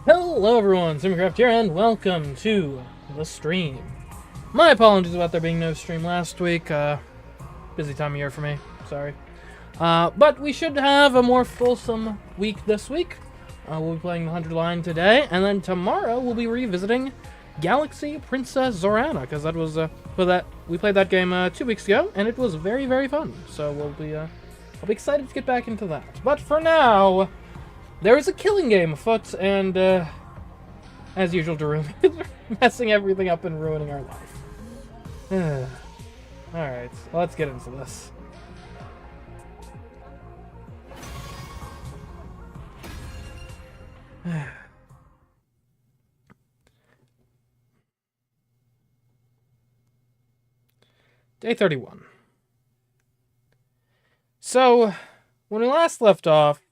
Hello everyone, CMeeCraft here, and welcome to the stream. My apologies about there being no stream last week. Busy time of year for me, sorry. But we should have a more fulsome week this week. We'll be playing the 100 line today, and then tomorrow we'll be revisiting Galaxy Princess Zorana, because that was we played that game 2 weeks ago, and it was very, very fun. So I'll be excited to get back into that. But for now, there is a killing game afoot, and as usual, Darumi is messing everything up and ruining our life. Alright, let's get into this. Day 31. So, when we last left off,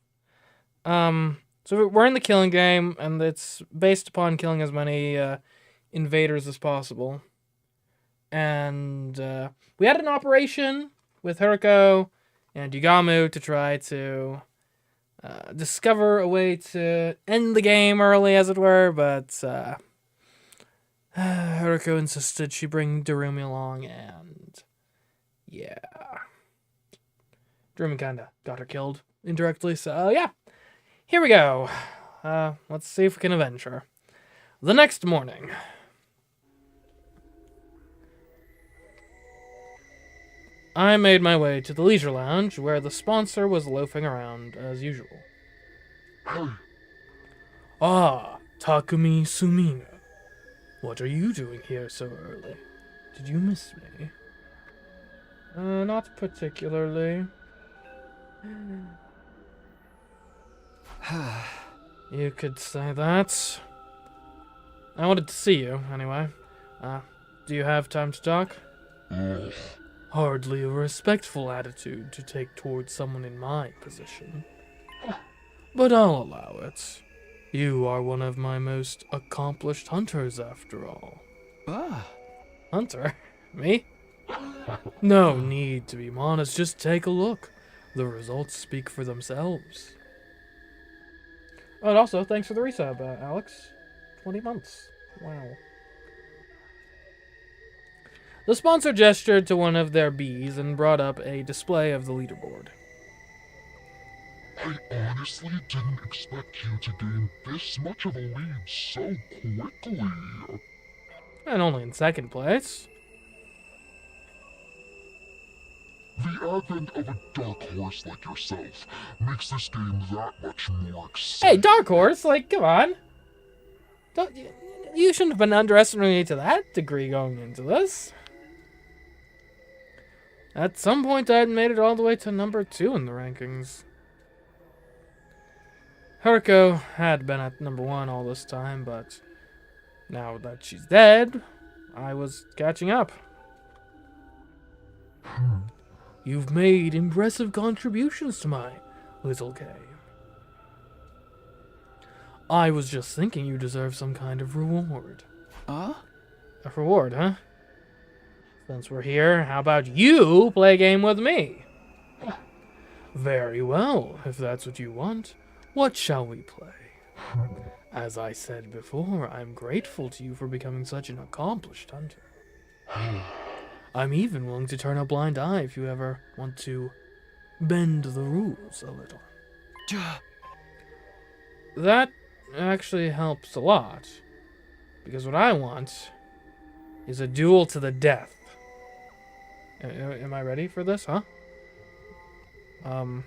so we're in the killing game, and it's based upon killing as many invaders as possible. And we had an operation with Haruko and Yugamu to try to discover a way to end the game early, as it were, but Haruko insisted she bring Darumi along, and yeah. Darumi kinda got her killed indirectly, so yeah. Here we go. Let's see if we can avenge her. The next morning. I made my way to the leisure lounge, where the sponsor was loafing around as usual. Ah, Takumi Sumina. What are you doing here so early? Did you miss me? Not particularly. You could say that. I wanted to see you, anyway. Do you have time to talk? Hardly a respectful attitude to take towards someone in my position. But I'll allow it. You are one of my most accomplished hunters, after all. Hunter? Me? No need to be modest, just take a look. The results speak for themselves. Oh, and also, thanks for the resub, Alex. 20 months. Wow. The sponsor gestured to one of their bees and brought up a display of the leaderboard. I honestly didn't expect you to gain this much of a lead so quickly. And only in second place. The advent of a dark horse like yourself makes this game that much more exciting. Hey, dark horse, like, come on. You shouldn't have been underestimating me to that degree going into this. At some point, I had made it all the way to number 2 in the rankings. Haruko had been at number 1 all this time, but now that she's dead, I was catching up. You've made impressive contributions to my little game. I was just thinking you deserve some kind of reward. A reward, huh? Since we're here, how about you play a game with me? Very well, if that's what you want. What shall we play? As I said before, I'm grateful to you for becoming such an accomplished hunter. I'm even willing to turn a blind eye if you ever want to bend the rules a little. That actually helps a lot, because what I want is a duel to the death. Am I ready for this, huh? I'm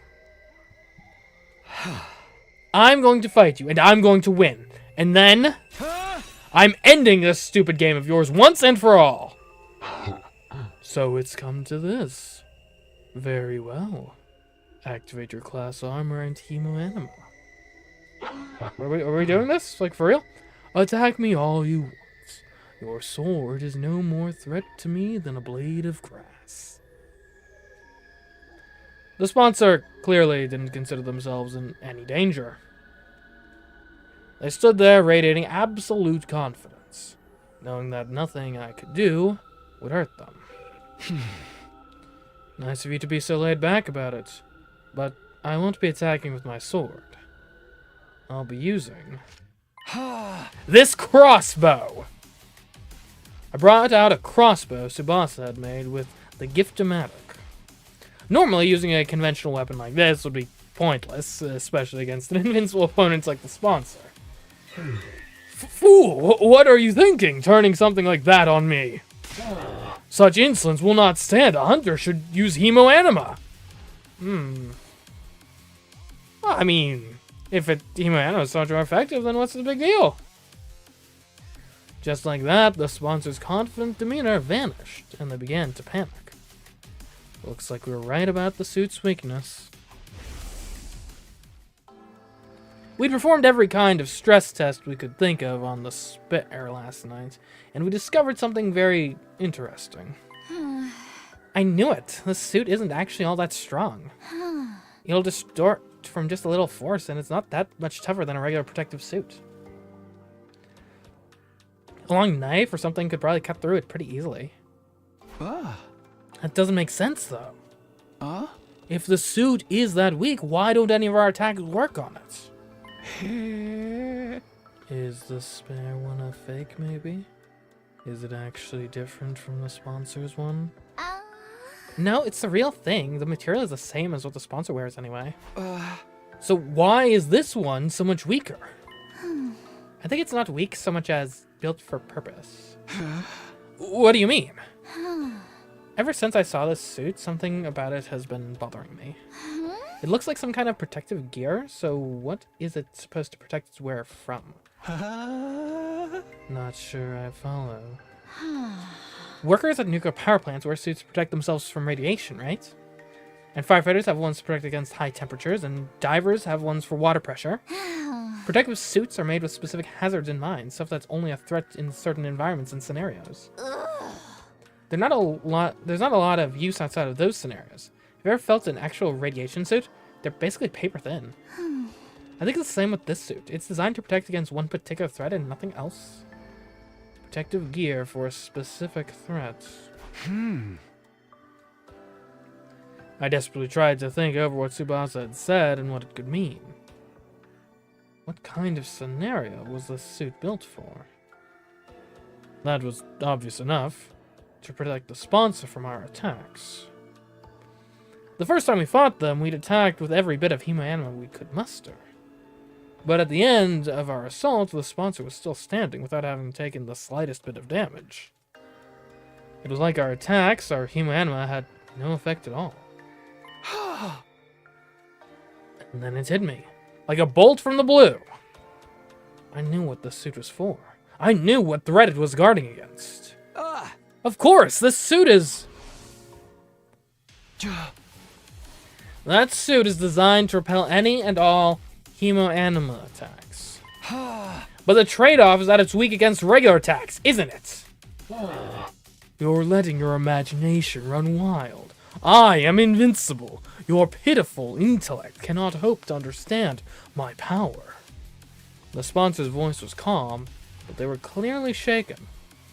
going to fight you, and I'm going to win. And then, I'm ending this stupid game of yours once and for all. So it's come to this. Very well. Activate your class armor and Hemo Anima. Are we doing this? Like, for real? Attack me all you want. Your sword is no more threat to me than a blade of grass. The sponsor clearly didn't consider themselves in any danger. They stood there radiating absolute confidence, knowing that nothing I could do would hurt them. Nice of you to be so laid back about it, but I won't be attacking with my sword. I'll be using This crossbow! I brought out a crossbow Tsubasa had made with the Gift-O-Matic. Normally, using a conventional weapon like this would be pointless, especially against an invincible opponent like the sponsor. Fool! What are you thinking, turning something like that on me? Such insolence will not stand. A hunter should use Hemoanima. Well, I mean, if Hemoanima is so much more effective, then what's the big deal? Just like that, the sponsor's confident demeanor vanished, and they began to panic. Looks like we were right about the suit's weakness. We performed every kind of stress test we could think of on the Spit Air last night, and we discovered something very interesting. I knew it! This suit isn't actually all that strong. It'll distort from just a little force, and it's not that much tougher than a regular protective suit. A long knife or something could probably cut through it pretty easily. That doesn't make sense, though. If the suit is that weak, why don't any of our attacks work on it? Is the spare one a fake, maybe? Is it actually different from the sponsor's one? No, it's the real thing. The material is the same as what the sponsor wears anyway. So why is this one so much weaker? I think it's not weak so much as built for purpose. What do you mean? Ever since I saw this suit, something about it has been bothering me. It looks like some kind of protective gear, so what is it supposed to protect its wearer from? Not sure I follow. Workers at nuclear power plants wear suits to protect themselves from radiation, right? And firefighters have ones to protect against high temperatures, and divers have ones for water pressure. Protective suits are made with specific hazards in mind, stuff that's only a threat in certain environments and scenarios. There's not a lot of use outside of those scenarios. Have you ever felt an actual radiation suit? They're basically paper thin. I think it's the same with this suit. It's designed to protect against one particular threat and nothing else. Protective gear for a specific threat. I desperately tried to think over what Tsubasa had said and what it could mean. What kind of scenario was this suit built for? That was obvious enough. To protect the sponsor from our attacks. The first time we fought them, we'd attacked with every bit of Hemoanima we could muster. But at the end of our assault, the sponsor was still standing without having taken the slightest bit of damage. It was like our attacks, our Hemoanima, had no effect at all. And then it hit me, like a bolt from the blue. I knew what the suit was for. I knew what threat it was guarding against. Of course, this suit is... That suit is designed to repel any and all Hemoanima attacks. But the trade-off is that it's weak against regular attacks, isn't it? You're letting your imagination run wild. I am invincible. Your pitiful intellect cannot hope to understand my power. The sponsor's voice was calm, but they were clearly shaken.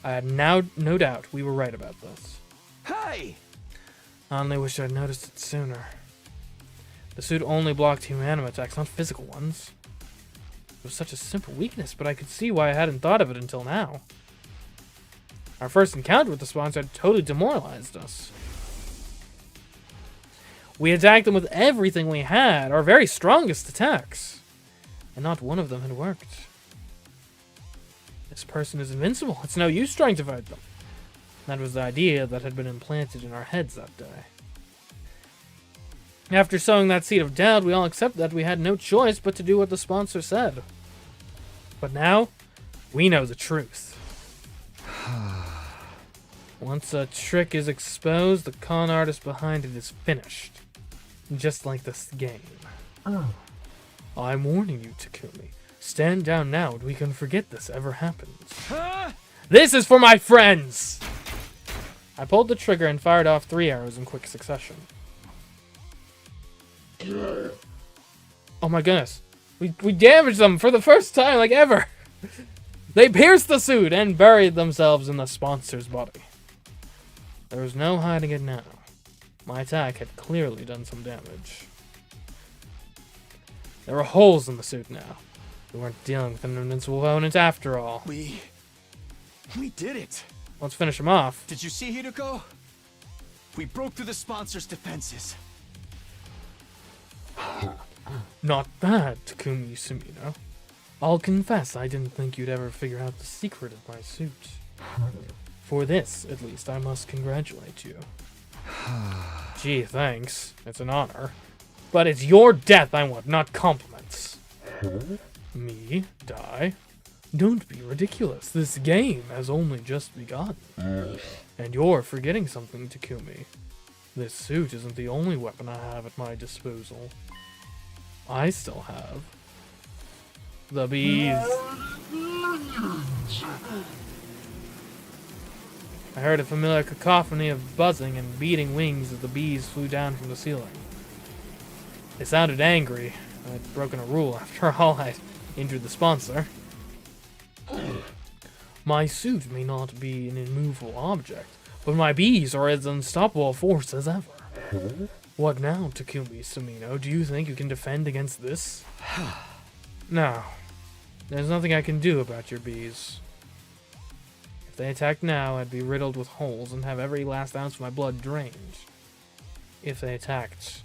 I had no doubt we were right about this. Hey! I only wish I'd noticed it sooner. The suit only blocked Hemoanima attacks, not physical ones. It was such a simple weakness, but I could see why I hadn't thought of it until now. Our first encounter with the sponsor had totally demoralized us. We attacked them with everything we had, our very strongest attacks. And not one of them had worked. This person is invincible. It's no use trying to fight them. That was the idea that had been implanted in our heads that day. After sowing that seed of doubt, we all accepted that we had no choice but to do what the sponsor said. But now, we know the truth. Once a trick is exposed, the con artist behind it is finished. Just like this game. I'm warning you, Takumi. Stand down now and we can forget this ever happens. This is for my friends! I pulled the trigger and fired off 3 arrows in quick succession. Oh my goodness. We damaged them for the first time, like ever! They pierced the suit and buried themselves in the sponsor's body. There was no hiding it now. My attack had clearly done some damage. There were holes in the suit now. We weren't dealing with an invincible opponent after all. We did it. Let's finish him off. Did you see Hideko? We broke through the sponsor's defenses. Not bad, Takumi Sumino. I'll confess I didn't think you'd ever figure out the secret of my suit. For this, at least, I must congratulate you. Gee, thanks. It's an honor. But it's your death I want, not compliments. Me? Die? Don't be ridiculous. This game has only just begun. And you're forgetting something, Takumi. This suit isn't the only weapon I have at my disposal. I still have the bees. I heard a familiar cacophony of buzzing and beating wings as the bees flew down from the ceiling. They sounded angry. I'd broken a rule. After all, I'd injured the sponsor. My suit may not be an immovable object, but my bees are as unstoppable a force as ever. What now, Takumi Sumino? Do you think you can defend against this? No. There's nothing I can do about your bees. If they attacked now, I'd be riddled with holes and have every last ounce of my blood drained. If they attacked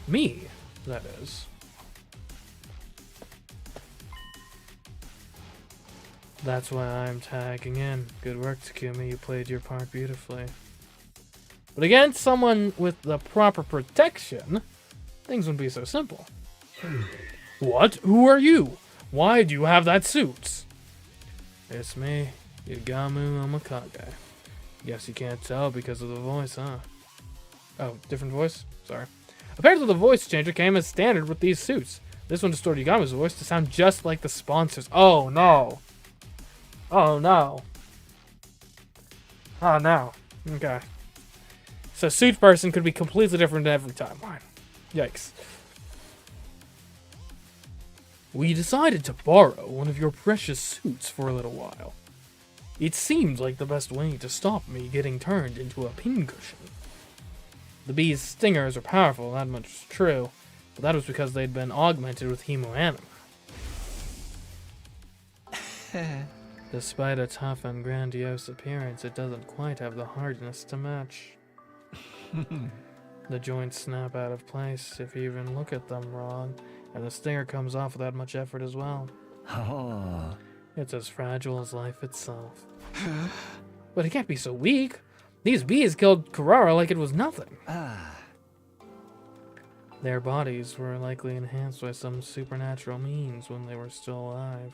me, that is. That's why I'm tagging in. Good work, Takumi. You played your part beautifully. But against someone with the proper protection, things wouldn't be so simple. What? Who are you? Why do you have that suit? It's me, Yagamu Omakage. Guess you can't tell because of the voice, huh? Oh, different voice? Sorry. Apparently the voice changer came as standard with these suits. This one distorted Yagamu's voice to sound just like the sponsors. Oh no. Oh no. Oh no. Okay. So suit person could be completely different every time. Yikes. We decided to borrow one of your precious suits for a little while. It seemed like the best way to stop me getting turned into a pincushion. The bee's stingers are powerful, that much is true, but that was because they'd been augmented with hemoanima. Despite a tough and grandiose appearance, it doesn't quite have the hardness to match. The joints snap out of place if you even look at them wrong, and the stinger comes off without much effort as well. Oh. It's as fragile as life itself. But it can't be so weak. These bees killed Kurara like it was nothing. Their bodies were likely enhanced by some supernatural means when they were still alive.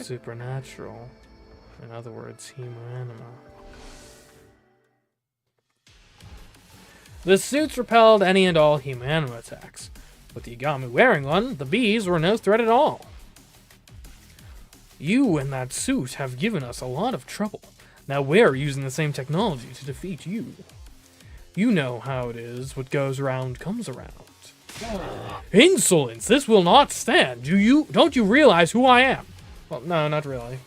Supernatural. In other words, hemoanima. The suits repelled any and all hemoanima attacks. With the Yagamu wearing one, the bees were no threat at all. You and that suit have given us a lot of trouble. Now we're using the same technology to defeat you. You know how it is. What goes around comes around. Insolence! This will not stand. Don't you realize who I am? Well, no, not really.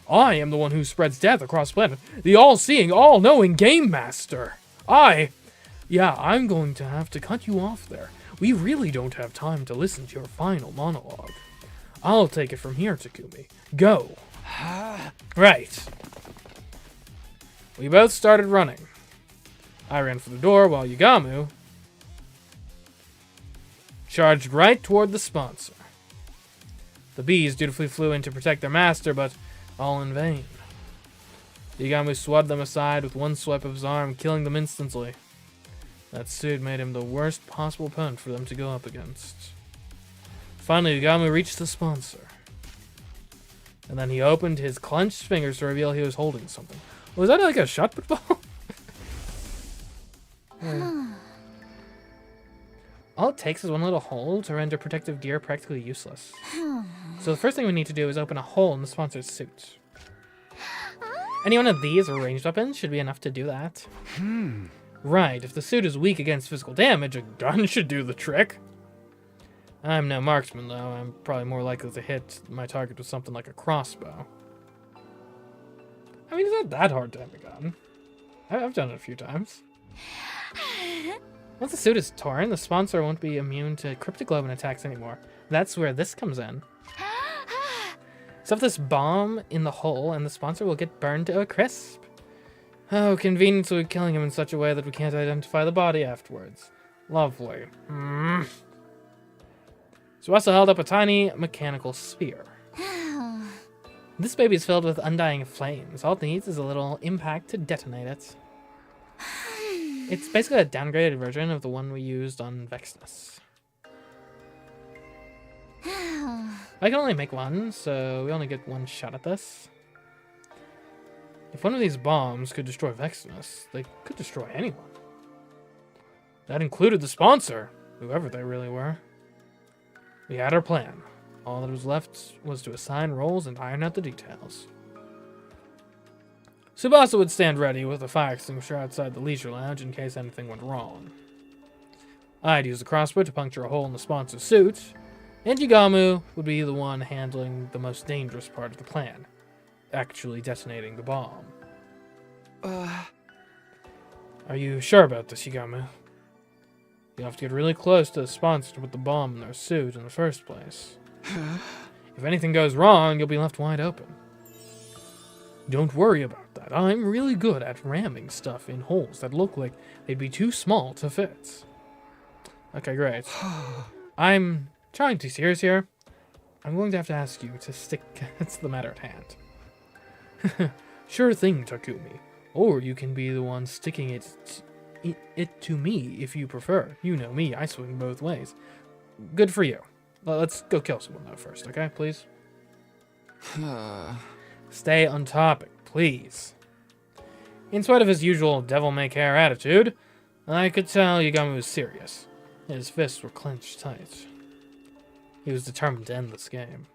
I am the one who spreads death across the planet. The all-seeing, all-knowing Game Master. I'm going to have to cut you off there. We really don't have time to listen to your final monologue. I'll take it from here, Takumi. Go. Right. We both started running. I ran for the door while Yagamu charged right toward the sponsor. The bees dutifully flew in to protect their master, but all in vain. Yagamu swabbed them aside with one swipe of his arm, killing them instantly. That suit made him the worst possible opponent for them to go up against. Finally, Yagamu reached the sponsor. And then he opened his clenched fingers to reveal he was holding something. Was that like a shot put ball? All it takes is one little hole to render protective gear practically useless. So the first thing we need to do is open a hole in the sponsor's suit. Any one of these ranged weapons should be enough to do that. Right, if the suit is weak against physical damage, a gun should do the trick. I'm no marksman, though. I'm probably more likely to hit my target with something like a crossbow. I mean, it's not that hard to have a gun. I've done it a few times. Once the suit is torn, the sponsor won't be immune to cryptoglobin attacks anymore. That's where this comes in. Stuff this bomb in the hole and the sponsor will get burned to a crisp. Oh, conveniently killing him in such a way that we can't identify the body afterwards. Lovely. So also held up a tiny mechanical sphere. This baby is filled with undying flames. All it needs is a little impact to detonate it. It's basically a downgraded version of the one we used on Vexnus. I can only make one, so we only get one shot at this. If one of these bombs could destroy Vexnus, they could destroy anyone. That included the sponsor, whoever they really were. We had our plan. All that was left was to assign roles and iron out the details. Tsubasa would stand ready with a fire extinguisher outside the leisure lounge in case anything went wrong. I'd use the crossbow to puncture a hole in the sponsor's suit, and Jigamu would be the one handling the most dangerous part of the plan, actually detonating the bomb. Are you sure about this, Jigamu? You have to get really close to the sponsor to put the bomb in their suit in the first place. If anything goes wrong, you'll be left wide open. Don't worry about that. I'm really good at ramming stuff in holes that look like they'd be too small to fit. Okay, great. I'm trying to be serious here. I'm going to have to ask you to stick to the matter at hand. Sure thing, Takumi. Or you can be the one sticking it to me if you prefer. You know me, I swing both ways. Good for you. Let's go kill someone though first, okay, please? Stay on topic, please. In spite of his usual devil-may-care attitude, I could tell Yagami was serious. His fists were clenched tight. He was determined to end this game.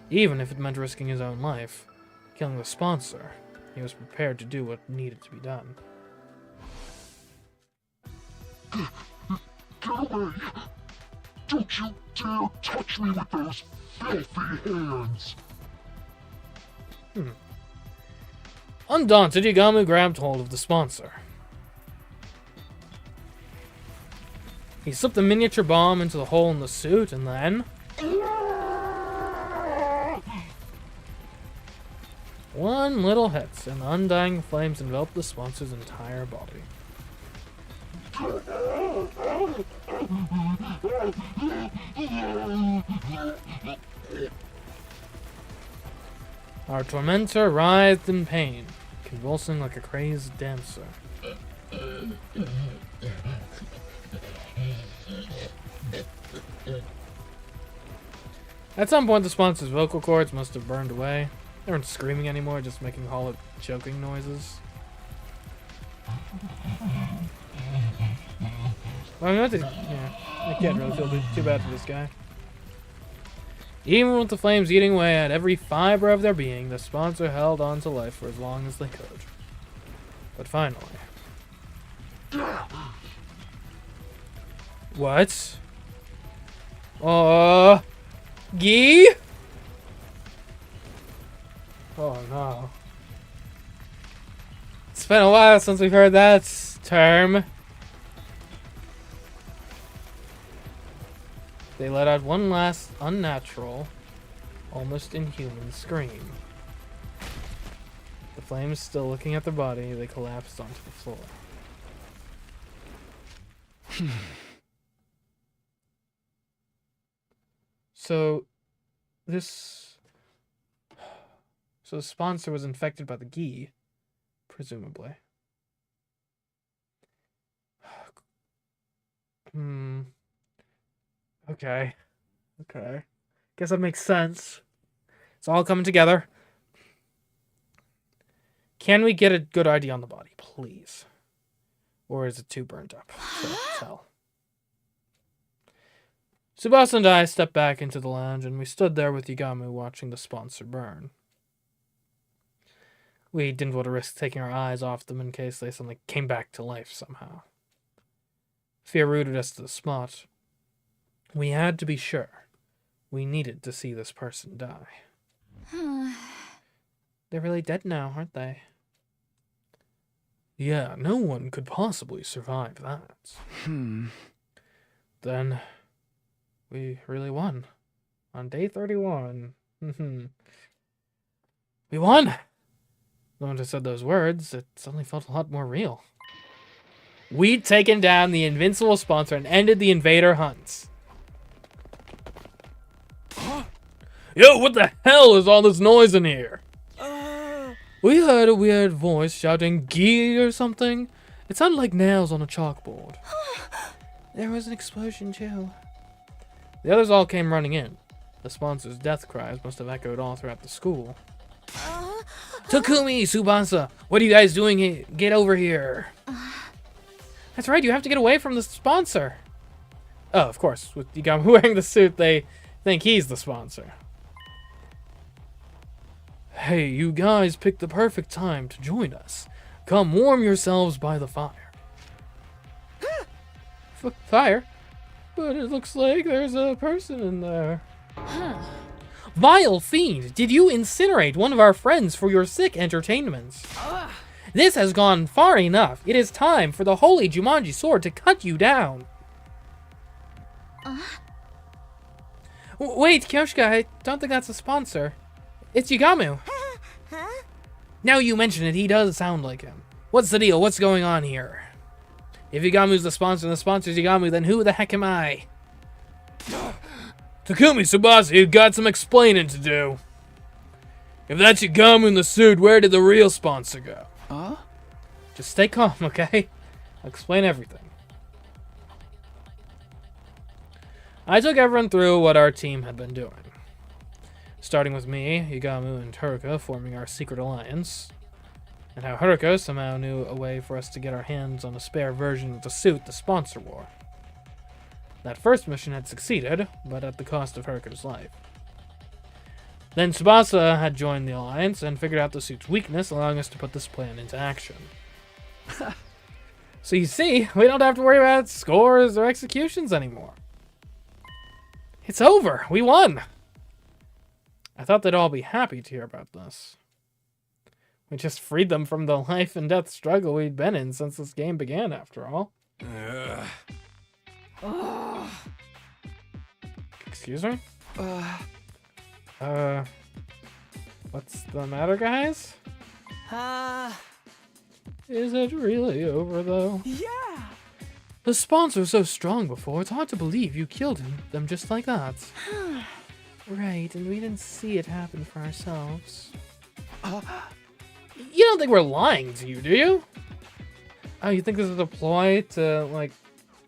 Even if it meant risking his own life, killing the sponsor, he was prepared to do what needed to be done. Get away! Don't you dare touch me with those filthy hands! Undaunted, Yagami grabbed hold of the sponsor. He slipped a miniature bomb into the hole in the suit, and then... one little hit, and the undying flames enveloped the sponsor's entire body. Our tormentor writhed in pain, convulsing like a crazed dancer. At some point, the sponsor's vocal cords must have burned away. They weren't screaming anymore, just making hollow choking noises. Well, I can't really feel too bad for this guy. Even with the flames eating away at every fiber of their being, the sponsor held on to life for as long as they could. But finally... What? Gee? Oh no. It's been a while since we've heard that term. They let out one last unnatural, almost inhuman scream. The flames still looking at their body, they collapsed onto the floor. So the sponsor was infected by the Gi, presumably. Okay. Guess that makes sense. It's all coming together. Can we get a good ID on the body, please? Or is it too burnt up? So tell. Tsubasa and I stepped back into the lounge, and we stood there with Yagami watching the sponsor burn. We didn't want to risk taking our eyes off them in case they suddenly came back to life somehow. Fear rooted us to the spot. We had to be sure. We needed to see this person die. They're really dead now, aren't they? Yeah, no one could possibly survive that. Then, We really won. On day 31. We won! The moment I said those words, it suddenly felt a lot more real. We'd taken down the invincible sponsor and ended the invader hunts. Yo, what the hell is all this noise in here? We heard a weird voice shouting "Gee" or something. It sounded like nails on a chalkboard. There was an explosion too. The others all came running in. The sponsor's death cries must have echoed all throughout the school. Takumi, Tsubasa, what are you guys doing here? Get over here. That's right, you have to get away from the sponsor. Oh, of course, with Yagami wearing the suit, they think he's the sponsor. Hey, you guys picked the perfect time to join us. Come warm yourselves by the fire. Fire? But it looks like there's a person in there. Vile fiend, did you incinerate one of our friends for your sick entertainments? This has gone far enough. It is time for the holy Jumanji sword to cut you down. Wait, Kyoshika, I don't think that's a sponsor. It's Yagamu. Now you mention it, he does sound like him. What's the deal? What's going on here? If Yagamu's the sponsor and the sponsor's Yagamu, then who the heck am I? Takumi, Tsubasa, you've got some explaining to do. If that's Yagamu in the suit, where did the real sponsor go? Just stay calm, okay? I'll explain everything. I took everyone through what our team had been doing. Starting with me, Yagamu, and Haruka forming our secret alliance. And how Haruka somehow knew a way for us to get our hands on a spare version of the suit the sponsor wore. That first mission had succeeded, but at the cost of Haruka's life. Then Tsubasa had joined the alliance and figured out the suit's weakness, allowing us to put this plan into action. So you see, we don't have to worry about scores or executions anymore. It's over! We won! I thought they'd all be happy to hear about this. We just freed them from the life and death struggle we'd been in since this game began, after all. Excuse me? What's the matter, guys? Is it really over, though? Yeah! The sponsor's so strong before, it's hard to believe you killed them just like that. Right, and we didn't see it happen for ourselves. You don't think we're lying to you, do you? Oh, you think this is a ploy to, like,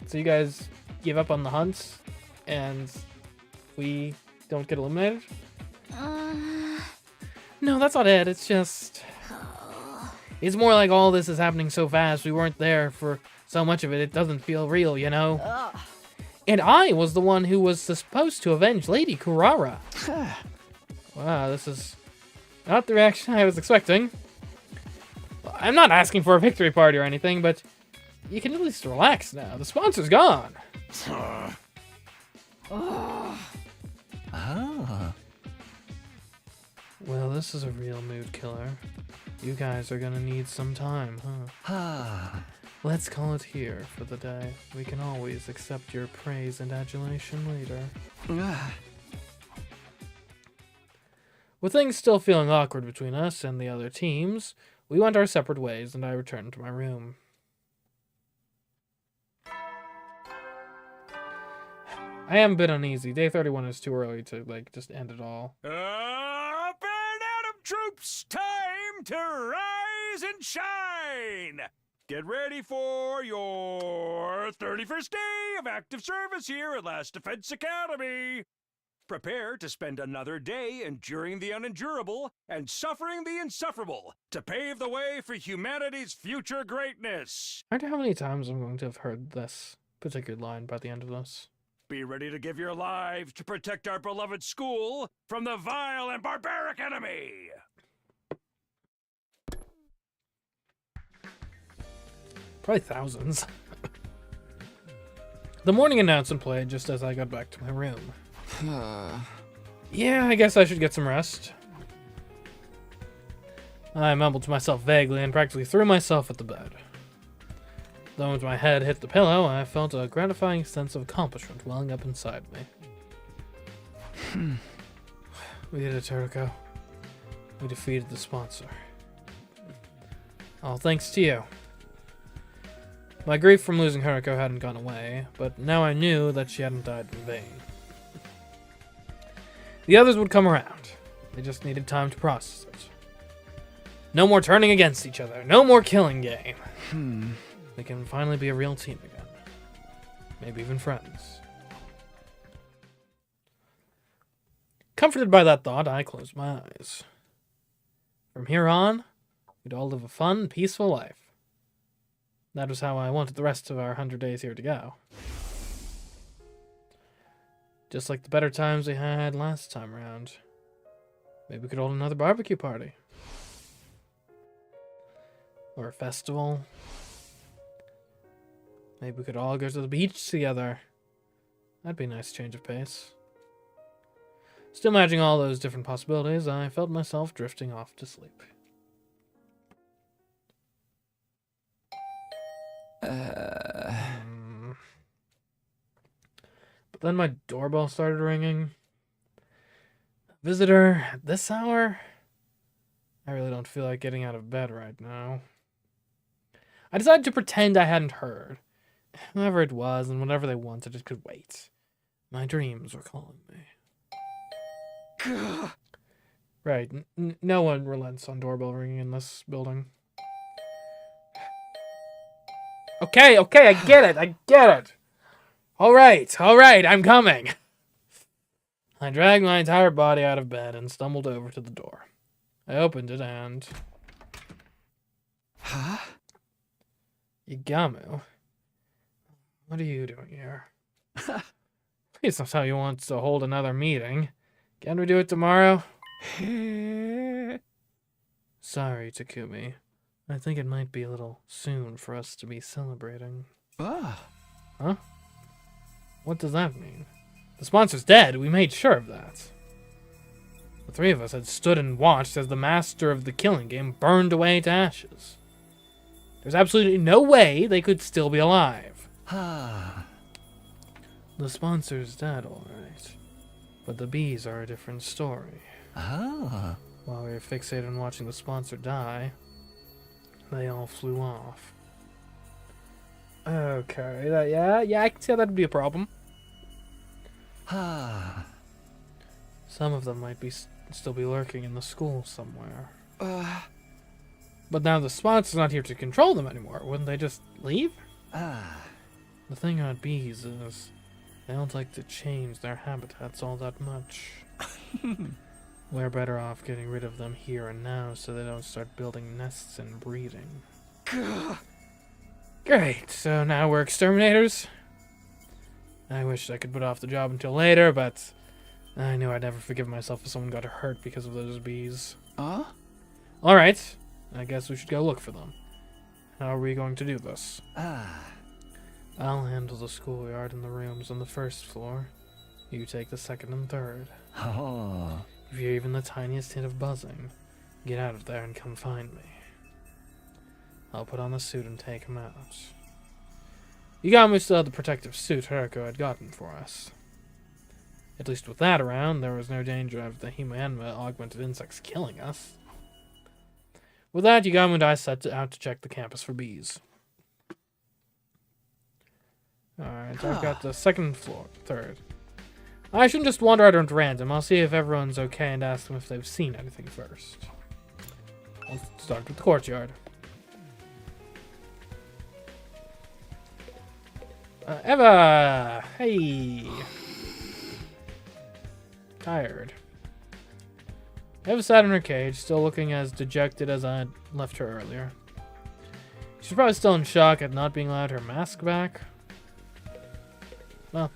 so you guys give up on the hunts and we don't get eliminated? No, that's not it. It's just... It's more like all this is happening so fast, we weren't there for so much of it, it doesn't feel real, you know? And I was the one who was supposed to avenge Lady Kurara. Wow, this is not the reaction I was expecting. I'm not asking for a victory party or anything, but you can at least relax now. The sponsor's gone. Well, this is a real mood killer. You guys are gonna need some time, huh? Let's call it here for the day. We can always accept your praise and adulation later. With things still feeling awkward between us and the other teams, we went our separate ways and I returned to my room. I am a bit uneasy. Day 31 is too early to, like, just end it all. Up and Adam troops, time to rise and shine! Get ready for your 31st day of active service here at Last Defense Academy. Prepare to spend another day enduring the unendurable and suffering the insufferable to pave the way for humanity's future greatness. I wonder how many times I'm going to have heard this particular line by the end of this. Be ready to give your lives to protect our beloved school from the vile and barbaric enemy. Probably thousands. The morning announcement played just as I got back to my room. Yeah, I guess I should get some rest. I mumbled to myself vaguely and practically threw myself at the bed. The moment my head hit the pillow, I felt a gratifying sense of accomplishment welling up inside me. We did it, Turoko. We defeated the sponsor. All thanks to you. My grief from losing Haruko hadn't gone away, but now I knew that she hadn't died in vain. The others would come around. They just needed time to process it. No more turning against each other. No more killing game. They can finally be a real team again. Maybe even friends. Comforted by that thought, I closed my eyes. From here on, we'd all live a fun, peaceful life. That was how I wanted the rest of our 100 days here to go. Just like the better times we had last time around. Maybe we could hold another barbecue party. Or a festival. Maybe we could all go to the beach together. That'd be a nice change of pace. Still imagining all those different possibilities, I felt myself drifting off to sleep. But then my doorbell started ringing. Visitor at this hour? I really don't feel like getting out of bed right now. I decided to pretend I hadn't heard. Whoever it was and whatever they wanted, it could wait. My dreams were calling me. Right, no one relents on doorbell ringing in this building. Okay, I get it. All right, I'm coming. I dragged my entire body out of bed and stumbled over to the door. I opened it and... Huh? Igamu, what are you doing here? Please don't tell you want to hold another meeting. Can we do it tomorrow? Sorry, Takumi. I think it might be a little soon for us to be celebrating. Huh? What does that mean? The sponsor's dead. We made sure of that. The three of us had stood and watched as the master of the killing game burned away to ashes. There's absolutely no way they could still be alive. The sponsor's dead, all right. But the bees are a different story. While we were fixated on watching the sponsor die, they all flew off. Okay, yeah, I can see how that'd be a problem. Some of them might still be lurking in the school somewhere. But now the sponsor's not here to control them anymore. Wouldn't they just leave? The thing about bees is they don't like to change their habitats all that much. We're better off getting rid of them here and now so they don't start building nests and breeding. Great, so now we're exterminators? I wish I could put off the job until later, but I knew I'd never forgive myself if someone got hurt because of those bees. Alright, I guess we should go look for them. How are we going to do this? I'll handle the schoolyard and the rooms on the first floor. You take the second and third. If you hear even the tiniest hint of buzzing, get out of there and come find me. I'll put on the suit and take him out. Igamu still had the protective suit Haruko had gotten for us. At least with that around, there was no danger of the Himeanma augmented insects killing us. With that, Igamu and I set out to check the campus for bees. Alright, I've got the second floor, third. I shouldn't just wander out at random. I'll see if everyone's okay and ask them if they've seen anything first. I'll start with the courtyard. Eva! Hey! Tired. Eva sat in her cage, still looking as dejected as I had left her earlier. She's probably still in shock at not being allowed her mask back. Well,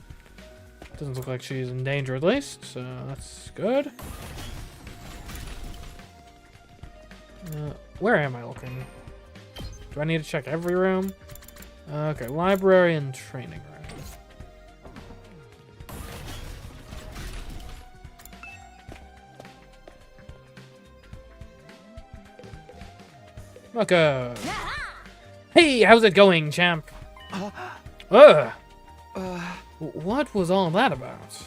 doesn't look like she's in danger at least, so that's good. Where am I looking? Do I need to check every room? Okay, library and training room. Mako! Hey, how's it going, champ? Ugh! What was all that about?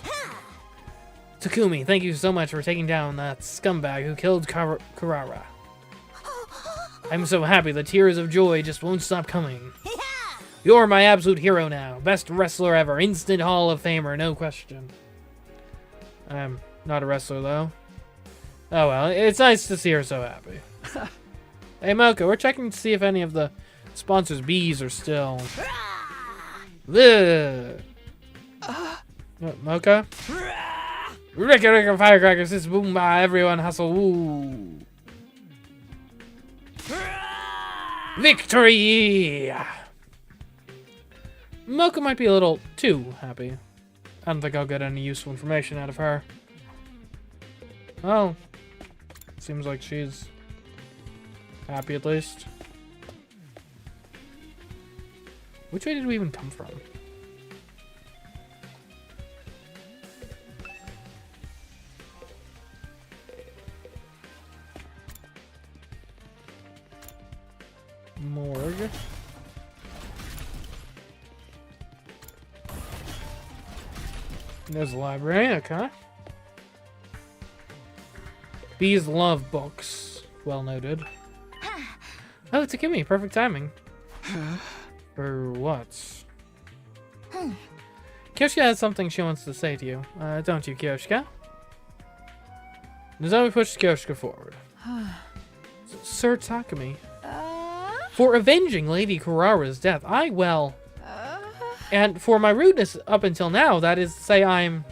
Takumi, thank you so much for taking down that scumbag who killed Kurara. I'm so happy the tears of joy just won't stop coming. You're my absolute hero now. Best wrestler ever. Instant Hall of Famer, no question. I'm not a wrestler, though. Oh well, it's nice to see her so happy. Hey, Mocha, we're checking to see if any of the sponsors' bees are still... Ugh. Mocha? Ricka firecrackers, this boom by everyone hustle, woo. Victory! Mocha might be a little too happy. I don't think I'll get any useful information out of her. Oh. Seems like she's happy at least. Which way did we even come from? Morgue. There's a library, okay. Bees love books. Well noted. Oh, it's Takumi. Perfect timing. For what? Kyoshika has something she wants to say to you. Don't you, Kyoshika? Nozomi pushes Kyoshika forward. Sir Takumi. For avenging Lady Kurara's death, and for my rudeness up until now, that is to say I'm...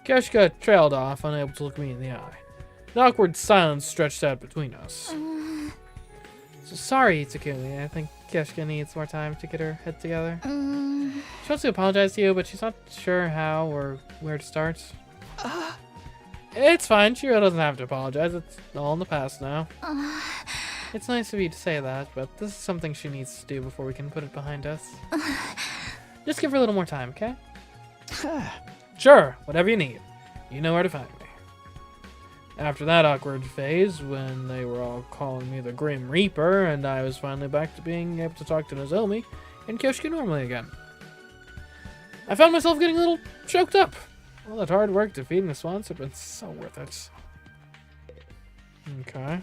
Kyoshika trailed off, unable to look me in the eye. An awkward silence stretched out between us. So sorry, Takumi. I think Kyoshika needs more time to get her head together. She wants to apologize to you, but she's not sure how or where to start. It's fine. She really doesn't have to apologize. It's all in the past now. It's nice of you to say that, but this is something she needs to do before we can put it behind us. Just give her a little more time, okay? Sure, whatever you need. You know where to find me. After that awkward phase, when they were all calling me the Grim Reaper, and I was finally back to being able to talk to Nozomi and Kyoshika normally again, I found myself getting a little choked up. All that hard work defeating the swans had been so worth it. Okay.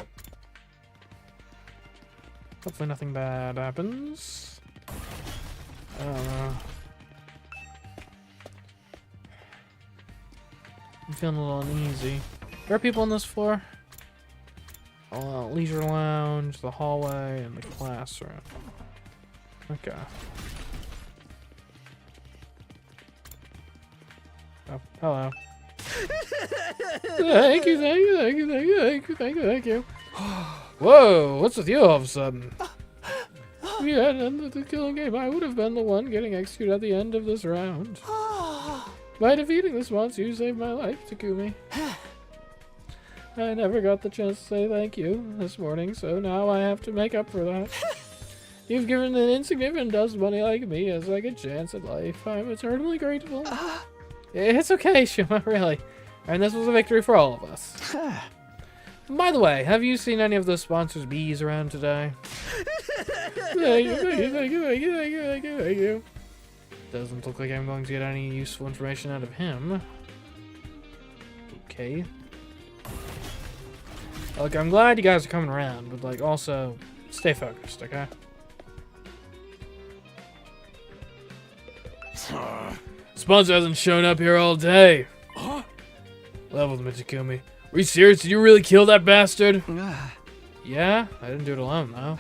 Hopefully nothing bad happens. I don't know. I'm feeling a little uneasy. There are people on this floor? Leisure lounge, the hallway, and the classroom. Okay. Oh, hello. Thank you, thank you, thank you, thank you, thank you, thank you, thank you. Whoa, what's with you all of a sudden? If you hadn't ended the killing game, I would have been the one getting executed at the end of this round. By defeating this monster, you saved my life, Takumi. I never got the chance to say thank you this morning, so now I have to make up for that. You've given an insignificant dust bunny like me a second chance at life. I'm eternally grateful. It's okay, Shuma, really. And this was a victory for all of us. By the way, have you seen any of those sponsors' bees around today? Thank you, thank you, thank you, thank you, thank you, thank you, thank you. Doesn't look like I'm going to get any useful information out of him. Okay. Look, I'm glad you guys are coming around, but like also stay focused, okay? Sponsor hasn't shown up here all day. Level with me, Takumi. Were you serious? Did you really kill that bastard? Yeah, I didn't do it alone though.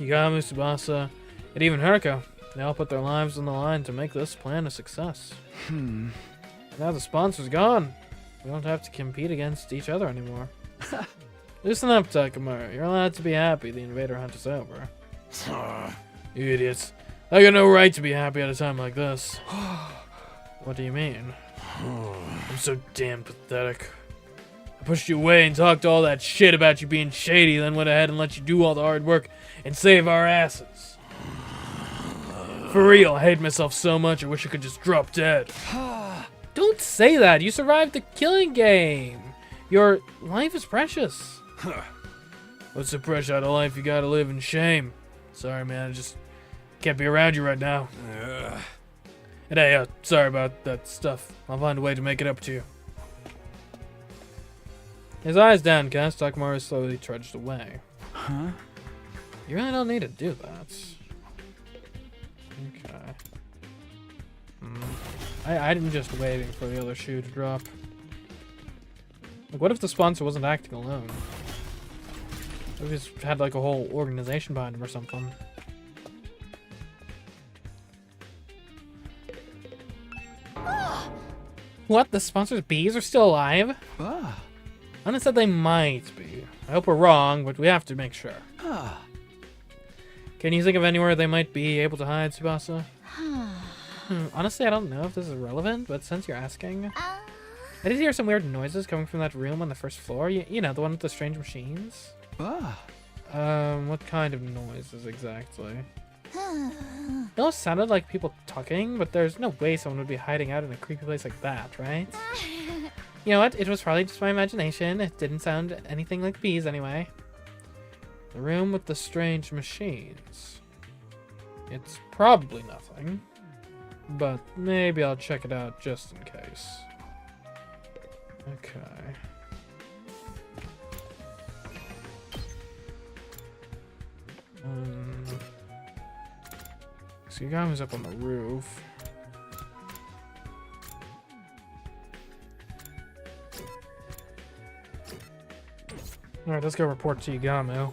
Yagami, Tsubasa, and even Haruko. They all put their lives on the line to make this plan a success. Now the sponsor's gone. We don't have to compete against each other anymore. Listen up, Takamura. You're allowed to be happy the invader hunt is over. You idiots. I got no right to be happy at a time like this. What do you mean? I'm so damn pathetic. I pushed you away and talked all that shit about you being shady, then went ahead and let you do all the hard work and save our asses. For real, I hate myself so much I wish I could just drop dead. Don't say that. You survived the killing game. Your life is precious. What's so precious out of life? You gotta live in shame. Sorry, man. I just can't be around you right now. And hey, sorry about that stuff. I'll find a way to make it up to you. His eyes downcast, Takamaru slowly trudged away. Huh? You really don't need to do that. Okay. I'm just waiting for the other shoe to drop. Like, what if the sponsor wasn't acting alone? What if he's had like a whole organization behind him or something? What? The sponsor's bees are still alive? Ah. Anna said they might be. I hope we're wrong, but we have to make sure. Ah. Can you think of anywhere they might be able to hide, Tsubasa? Honestly, I don't know if this is relevant, but since you're asking... I did hear some weird noises coming from that room on the first floor. You know, the one with the strange machines? Ah. What kind of noises exactly? It almost sounded like people talking, but there's no way someone would be hiding out in a creepy place like that, right? You know what? It was probably just my imagination. It didn't sound anything like bees anyway. The room with the strange machines. It's probably nothing, but maybe I'll check it out just in case. Okay. So you guys up on the roof. Alright, let's go report to Yagamu.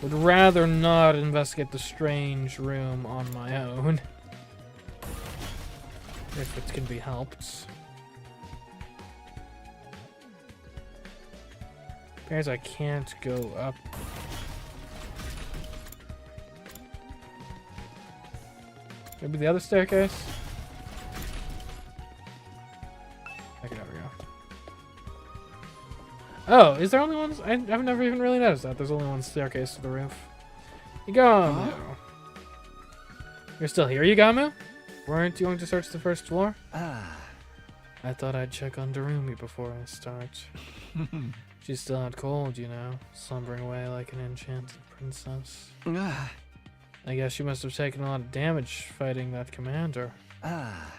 Would rather not investigate the strange room on my own. If it can be helped. Appears I can't go up. Maybe the other staircase? Okay, there we go. Oh, is there only one? I've never even really noticed that. There's only one staircase to the roof. Yagamu. Huh? You're still here, Yagamu? Weren't you going to search the first floor? Ah. I thought I'd check on Darumi before I start. She's still out cold, you know, slumbering away like an enchanted princess. Ah. I guess she must have taken a lot of damage fighting that commander. Ah.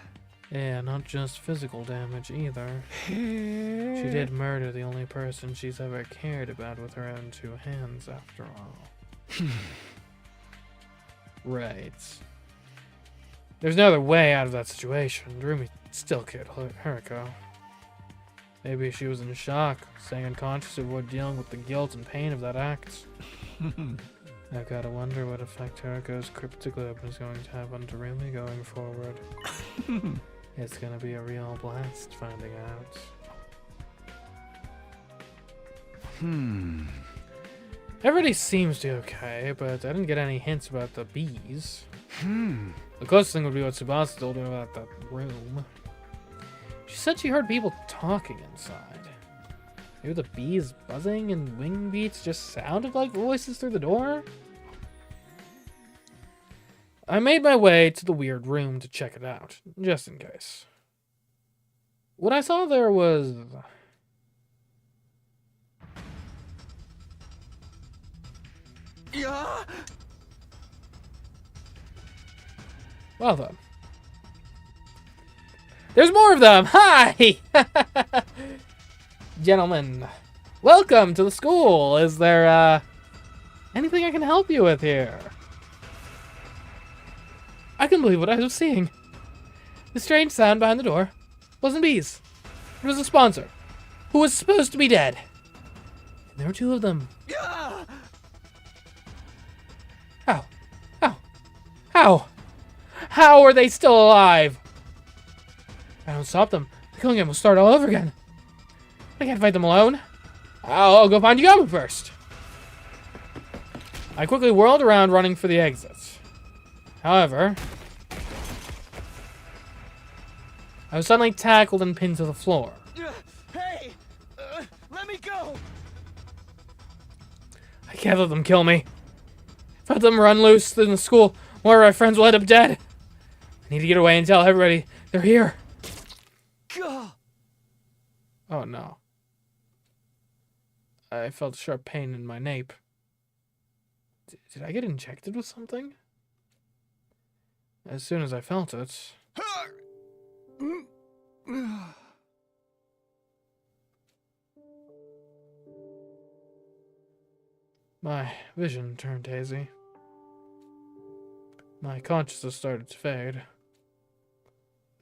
Yeah, not just physical damage either. She did murder the only person she's ever cared about with her own two hands, after all. Right. There's no other way out of that situation. Darumi still killed Hiriko. Maybe she was in shock, staying unconscious to avoid dealing with the guilt and pain of that act. I've got to wonder what effect Hiriko's cryptic lip is going to have on Darumi going forward. It's gonna be a real blast finding out. Everybody seems to be okay, but I didn't get any hints about the bees. The closest thing would be what Tsubasa told me about that room. She said she heard people talking inside. Maybe the bees buzzing and wing beats just sounded like voices through the door? I made my way to the weird room to check it out, just in case. What I saw there was... Yeah. Well then. There's more of them! Hi! Gentlemen, welcome to the school. Is there, anything I can help you with here? I couldn't believe what I was seeing. The strange sound behind the door wasn't bees. It was a sponsor, who was supposed to be dead. And there were two of them. Yeah. How? How? How? How are they still alive? If I don't stop them, the killing game will start all over again. I can't fight them alone. I'll go find Yagamu first. I quickly whirled around, running for the exit. However, I was suddenly tackled and pinned to the floor. Hey! Let me go! I can't let them kill me. If I let them run loose in the school, more of my friends will end up dead. I need to get away and tell everybody they're here. Oh no. I felt a sharp pain in my nape. Did I get injected with something? As soon as I felt it... My vision turned hazy. My consciousness started to fade.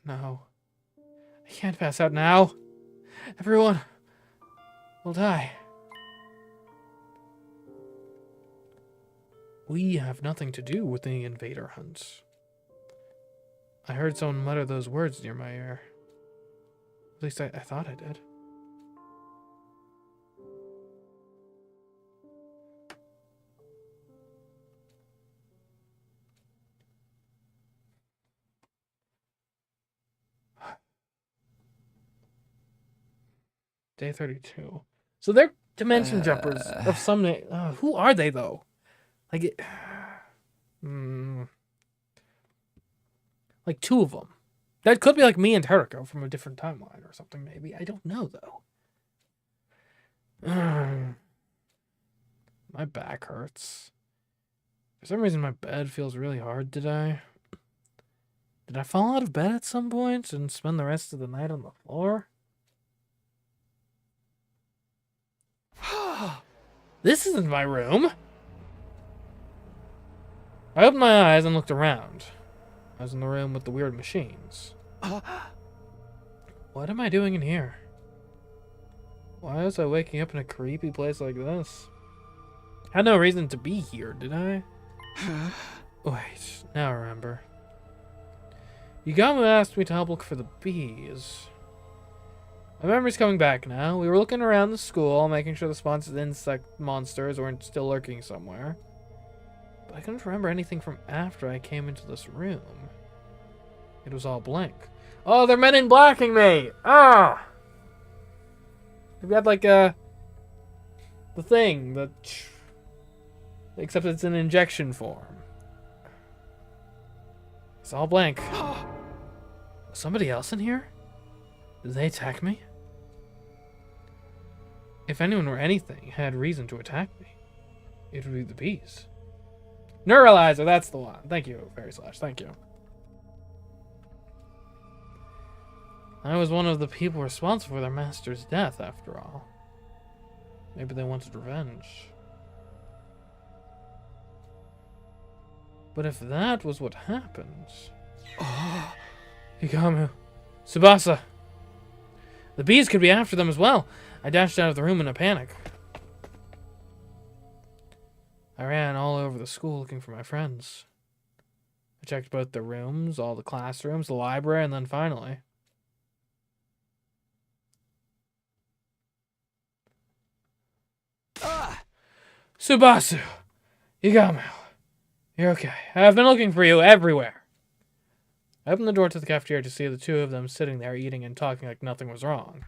No. I can't pass out now. Everyone will die. We have nothing to do with the invader hunts. I heard someone mutter those words near my ear. At least I thought I did. Day 32. So they're dimension jumpers of some... who are they, though? Like, like two of them. That could be like me and Teriko from a different timeline or something, maybe. I don't know, though. My back hurts. For some reason, my bed feels really hard today. Did I fall out of bed at some point and spend the rest of the night on the floor? This isn't my room. I opened my eyes and looked around. I was in the room with the weird machines. What am I doing in here? Why was I waking up in a creepy place like this? I had no reason to be here, did I? Wait, now I remember. Yugamu asked me to help look for the bees. My memory's coming back now. We were looking around the school, making sure the sponsored insect monsters weren't still lurking somewhere. But I couldn't remember anything from after I came into this room. It was all blank. Oh, they're men in blacking me! Ah! They've got like the thing, except it's an injection form. It's all blank. Was somebody else in here? Did they attack me? If anyone or anything had reason to attack me, it would be the bees. Neuralizer, that's the one. Thank you, Fairy Slash. Thank you. I was one of the people responsible for their master's death, after all. Maybe they wanted revenge. But if that was what happened... Oh, Hikamu. Tsubasa. The bees could be after them as well. I dashed out of the room in a panic. I ran all over the school looking for my friends. I checked both the rooms, all the classrooms, the library, and then finally... Tsubasu! Yugamu. You're okay. I've been looking for you everywhere. I opened the door to the cafeteria to see the two of them sitting there eating and talking like nothing was wrong.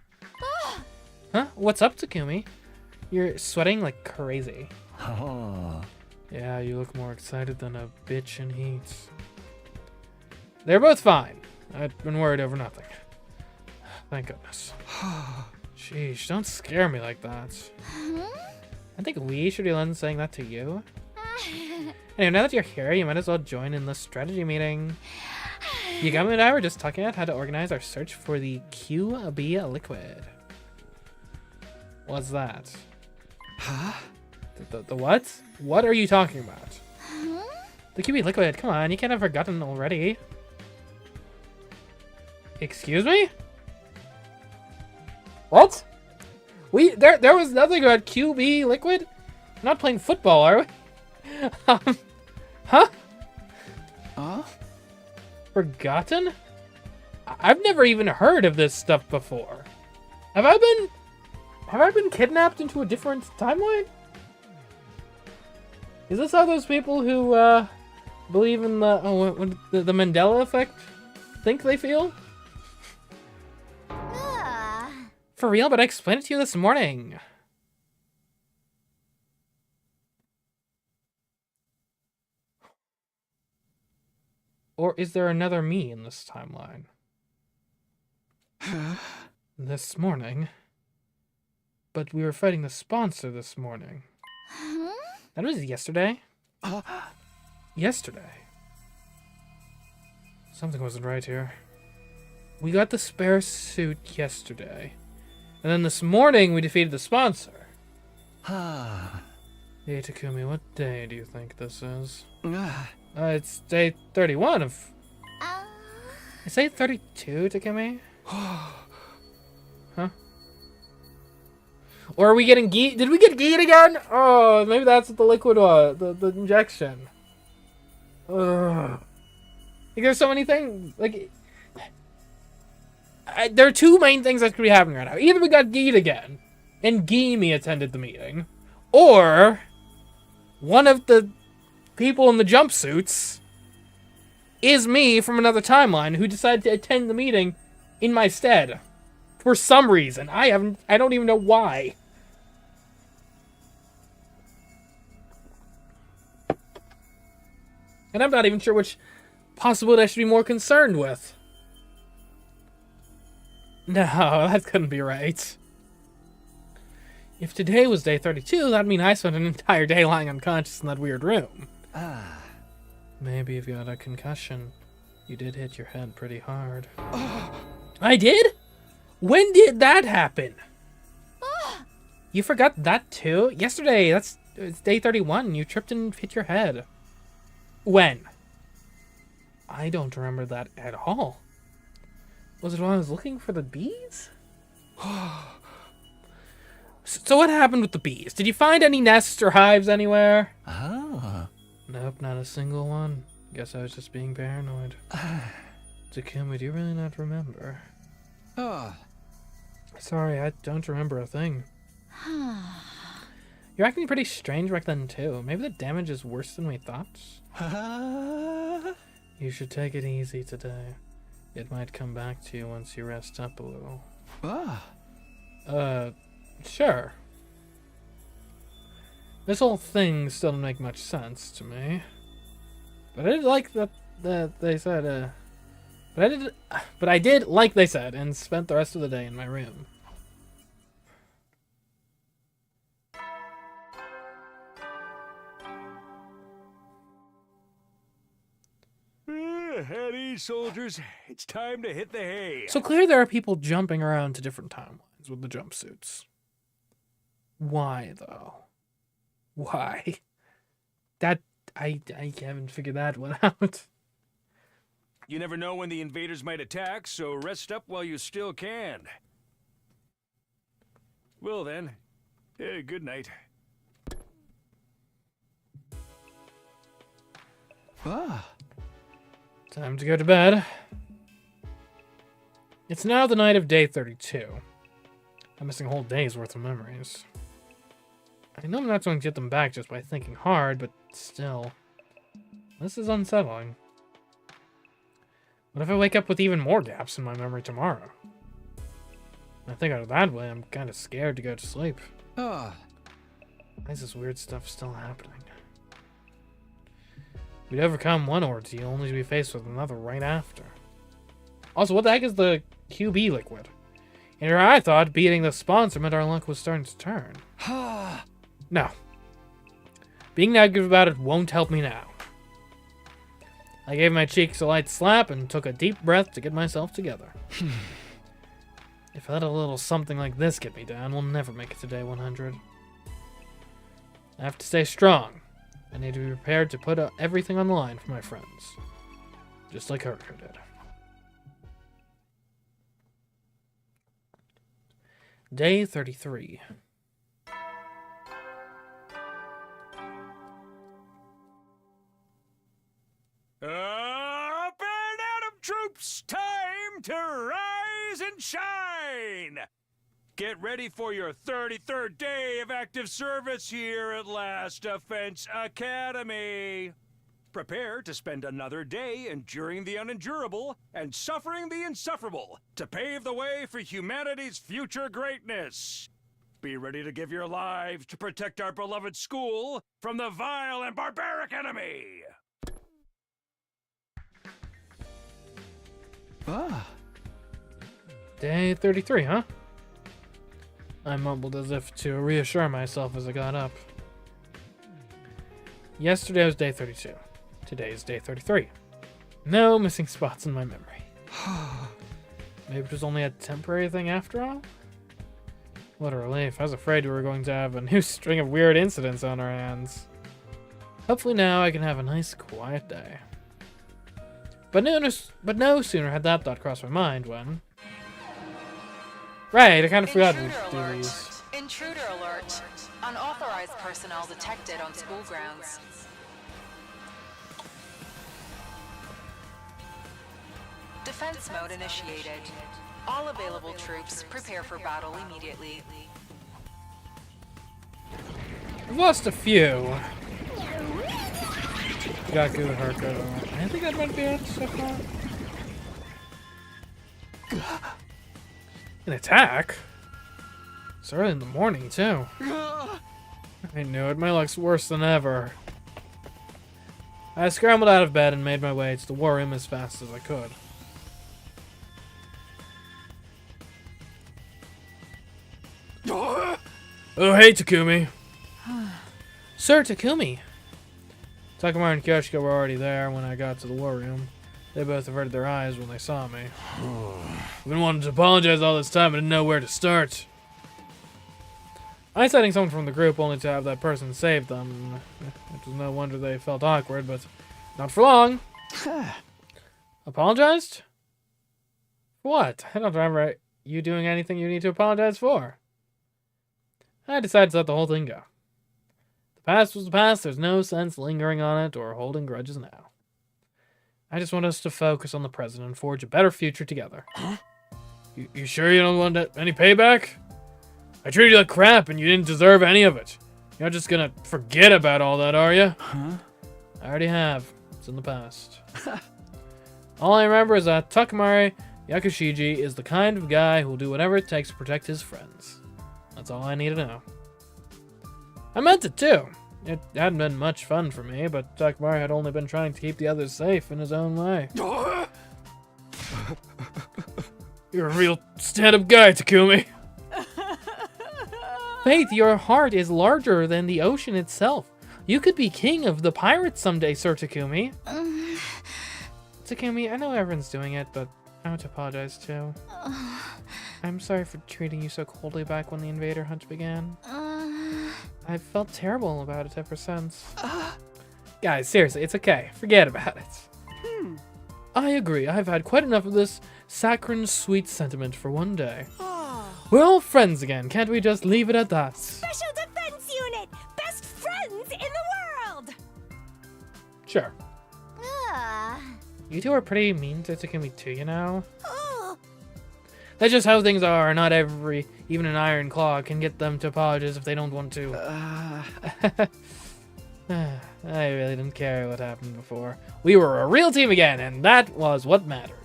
Huh? What's up, Takumi? You're sweating like crazy. Yeah, you look more excited than a bitch in heat. They're both fine. I've been worried over nothing. Thank goodness. Sheesh, don't scare me like that. I think we should be the ones saying that to you. Anyway, now that you're here, you might as well join in the strategy meeting. Yugami and I were just talking about how to organize our search for the QB liquid. What's that? Huh? The what? What are you talking about? The QB liquid, come on, you can't have forgotten already. Excuse me? What? There was nothing about QB liquid? I'm not playing football, are we? Huh? Forgotten? I've never even heard of this stuff before. Have I been kidnapped into a different timeline? Is this how those people who believe in the Mandela effect think they feel? For real, but I explained it to you this morning. Or is there another me in this timeline? This morning? But we were fighting the sponsor this morning. That was yesterday? Yesterday? Something wasn't right here. We got the spare suit yesterday. And then this morning we defeated the sponsor. Hey Takumi, what day do you think this is? It's day 31 of... I say 32, Takumi? Huh? Or are we getting geed? Did we get geed again? Oh, maybe that's what the liquid was. The injection. Ugh. Like, there's so many things. Like, there are two main things that could be happening right now. Either we got geed again, and Gimme attended the meeting, or one of the people in the jumpsuits is me from another timeline who decided to attend the meeting in my stead. For some reason. I don't even know why. And I'm not even sure which possibility I should be more concerned with. No, that couldn't be right. If today was day 32, that'd mean I spent an entire day lying unconscious in that weird room. Maybe you've got a concussion. You did hit your head pretty hard. I did? When did that happen? You forgot that too? Yesterday, it's day 31. You tripped and hit your head. When? I don't remember that at all. Was it when I was looking for the bees? So what happened with the bees? Did you find any nests or hives anywhere? Nope, not a single one. Guess I was just being paranoid. Takumi, do you really not remember? Sorry, I don't remember a thing. You're acting pretty strange back then, too. Maybe the damage is worse than we thought? You should take it easy today. It might come back to you once you rest up a little. Sure. This whole thing still doesn't make much sense to me. But I did like that they said, But I did, like they said, and spent the rest of the day in my room. At ease, soldiers. It's time to hit the hay. So clearly there are people jumping around to different timelines with the jumpsuits. Why, though? Why? That, I haven't figured that one out. You never know when the invaders might attack, so rest up while you still can. Well then, good night. Time to go to bed. It's now the night of day 32. I'm missing a whole day's worth of memories. I know I'm not going to get them back just by thinking hard, but still. This is unsettling. What if I wake up with even more gaps in my memory tomorrow? I think out of that way, I'm kind of scared to go to sleep. Why is this weird stuff still happening? We'd overcome one ordeal only to be faced with another right after. Also, what the heck is the QB liquid? And here I thought beating the sponsor meant our luck was starting to turn. No. Being negative about it won't help me now. I gave my cheeks a light slap and took a deep breath to get myself together. If I let a little something like this get me down, we'll never make it to day 100. I have to stay strong. I need to be prepared to put everything on the line for my friends. Just like Herker did. Day 33. Up and Adam troops, time to rise and shine! Get ready for your 33rd day of active service here at Last Defense Academy. Prepare to spend another day enduring the unendurable and suffering the insufferable to pave the way for humanity's future greatness. Be ready to give your lives to protect our beloved school from the vile and barbaric enemy. Day 33, huh? I mumbled as if to reassure myself as I got up. Yesterday was day 32. Today is day 33. No missing spots in my memory. Maybe it was only a temporary thing after all? What a relief. I was afraid we were going to have a new string of weird incidents on our hands. Hopefully now I can have a nice, quiet day. But no sooner had that thought crossed my mind when... Right, I kind of forgot to do these. Intruder alert. Unauthorized personnel detected on school grounds. Defense mode initiated. All available troops prepare for battle immediately. I've lost a few. Got good haircut. I think that might be it so far. An attack? It's early in the morning, too. I knew it. My luck's worse than ever. I scrambled out of bed and made my way to the war room as fast as I could. Oh, hey, Takumi. Sir Takumi. Takamura and Kyoshiko were already there when I got to the war room. They both averted their eyes when they saw me. I've been wanting to apologize all this time, but didn't know where to start. I citing someone from the group only to have that person save them. It was no wonder they felt awkward, but not for long. Apologized? For what? I don't remember you doing anything you need to apologize for. I decided to let the whole thing go. The past was the past. There's no sense lingering on it or holding grudges now. I just want us to focus on the present and forge a better future together. Huh? You sure you don't want any payback? I treated you like crap and you didn't deserve any of it. You're not just gonna forget about all that, are you? Huh? I already have. It's in the past. All I remember is that Takamari Yakushiji is the kind of guy who'll do whatever it takes to protect his friends. That's all I need to know. I meant it too. It hadn't been much fun for me, but Takamari had only been trying to keep the others safe in his own way. You're a real stand-up guy, Takumi. Faith, your heart is larger than the ocean itself. You could be king of the pirates someday, Sir Takumi. Takumi, I know everyone's doing it, but I want to apologize too. I'm sorry for treating you so coldly back when the invader hunt began. I've felt terrible about it ever since. Guys, seriously, it's okay. Forget about it. I agree. I've had quite enough of this saccharine sweet sentiment for one day. We're all friends again. Can't we just leave it at that? Special Defense Unit! Best friends in the world! Sure. You two are pretty mean to Takumi too, you know? That's just how things are. Not even an Iron Claw can get them to apologize if they don't want to. I really didn't care what happened before. We were a real team again, and that was what mattered.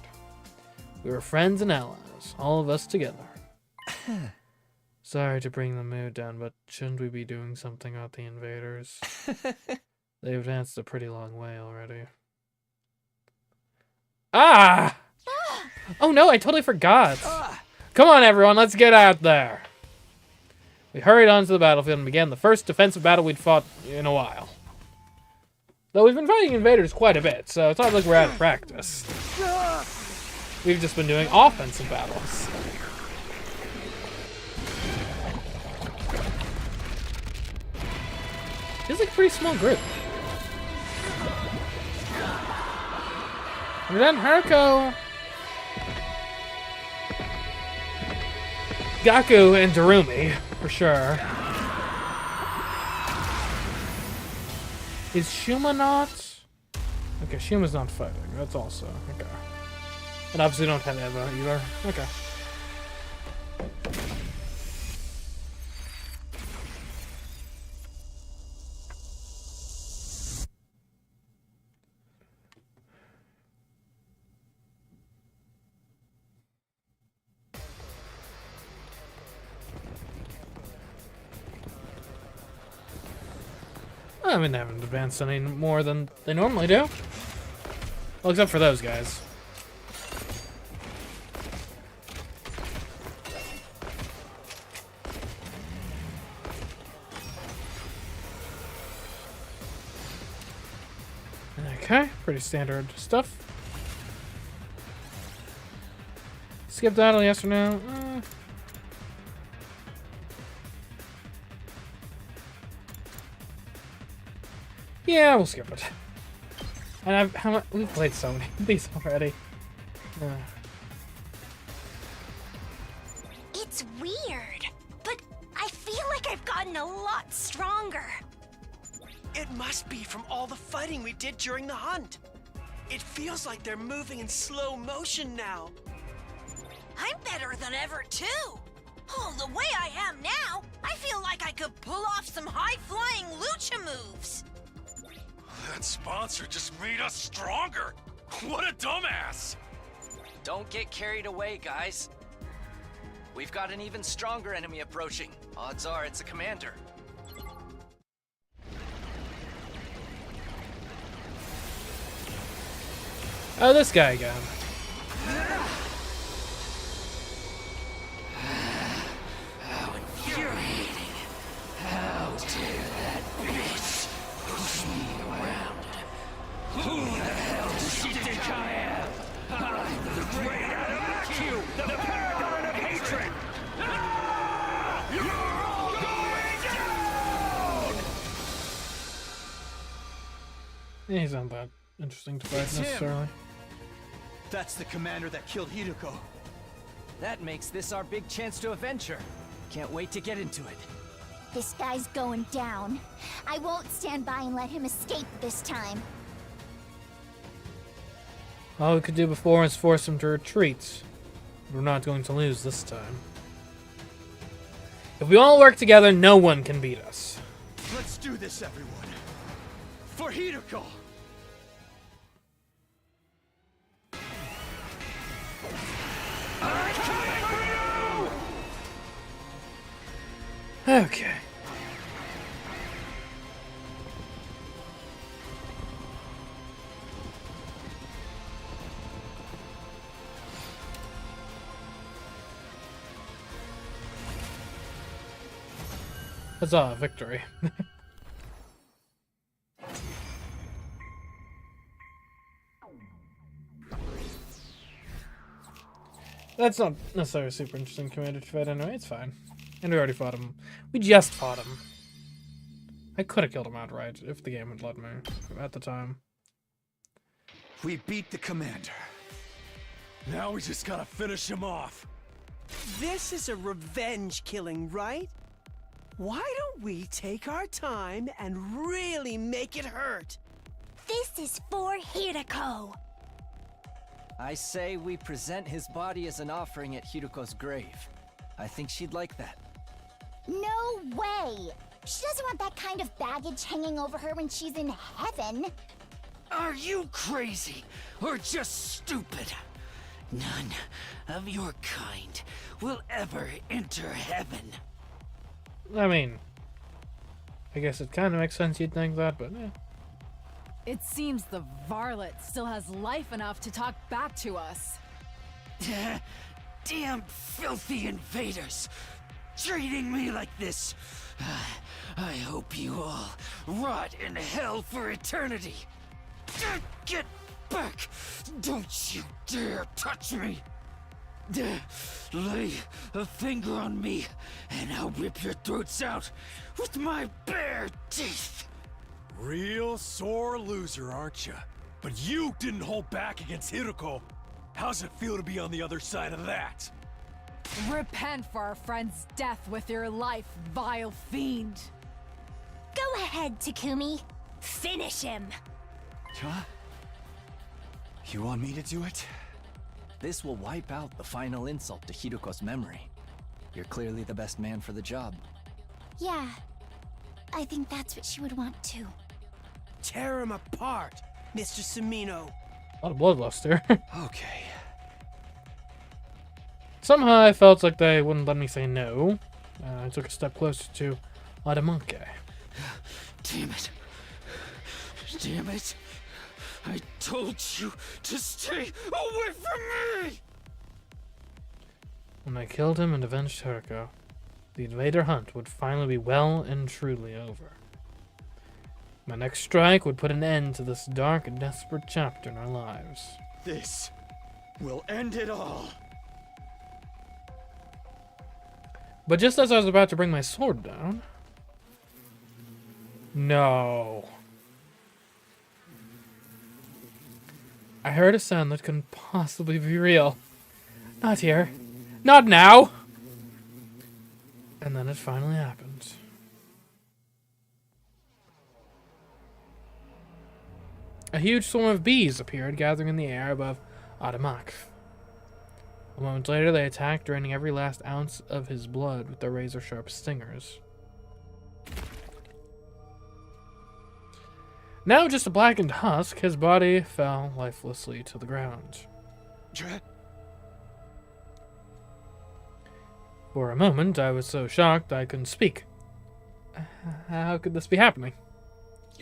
We were friends and allies, all of us together. Sorry to bring the mood down, but shouldn't we be doing something about the invaders? They've advanced a pretty long way already. Ah! Oh no, I totally forgot. Come on, everyone, let's get out there. We hurried onto the battlefield and began the first defensive battle we'd fought in a while. Though we've been fighting invaders quite a bit, so it's not like we're out of practice. We've just been doing offensive battles. Feels like a pretty small group. And then Haruko, Gaku, and Darumi, for sure. Is Shuma not? Okay, Shuma's not fighting. That's also okay. And obviously don't have Eva either. Okay. I mean, they haven't advanced any more than they normally do. Well, except for those guys. Okay, pretty standard stuff. Skip battle, yes or no? Yeah, we'll skip it. And we've played so many of these already. It's weird, but I feel like I've gotten a lot stronger. It must be from all the fighting we did during the hunt. It feels like they're moving in slow motion now. I'm better than ever, too. Oh, the way I am now, I feel like I could pull off some high-flying lucha moves. That sponsor just made us stronger. What a dumbass! Don't get carried away, guys. We've got an even stronger enemy approaching. Odds are it's a commander. Oh, this guy again. How infuriating. How dare that bitch push me around. Who the hell does she think I am? I'm the great Adamantium, the paragon of hatred! You're all going down! He's not that interesting to fight necessarily. That's the commander that killed Hideko. That makes this our big chance to avenge her. Can't wait to get into it. This guy's going down. I won't stand by and let him escape this time. All we could do before is force him to retreat. We're not going to lose this time. If we all work together, no one can beat us. Let's do this, everyone. For Hideko! Okay. Huzzah, victory. That's not necessarily a super interesting commander to fight anyway, it's fine. And we already fought him. We just fought him. I could have killed him outright if the game had let me at the time. We beat the commander. Now we just gotta finish him off. This is a revenge killing, right? Why don't we take our time and really make it hurt? This is for Hideko. I say we present his body as an offering at Hideko's grave. I think she'd like that. No way! She doesn't want that kind of baggage hanging over her when she's in heaven. Are you crazy or just stupid? None of your kind will ever enter heaven. I mean, I guess it kind of makes sense you'd think that, but eh. It seems the varlet still has life enough to talk back to us. Damn filthy invaders! Treating me like this! I hope you all rot in hell for eternity! Get back! Don't you dare touch me! Lay a finger on me, and I'll rip your throats out with my bare teeth! Real sore loser, aren't you? But you didn't hold back against Hideko. How's it feel to be on the other side of that? Repent for our friend's death with your life, vile fiend. Go ahead, Takumi. Finish him. Huh? You want me to do it? This will wipe out the final insult to Hideko's memory. You're clearly the best man for the job. Yeah, I think that's what she would want to. Tear him apart, Mr. Samino. A lot of bloodluster. Okay. Somehow I felt like they wouldn't let me say no. I took a step closer to Adamanke. Damn it. Damn it. I told you to stay away from me! When I killed him and avenged Hideko, the invader hunt would finally be well and truly over. My next strike would put an end to this dark and desperate chapter in our lives. This will end it all. But just as I was about to bring my sword down... No. I heard a sound that couldn't possibly be real. Not here. Not now! And then it finally happened. A huge swarm of bees appeared, gathering in the air above Adamak. A moment later, they attacked, draining every last ounce of his blood with their razor-sharp stingers. Now just a blackened husk, his body fell lifelessly to the ground. For a moment, I was so shocked I couldn't speak. How could this be happening?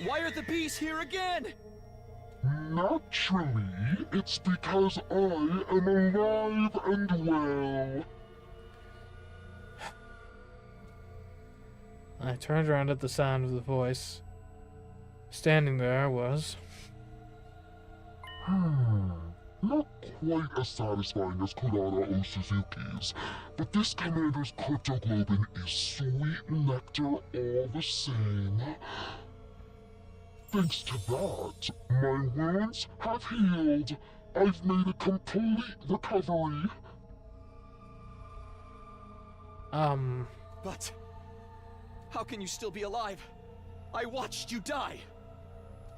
Why are the bees here again? Naturally, it's because I am alive and well. I turned around at the sound of the voice. Standing there was... Not quite as satisfying as Kurara O Suzuki's, but this commander's cryptoglobin is sweet nectar all the same. Thanks to that, my wounds have healed. I've made a complete recovery. But how can you still be alive? I watched you die.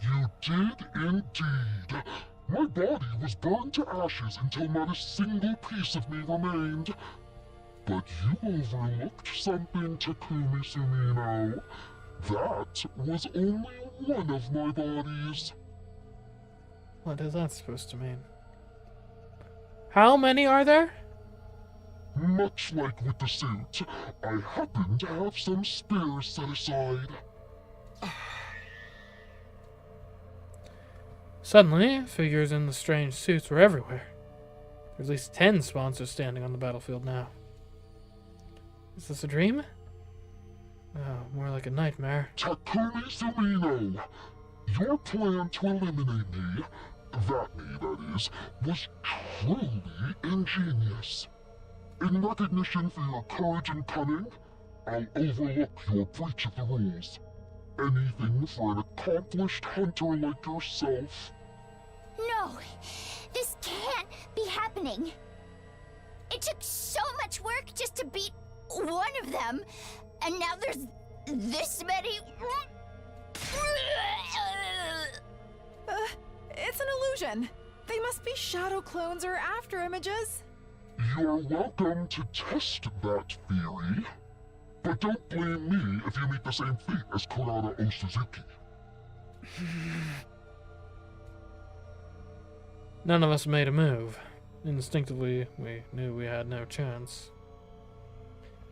You did indeed. My body was burned to ashes until not a single piece of me remained. But you overlooked something, Takumi Sumino. That was only one of my bodies. What is that supposed to mean? How many are there? Much like with the suit, I happen to have some spares set aside. Suddenly, figures in the strange suits were everywhere. There's at least 10 sponsors standing on the battlefield now. Is this a dream? Oh, more like a nightmare. Takumi Sumino, your plan to eliminate me, that is, was truly ingenious. In recognition for your courage and cunning, I'll overlook your breach of the rules. Anything for an accomplished hunter like yourself. No, this can't be happening. It took so much work just to beat one of them, and now there's this many. It's an illusion. They must be shadow clones or after images. You're welcome to test that theory, but don't blame me if you meet the same fate as Kurara O Suzuki. None of us made a move. Instinctively, we knew we had no chance.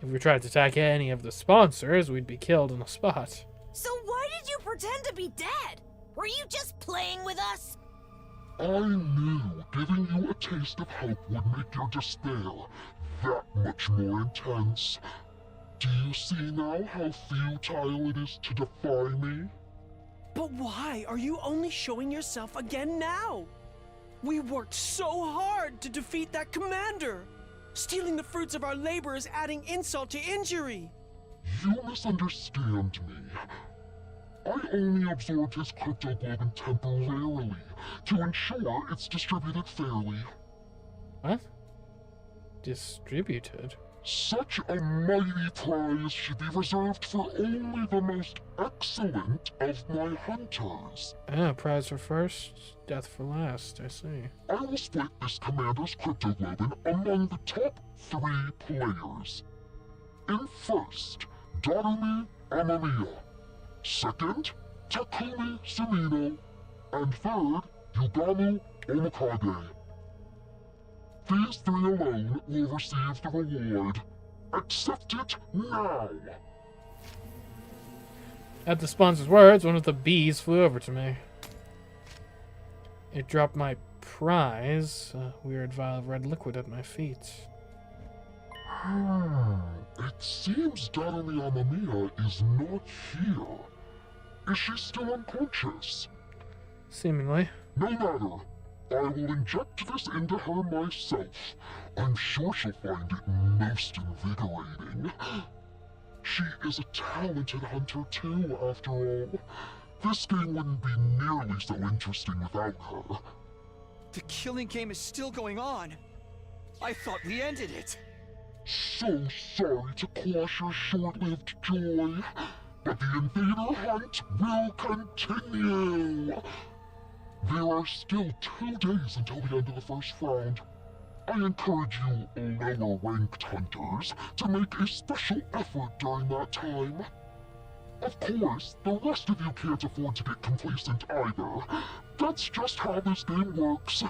If we tried to attack any of the sponsors, we'd be killed on the spot. So why did you pretend to be dead? Were you just playing with us? I knew giving you a taste of hope would make your despair that much more intense. Do you see now how futile it is to defy me? But why are you only showing yourself again now? We worked so hard to defeat that commander. Stealing the fruits of our labor is adding insult to injury. You misunderstand me. I only absorbed his cryptoglobin temporarily to ensure it's distributed fairly. What? Distributed? Such a mighty prize should be reserved for only the most excellent of my hunters. Ah, prize for first, death for last, I see. I will split this commander's cryptoglobin among the top 3 players. In first, Darumi Amamiya. Second, Takumi Sumino. And third, Yugamu Omikage. These 3 alone will receive the reward. Accept it now! At the sponsor's words, one of the bees flew over to me. It dropped my prize, a weird vial of red liquid at my feet. It seems Darumi Amamiya is not here. Is she still unconscious? Seemingly. No matter. I will inject this into her myself. I'm sure she'll find it most invigorating. She is a talented hunter too, after all. This game wouldn't be nearly so interesting without her. The killing game is still going on. I thought we ended it. So sorry to quash your short-lived joy, but the invader hunt will continue. There are still 2 days until the end of the first round. I encourage you lower-ranked hunters to make a special effort during that time. Of course, the rest of you can't afford to get complacent either. That's just how this game works.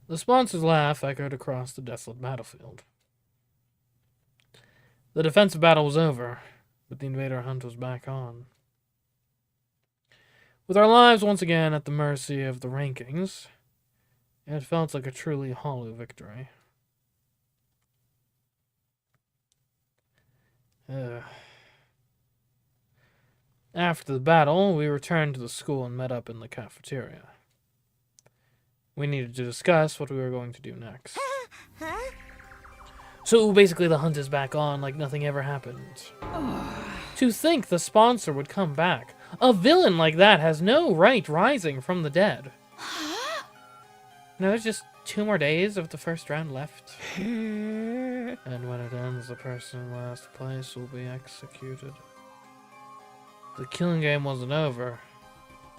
The sponsor's laugh echoed across the desolate battlefield. The defensive battle was over, but the invader hunt was back on. With our lives once again at the mercy of the rankings, it felt like a truly hollow victory. After the battle, we returned to the school and met up in the cafeteria. We needed to discuss what we were going to do next. So basically the hunt is back on like nothing ever happened. To think the sponsor would come back. A villain like that has no right rising from the dead. Now there's just 2 more days of the first round left. And when it ends, the person in last place will be executed. The killing game wasn't over.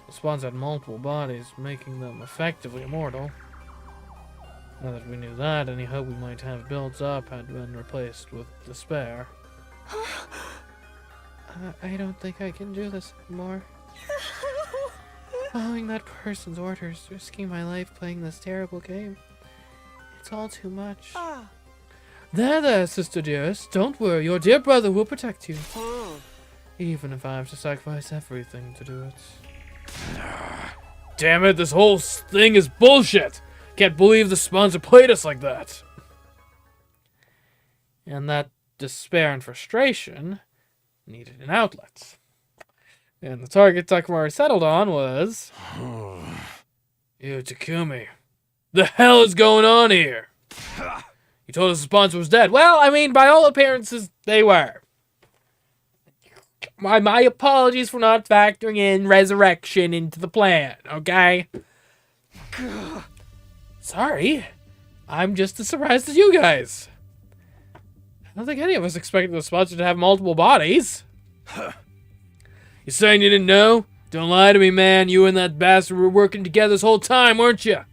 The spawns had multiple bodies, making them effectively immortal. Now that we knew that, any hope we might have built up had been replaced with despair. I don't think I can do this anymore. Following that person's orders, risking my life playing this terrible game. It's all too much. There, sister dearest. Don't worry, your dear brother will protect you. Even if I have to sacrifice everything to do it. Damn it, this whole thing is bullshit! Can't believe the sponsor played us like that! And that despair and frustration needed an outlet. And the target Takamori settled on was... Yo, Takumi. The hell is going on here? You told us the sponsor was dead. Well, I mean, by all appearances, they were. My apologies for not factoring in resurrection into the plan, okay? Sorry. I'm just as surprised as you guys. I don't think any of us expected the sponsor to have multiple bodies. You saying you didn't know? Don't lie to me, man. You and that bastard were working together this whole time, weren't you?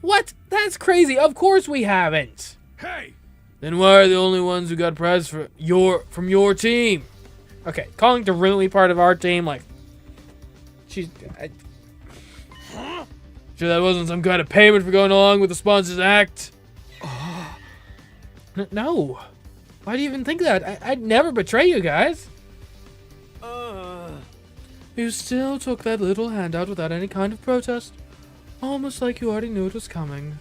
What? That's crazy. Of course we haven't. Hey! Then why are the only ones who got prizes from your team? Okay, calling Darumi part of our team, like... Sure that wasn't some kind of payment for going along with the sponsor's act? No. Why do you even think that? I'd never betray you guys. You still took that little handout without any kind of protest. Almost like you already knew it was coming.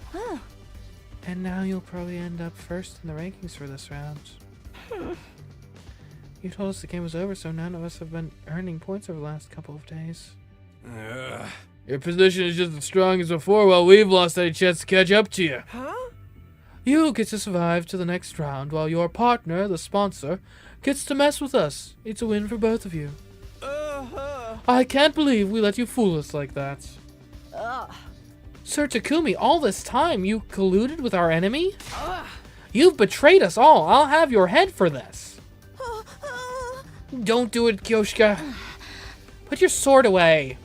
And now you'll probably end up first in the rankings for this round. You told us the game was over, so none of us have been earning points over the last couple of days. Your position is just as strong as before, while we've lost any chance to catch up to you. You get to survive to the next round, while your partner, the sponsor, gets to mess with us. It's a win for both of you. I can't believe we let you fool us like that. Sir Takumi, all this time you colluded with our enemy? You've betrayed us all. I'll have your head for this. Don't do it, Kyoshika. Put your sword away.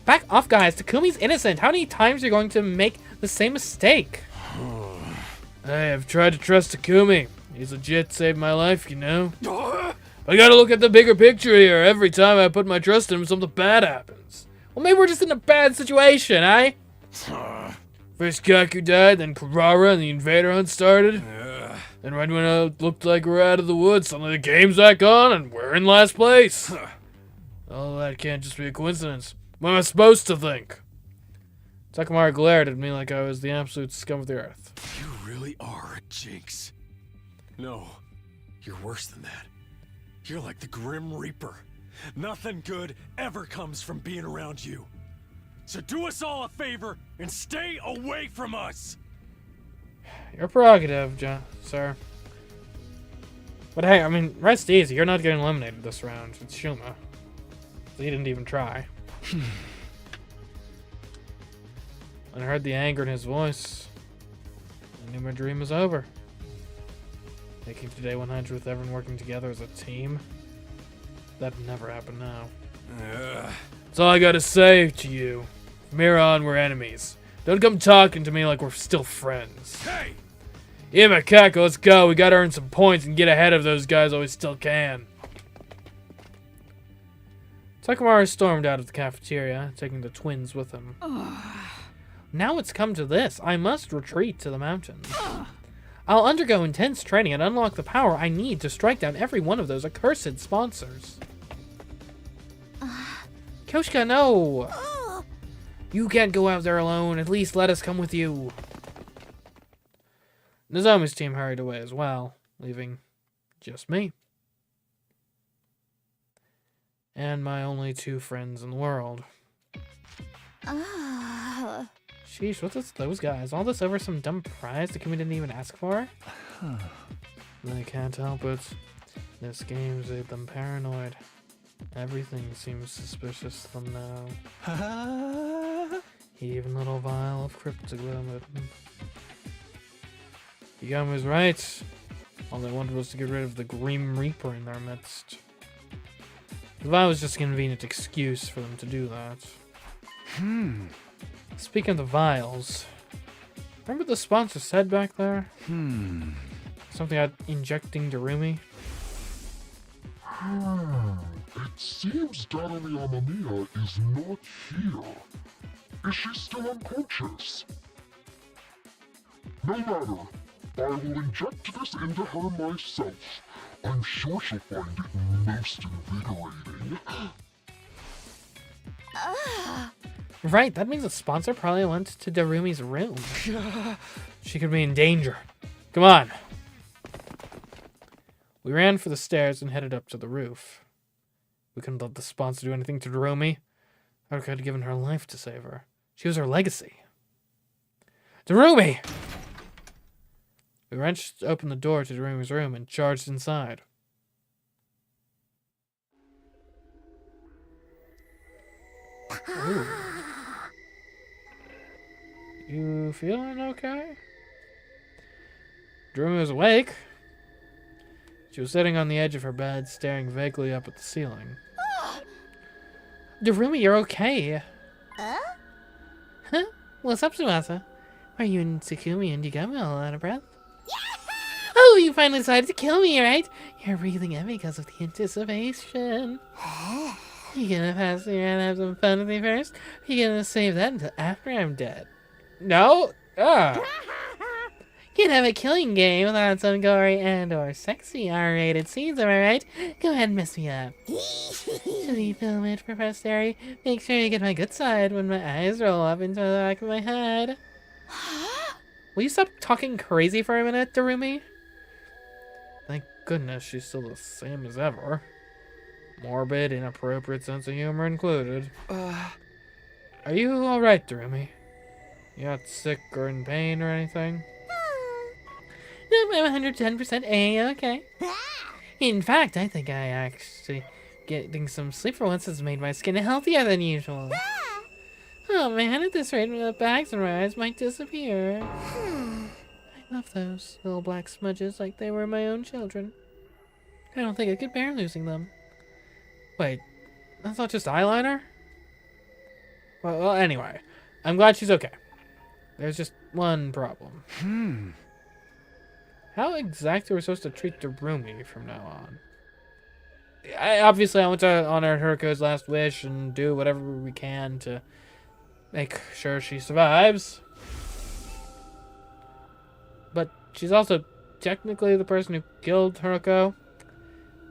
Back off, guys. Takumi's innocent. How many times are you going to make the same mistake? Hey, I've tried to trust Takumi. He's legit saved my life, you know. I gotta look at the bigger picture here. Every time I put my trust in him, something bad happens. Well, maybe we're just in a bad situation, eh? First Kaku died, then Kurara, and the invader hunt started. Then right when it looked like we're out of the woods, suddenly the game's back on, and we're in last place. All that can't just be a coincidence. What am I supposed to think? Takamari glared at me like I was the absolute scum of the earth. You really are a jinx. No, You're worse than that. You're like the Grim Reaper. Nothing good ever comes from being around you. So do us all a favor and stay away from us! Your prerogative, sir. But hey, I mean, rest easy. You're not getting eliminated this round. It's Shuma. So he didn't even try. When I heard the anger in his voice, I knew my dream was over. Making today 100 with everyone working together as a team? That'd never happen now. That's all I gotta say to you. From here on, we're enemies. Don't come talking to me like we're still friends. Hey! Yeah, Macaco, let's go. We gotta earn some points and get ahead of those guys while we still can. Takamaru stormed out of the cafeteria, taking the twins with him. Now it's come to this. I must retreat to the mountains. I'll undergo intense training and unlock the power I need to strike down every one of those accursed sponsors. Koshika, no! You can't go out there alone. At least let us come with you. Nozomi's team hurried away as well, leaving just me. And my only 2 friends in the world. Sheesh, what's this, those guys? All this over some dumb prize the Kimi didn't even ask for? They can't help it. This game's made them paranoid. Everything seems suspicious to them now. Even little vial of cryptogloom. Yagami was right. All they wanted was to get rid of the Grim Reaper in their midst. The vial was just a convenient excuse for them to do that. Speaking of the vials, remember the sponsor said back there? Something about injecting Darumi? It seems Darumi Amamiya is not here. Is she still unconscious? No matter. I will inject this into her myself. I'm sure she'll find it most invigorating. Right, that means the sponsor probably went to Darumi's room. She could be in danger. Come on. We ran for the stairs and headed up to the roof. We couldn't let the sponsor do anything to Darumi. Haruka had given her life to save her. She was her legacy. Darumi! We wrenched open the door to Darumi's room and charged inside. Ooh. You feeling okay? Darumi was awake. She was sitting on the edge of her bed, staring vaguely up at the ceiling. Darumi, you're okay. Huh? What's up, Tsubasa? Are you and Tsukumi and Yagami all out of breath? Oh, you finally decided to kill me, right? You're breathing heavy because of the anticipation. You gonna pass me around and have some fun with me first? Or you gonna save that until after I'm dead? No? You'd have a killing game without some gory and or sexy R-rated scenes, am I right? Go ahead and mess me up. Should we film it for posterity? Make sure you get my good side when my eyes roll up into the back of my head. Will you stop talking crazy for a minute, Darumi? Thank goodness she's still the same as ever. Morbid, inappropriate sense of humor included. Are you alright, Darumi? You not sick or in pain or anything? No, I'm 110% A-okay. In fact, I think I actually getting some sleep for once has made my skin healthier than usual. Oh man, at this rate, the bags in my eyes might disappear. I love those little black smudges like they were my own children. I don't think I could bear losing them. Wait, that's not just eyeliner? Well, anyway, I'm glad she's okay. There's just one problem. How exactly are we supposed to treat Darumi from now on? Obviously, I want to honor Haruko's last wish and do whatever we can to make sure she survives. But she's also technically the person who killed Haruko.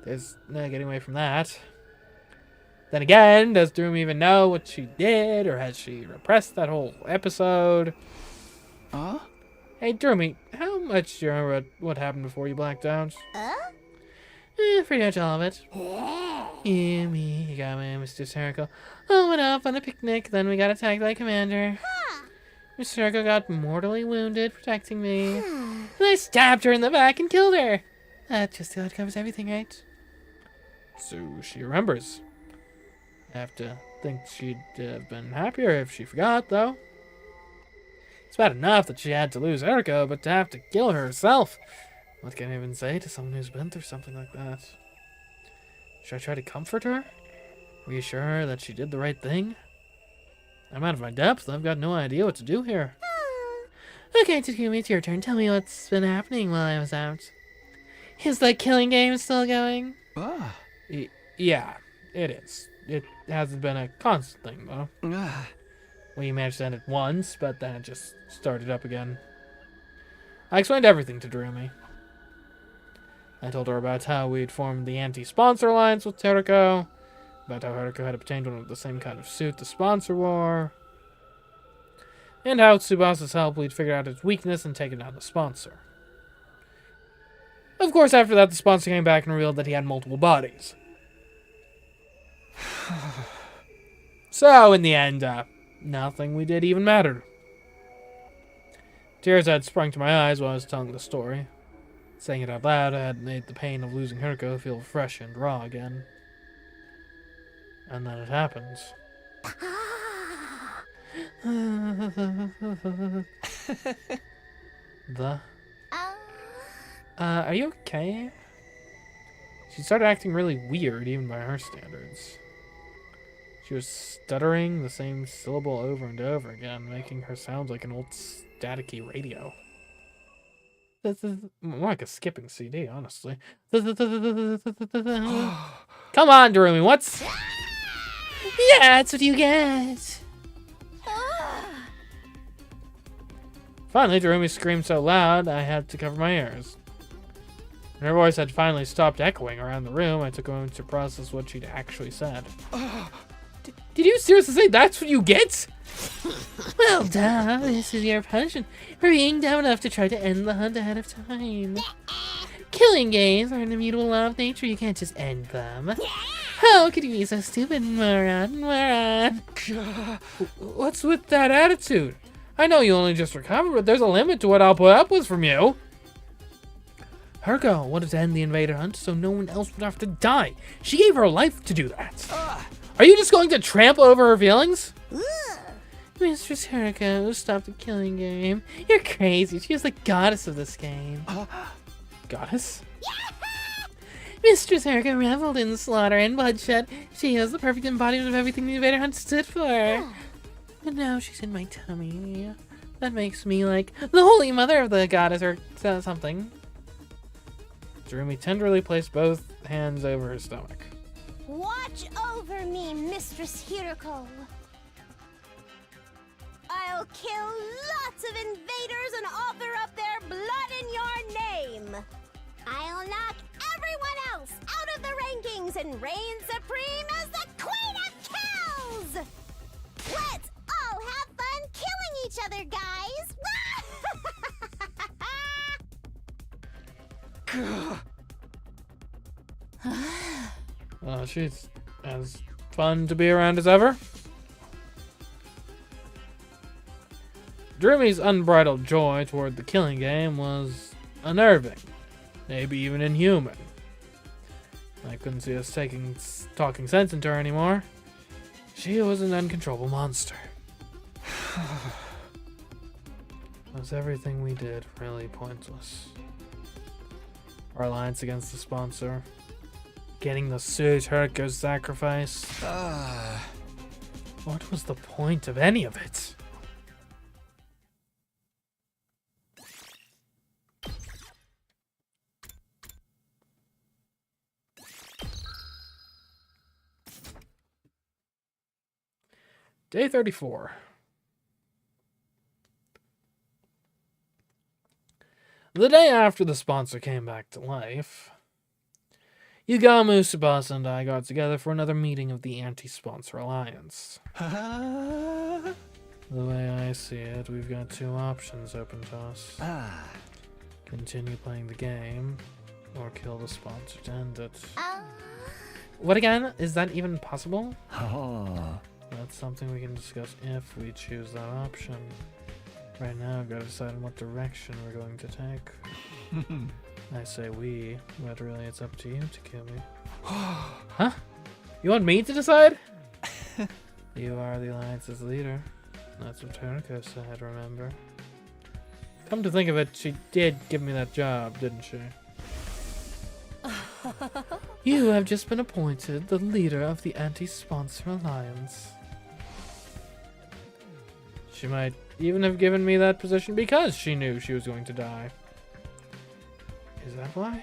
There's no getting away from that. Then again, does Darumi even know what she did, or has she repressed that whole episode? Hey, Darumi, how much do you remember what happened before you blacked out? Pretty much all of it. You, me, you got me, Mr. Circle. Oh, went off on a picnic, then we got attacked by Commander. Mr. Circle got mortally wounded protecting me. And I stabbed her in the back and killed her. That just about covers everything, right? So she remembers. I have to think she'd have been happier if she forgot, though. It's bad enough that she had to lose Erica, but to have to kill her herself. What can I even say to someone who's been through something like that? Should I try to comfort her? Reassure her that she did the right thing? I'm out of my depth. I've got no idea what to do here. Okay, Takumi, it's your turn. Tell me what's been happening while I was out. Is the killing game still going? Yeah, it is. It hasn't been a constant thing, though. We managed to end it once, but then it just started up again. I explained everything to Drumi. I told her about how we'd formed the anti-sponsor alliance with Teriko, about how Teriko had obtained one of the same kind of suit the sponsor wore, and how with Tsubasa's help we'd figured out its weakness and taken down the sponsor. Of course, after that, the sponsor came back and revealed that he had multiple bodies. So, in the end, nothing we did even mattered. Tears had sprung to my eyes while I was telling the story. Saying it out loud had made the pain of losing Hirko feel fresh and raw again. And then it happens. Are you okay? She started acting really weird, even by her standards. She was stuttering the same syllable over and over again, making her sound like an old staticky radio. This is more like a skipping CD, honestly. Come on, Darumi, what's... Yeah, that's what you get! Finally, Darumi screamed so loud, I had to cover my ears. When her voice had finally stopped echoing around the room, I took a moment to process what she'd actually said. Did you seriously say that's what you get? Well, duh, this is your punishment for being dumb enough to try to end the hunt ahead of time. Killing games are an immutable law of nature, you can't just end them. How could you be so stupid, moron? What's with that attitude? I know you only just recovered, but there's a limit to what I'll put up with from you. Hirko wanted to end the invader hunt so no one else would have to die. She gave her life to do that. Are you just going to trample over her feelings? Mistress Hirko, stop the killing game. You're crazy. She is the goddess of this game. Goddess? Mistress Hirko reveled in slaughter and bloodshed. She is the perfect embodiment of everything the invader hunt stood for. And now she's in my tummy. That makes me like the holy mother of the goddess or something. Darumi tenderly placed both hands over her stomach. Watch over me, Mistress Hiroko. I'll kill lots of invaders and offer up their blood in your name. I'll knock everyone else out of the rankings and reign supreme as the Queen of Kills! Let's all have fun killing each other, guys! She's as fun to be around as ever. Darumi's unbridled joy toward the killing game was unnerving, maybe even inhuman. I couldn't see us talking sense into her anymore. She was an uncontrollable monster. Was everything we did really pointless? Our alliance against the sponsor, getting the suit Hirko's sacrifice. What was the point of any of it? Day 34. The day after the sponsor came back to life, Yugamu, Tsubasa, and I got together for another meeting of the Anti-Sponsor Alliance. The way I see it, we've got two options open to us. Continue playing the game, Or kill the sponsor to end it. Uh, What again? Is that even possible? Ah. That's something we can discuss if we choose that option. Right now, I've got to decide on what direction we're going to take. I say we, but really it's up to you to kill me. Huh? You want me to decide? You are the Alliance's leader. That's what Toriko said, remember? Come to think of it, she did give me that job, didn't she? You have just been appointed the leader of the Anti-Sponsor Alliance. She might even have given me that position because she knew she was going to die. Is that why?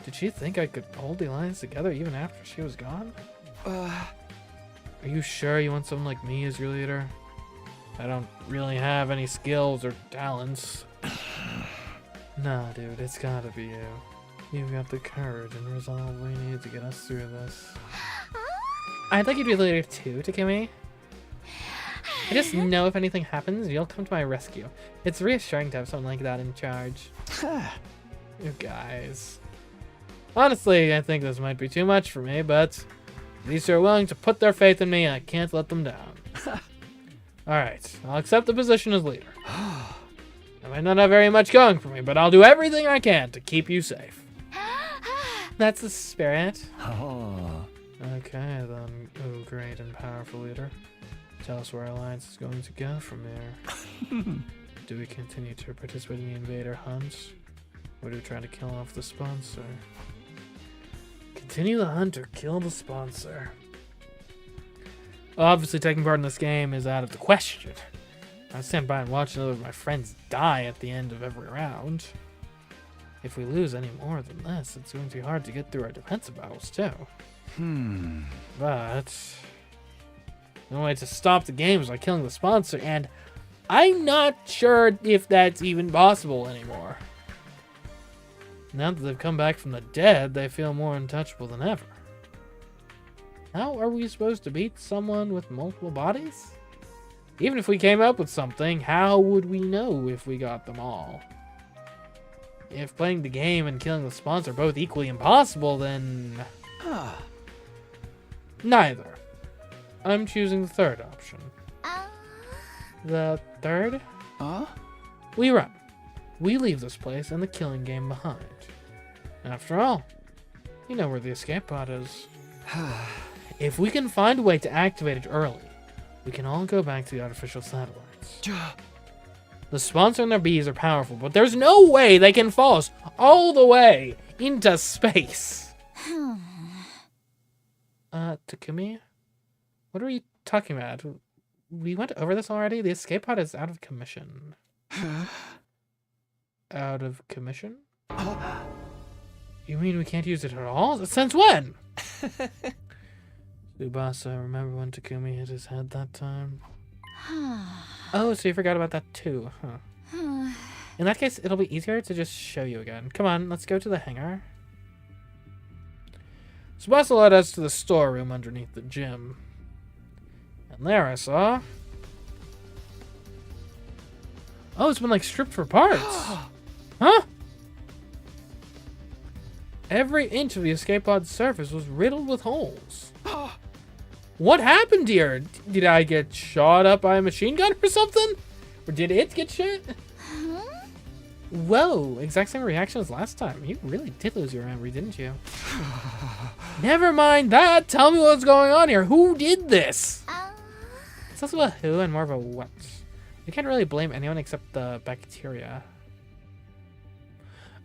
Did she think I could hold the Alliance together even after she was gone? Are you sure you want someone like me as your leader? I don't really have any skills or talents. Nah, dude, it's gotta be you. You've got the courage and resolve we need to get us through this. I'd like you to be the leader too, Takumi. I just know if anything happens, you'll come to my rescue. It's reassuring to have someone like that in charge. You guys. Honestly, I think this might be too much for me, but these two are willing to put their faith in me and I can't let them down. Alright, I'll accept the position as leader. I might not have very much going for me, but I'll do everything I can to keep you safe. That's the spirit. Okay, then. Oh, great and powerful leader. Tell us where our alliance is going to go from there. Do we continue to participate in the invader hunt? Or do we try to kill off the sponsor? Continue the hunt or kill the sponsor. Obviously, taking part in this game is out of the question. I stand by and watch another of my friends die at the end of every round. If we lose any more than this, it's going to be hard to get through our defensive battles, too. But the only way to stop the game is by killing the sponsor, and I'm not sure if that's even possible anymore. Now that they've come back from the dead, they feel more untouchable than ever. How are we supposed to beat someone with multiple bodies? Even if we came up with something, how would we know if we got them all? If playing the game and killing the sponsor are both equally impossible, then neither. I'm choosing the third option. The third? We run. We leave this place and the killing game behind. After all, you know where the escape pod is. If we can find a way to activate it early, we can all go back to the artificial satellites. The sponsor and their bees are powerful, but there's no way they can follow us all the way into space. Takumi? What are you talking about? We went over this already? The escape pod is out of commission. Out of commission? You mean we can't use it at all? Since when? Tsubasa, remember when Takumi hit his head that time? Oh, so you forgot about that too, huh? In that case, it'll be easier to just show you again. Come on, let's go to the hangar. Tsubasa led us to the storeroom underneath the gym. And there I saw... Oh, it's been like stripped for parts. Huh? Every inch of the escape pod's surface was riddled with holes. What happened here? Did I get shot up by a machine gun or something? Or did it get shot? Whoa, exact same reaction as last time. You really did lose your memory, didn't you? Never mind that. Tell me what's going on here. Who did this? It's less of a who and more of a what. You can't really blame anyone except the bacteria.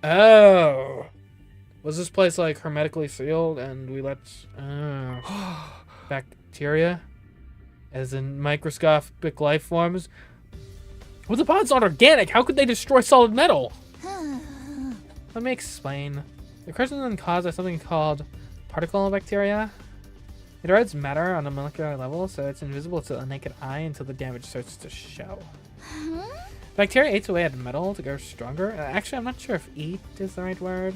Oh. Was this place like hermetically sealed and we let bacteria, as in microscopic life forms? Well, the pod's not organic. How could they destroy solid metal? Let me explain. The corrosion is caused by something called particle bacteria. It erodes matter on a molecular level, so it's invisible to the naked eye until the damage starts to show. Bacteria eats away at metal to grow stronger. Actually, I'm not sure if eat is the right word.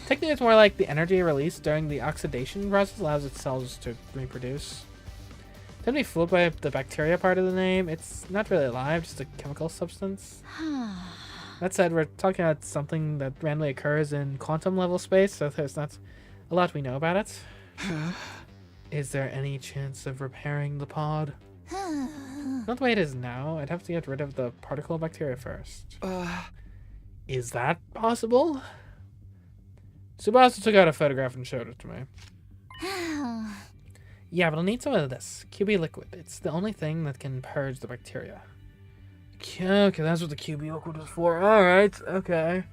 Technically, it's more like the energy released during the oxidation process allows its cells to reproduce. Don't be fooled by the bacteria part of the name. It's not really alive, just a chemical substance. That said, we're talking about something that randomly occurs in quantum level space, so there's not a lot we know about it. Is there any chance of repairing the pod? Not the way it is now. I'd have to get rid of the particle bacteria first. Is that possible? Tsubasa took out a photograph and showed it to me. Yeah, but I'll need some of this. QB liquid. It's the only thing that can purge the bacteria. Okay, that's what the QB liquid is for. Alright, okay.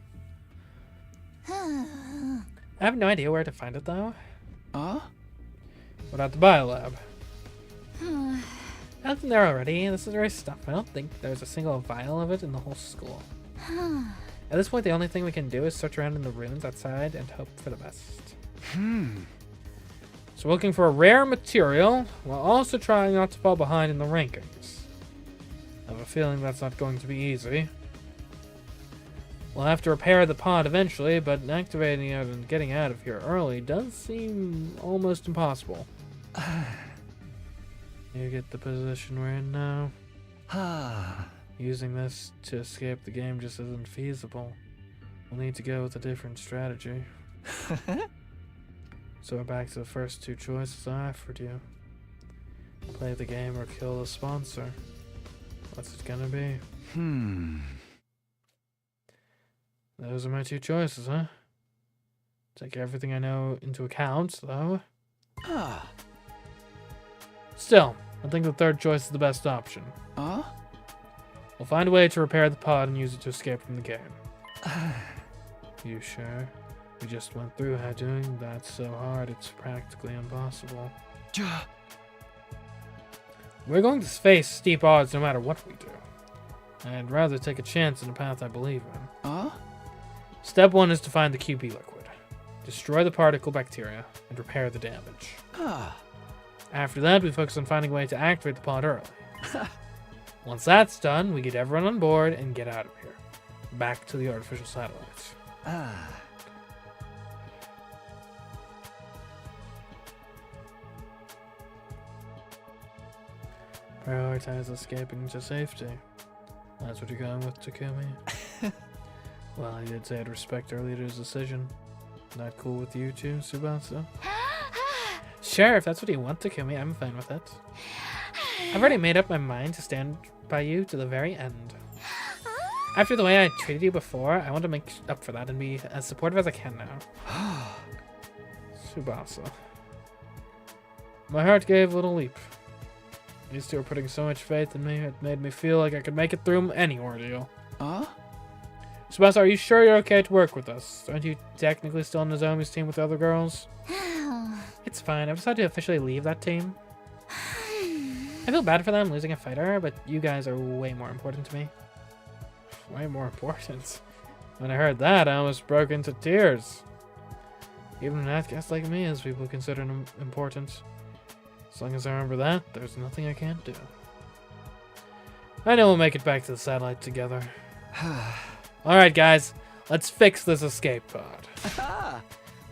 I have no idea where to find it, though. What about the biolab? Nothing there already. This is very stuff. I don't think there's a single vial of it in the whole school. At this point, the only thing we can do is search around in the ruins outside and hope for the best. So we're looking for a rare material, while also trying not to fall behind in the rankings. I have a feeling that's not going to be easy. We'll have to repair the pod eventually, but activating it and getting out of here early does seem almost impossible. You get the position we're in now. Using this to escape the game just isn't feasible. We'll need to go with a different strategy. So we're back to the first two choices I offered you. Play the game or kill the sponsor. What's it gonna be? Those are my two choices, huh? Take everything I know into account, though. Still, I think the third choice is the best option. We'll find a way to repair the pod and use it to escape from the game. You sure? We just went through how doing that so hard it's practically impossible. We're going to face steep odds no matter what we do. I'd rather take a chance in a path I believe in. Step 1 is to find the QB liquid. Destroy the particle bacteria and repair the damage. After that, we focus on finding a way to activate the pod early. Once that's done, we get everyone on board and get out of here. Back to the artificial satellite. Prioritize escaping to safety. That's what you're going with, Takumi? Well, I did say I'd respect our leader's decision. Not cool with you too, Tsubasa? Sure, if that's what you want, Takumi, I'm fine with it. I've already made up my mind to stand by you to the very end. After the way I treated you before, I want to make up for that and be as supportive as I can now. Tsubasa. My heart gave a little leap. These two are putting so much faith in me, it made me feel like I could make it through any ordeal. Tsubasa, are you sure you're okay to work with us? Aren't you technically still on the Nozomi's team with the other girls? It's fine, I've decided to officially leave that team. I feel bad for them losing a fighter, but you guys are way more important to me. Way more important? When I heard that, I almost broke into tears. Even an outcast like me is people consider important. As long as I remember that, there's nothing I can't do. I know we'll make it back to the satellite together. Alright guys, let's fix this escape pod.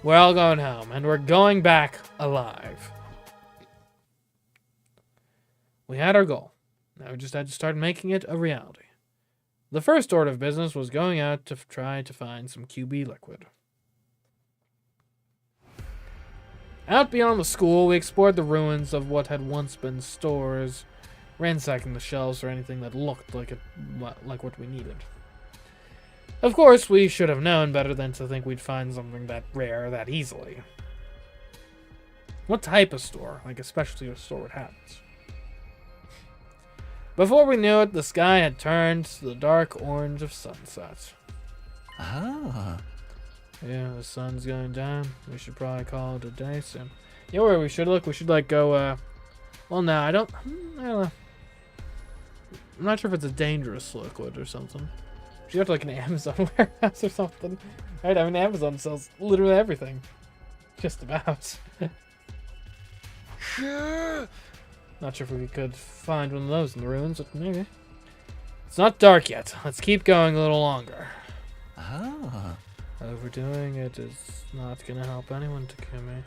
We're all going home, and we're going back alive. We had our goal. Now we just had to start making it a reality. The first order of business was going out to try to find some QB liquid. Out beyond the school, we explored the ruins of what had once been stores, ransacking the shelves for anything that looked like what we needed. Of course, we should have known better than to think we'd find something that rare that easily. What type of store, like a specialty store, would have it? Before we knew it, the sky had turned to the dark orange of sunset. Yeah, the sun's going down. We should probably call it a day soon. You know where we should look? We should, like, go, well, no, I don't know. I'm not sure if it's a dangerous liquid or something. We should go to, like, an Amazon warehouse or something. Right? I mean, Amazon sells literally everything. Just about. Not sure if we could find one of those in the ruins, but maybe. It's not dark yet. Let's keep going a little longer. Overdoing it is not going to help anyone, Takumi.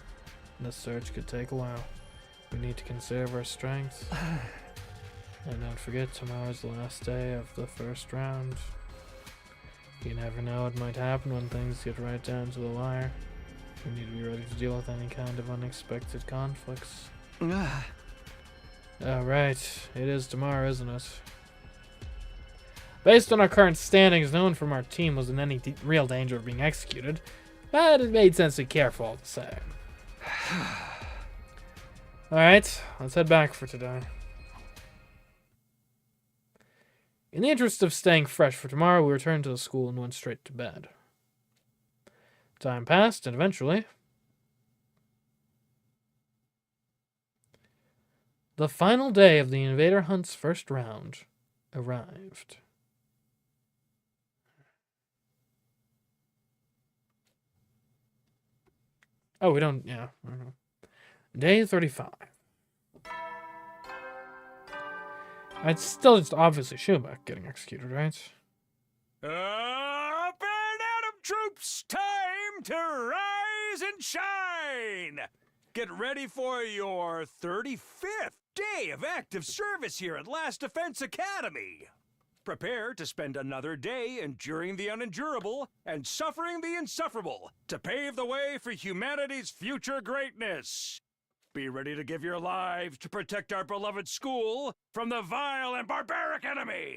This search could take a while. We need to conserve our strength. And don't forget, tomorrow's the last day of the first round. You never know what might happen when things get right down to the wire. We need to be ready to deal with any kind of unexpected conflicts. Alright, it is tomorrow, isn't it? Based on our current standings, no one from our team was in any real danger of being executed, but it made sense to be careful all the same. Alright, let's head back for today. In the interest of staying fresh for tomorrow, we returned to the school and went straight to bed. Time passed, and eventually, the final day of the Invader Hunt's first round arrived. Oh, we don't, yeah. Day 35. It's still just obviously Shuma getting executed, right? Up and at 'em, troops! Time to rise and shine! Get ready for your 35th day of active service here at Last Defense Academy. Prepare to spend another day enduring the unendurable and suffering the insufferable to pave the way for humanity's future greatness. Be ready to give your lives to protect our beloved school from the vile and barbaric enemy.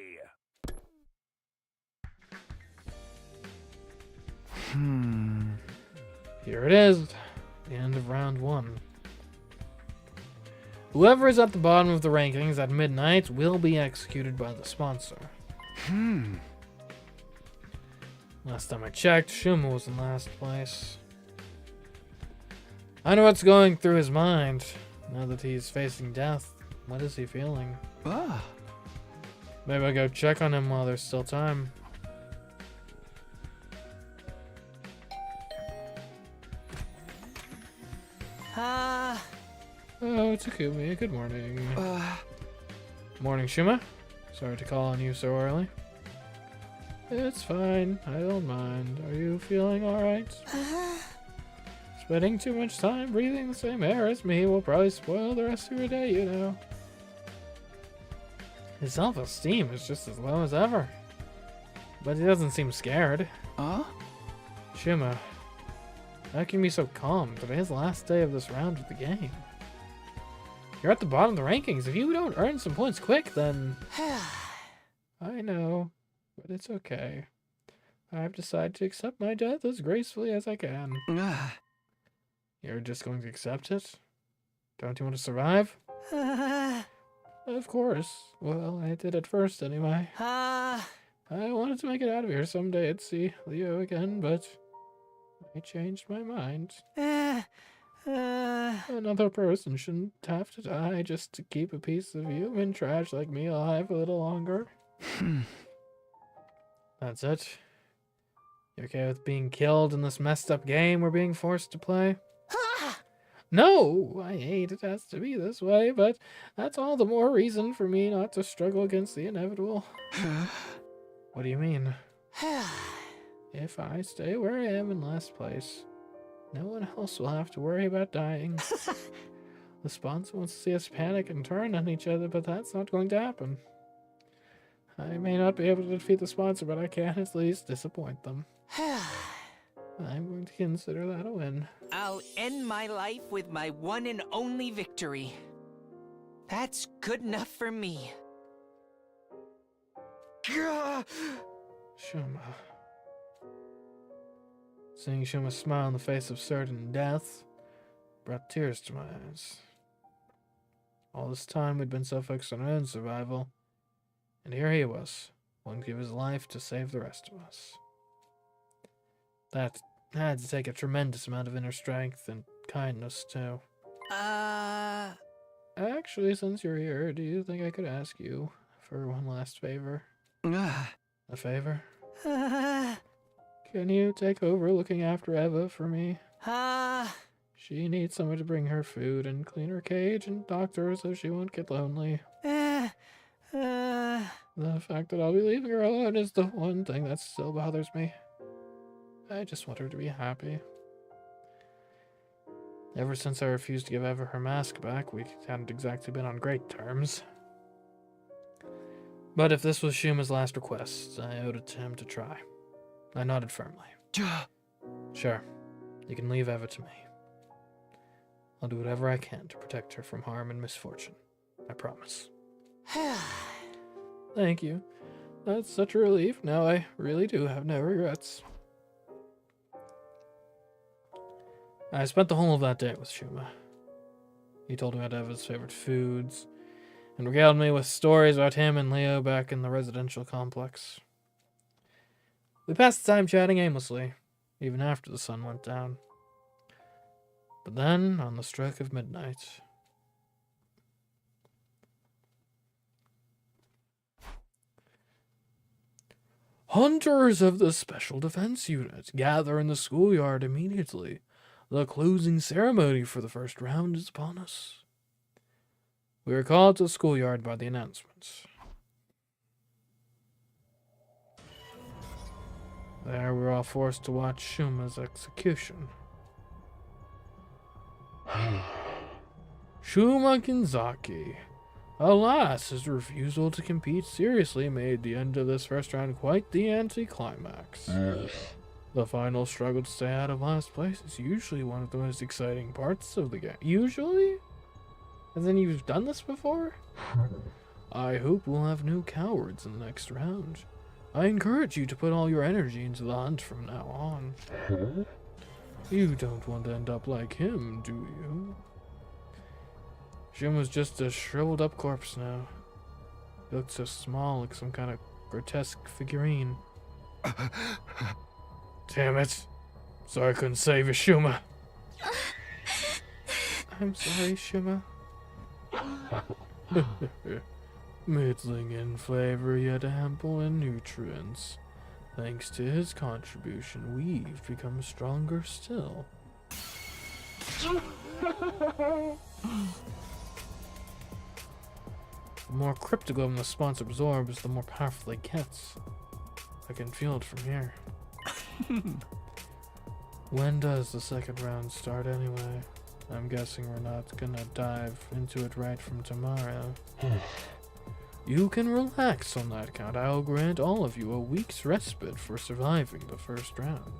Here it is, the end of round 1. Whoever is at the bottom of the rankings at midnight will be executed by the sponsor. Last time I checked, Shuma was in last place. I know what's going through his mind. Now that he's facing death, what is he feeling? Maybe I'll go check on him while there's still time. Oh, Takumi, good morning. Morning, Shuma. Sorry to call on you so early. It's fine, I don't mind. Are you feeling alright? Spending too much time breathing the same air as me will probably spoil the rest of your day, you know. His self-esteem is just as low as ever. But he doesn't seem scared. Shuma, how can you be so calm? Today's the last day of this round of the game. You're at the bottom of the rankings. If you don't earn some points quick, then... I know, but it's okay. I've decided to accept my death as gracefully as I can. You're just going to accept it? Don't you want to survive? Of course. Well, I did at first anyway. I wanted to make it out of here someday and see Leo again, but I changed my mind. Another person shouldn't have to die just to keep a piece of human trash like me alive a little longer. That's it? You okay with being killed in this messed up game we're being forced to play? No, I hate it has to be this way, but that's all the more reason for me not to struggle against the inevitable. What do you mean? If I stay where I am in last place, no one else will have to worry about dying. The sponsor wants to see us panic and turn on each other, but that's not going to happen. I may not be able to defeat the sponsor, but I can at least disappoint them. I'm going to consider that a win. I'll end my life with my one and only victory. That's good enough for me. Shuma. Seeing Shuma smile in the face of certain death brought tears to my eyes. All this time we'd been so focused on our own survival, and here he was, willing to give his life to save the rest of us. That had to take a tremendous amount of inner strength and kindness, too. Actually, since you're here, do you think I could ask you for one last favor? A favor? Can you take over looking after Eva for me? She needs someone to bring her food and clean her cage and doctor her so she won't get lonely. The fact that I'll be leaving her alone is the one thing that still bothers me. I just want her to be happy. Ever since I refused to give Eva her mask back, we hadn't exactly been on great terms. But if this was Shuma's last request, I owed it to him to try. I nodded firmly. Sure. You can leave Eva to me. I'll do whatever I can to protect her from harm and misfortune. I promise. Thank you. That's such a relief. Now I really do have no regrets. I spent the whole of that day with Shuma. He told me about Eva's favorite foods, and regaled me with stories about him and Leo back in the residential complex. We passed the time chatting aimlessly, even after the sun went down. But then, on the stroke of midnight... Hunters of the Special Defense Unit, gather in the schoolyard immediately. The closing ceremony for the first round is upon us. We were called to the schoolyard by the announcements. There we were all forced to watch Shuma's execution. Shuma Kinzaki. Alas, his refusal to compete seriously made the end of this first round quite the anticlimax. The final struggle to stay out of last place is usually one of the most exciting parts of the game. Usually? As in you've done this before? I hope we'll have no cowards in the next round. I encourage you to put all your energy into the hunt from now on. You don't want to end up like him, do you? Shuma's just a shriveled up corpse now. He looked so small, like some kind of grotesque figurine. Damn it. Sorry I couldn't save you, Shuma. I'm sorry, Shuma. Middling in flavor, yet ample in nutrients. Thanks to his contribution, we've become stronger still. The more cryptoglobin the sponsor absorbs, the more powerful it gets. I can feel it from here. When does the second round start anyway? I'm guessing we're not gonna dive into it right from tomorrow. You can relax on that count. I'll grant all of you a week's respite for surviving the first round.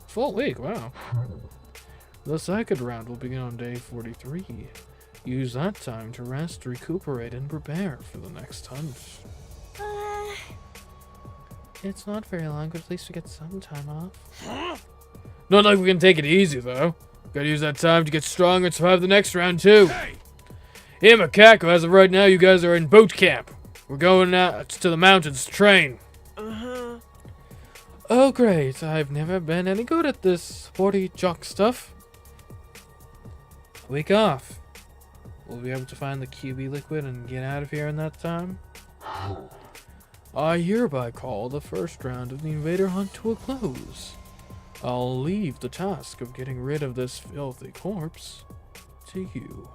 Full week, wow. The second round will begin on day 43. Use that time to rest, recuperate, and prepare for the next hunt. It's not very long, but at least we get some time off. Not like we can take it easy, though. Gotta use that time to get stronger and survive the next round, too. Hey! Here, Macaco, as of right now, you guys are in boot camp. We're going out to the mountains to train. Oh, great. I've never been any good at this sporty jock stuff. Week off. We'll be able to find the QB liquid and get out of here in that time. I hereby call the first round of the invader hunt to a close. I'll leave the task of getting rid of this filthy corpse to you.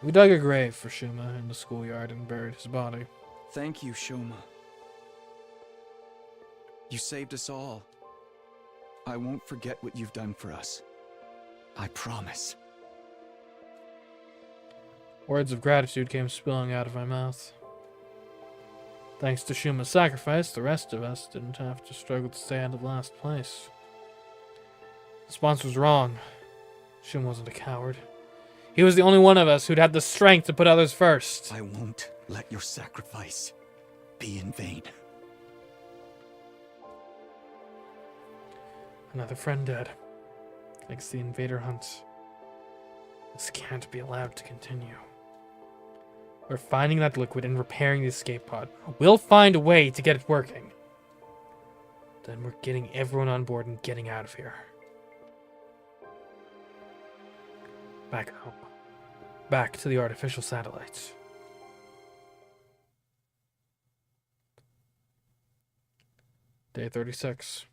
We dug a grave for Shuma in the schoolyard and buried his body. Thank you, Shuma. You saved us all. I won't forget what you've done for us. I promise. Words of gratitude came spilling out of my mouth. Thanks to Shuma's sacrifice, the rest of us didn't have to struggle to stay out of last place. The sponsor was wrong. Shuma wasn't a coward. He was the only one of us who'd had the strength to put others first. I won't let your sacrifice be in vain. Another friend dead. Thanks to the invader hunt. This can't be allowed to continue. We're finding that liquid and repairing the escape pod. We'll find a way to get it working. Then we're getting everyone on board and getting out of here. Back home. Back to the artificial satellites. Day 36.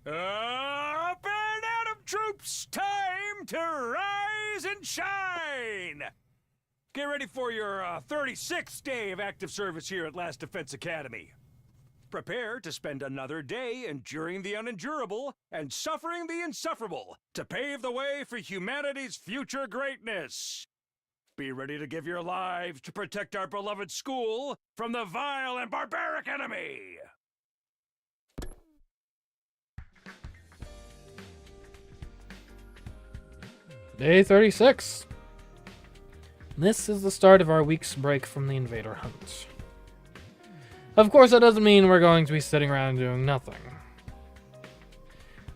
Up and Adam troops, time to rise and shine! Get ready for your 36th day of active service here at Last Defense Academy. prepare to spend another day enduring the unendurable and suffering the insufferable to pave the way for humanity's future greatness. Be ready to give your lives to protect our beloved school from the vile and barbaric enemy. Day 36. This is the start of our week's break from the invader hunt. Of course, that doesn't mean we're going to be sitting around doing nothing.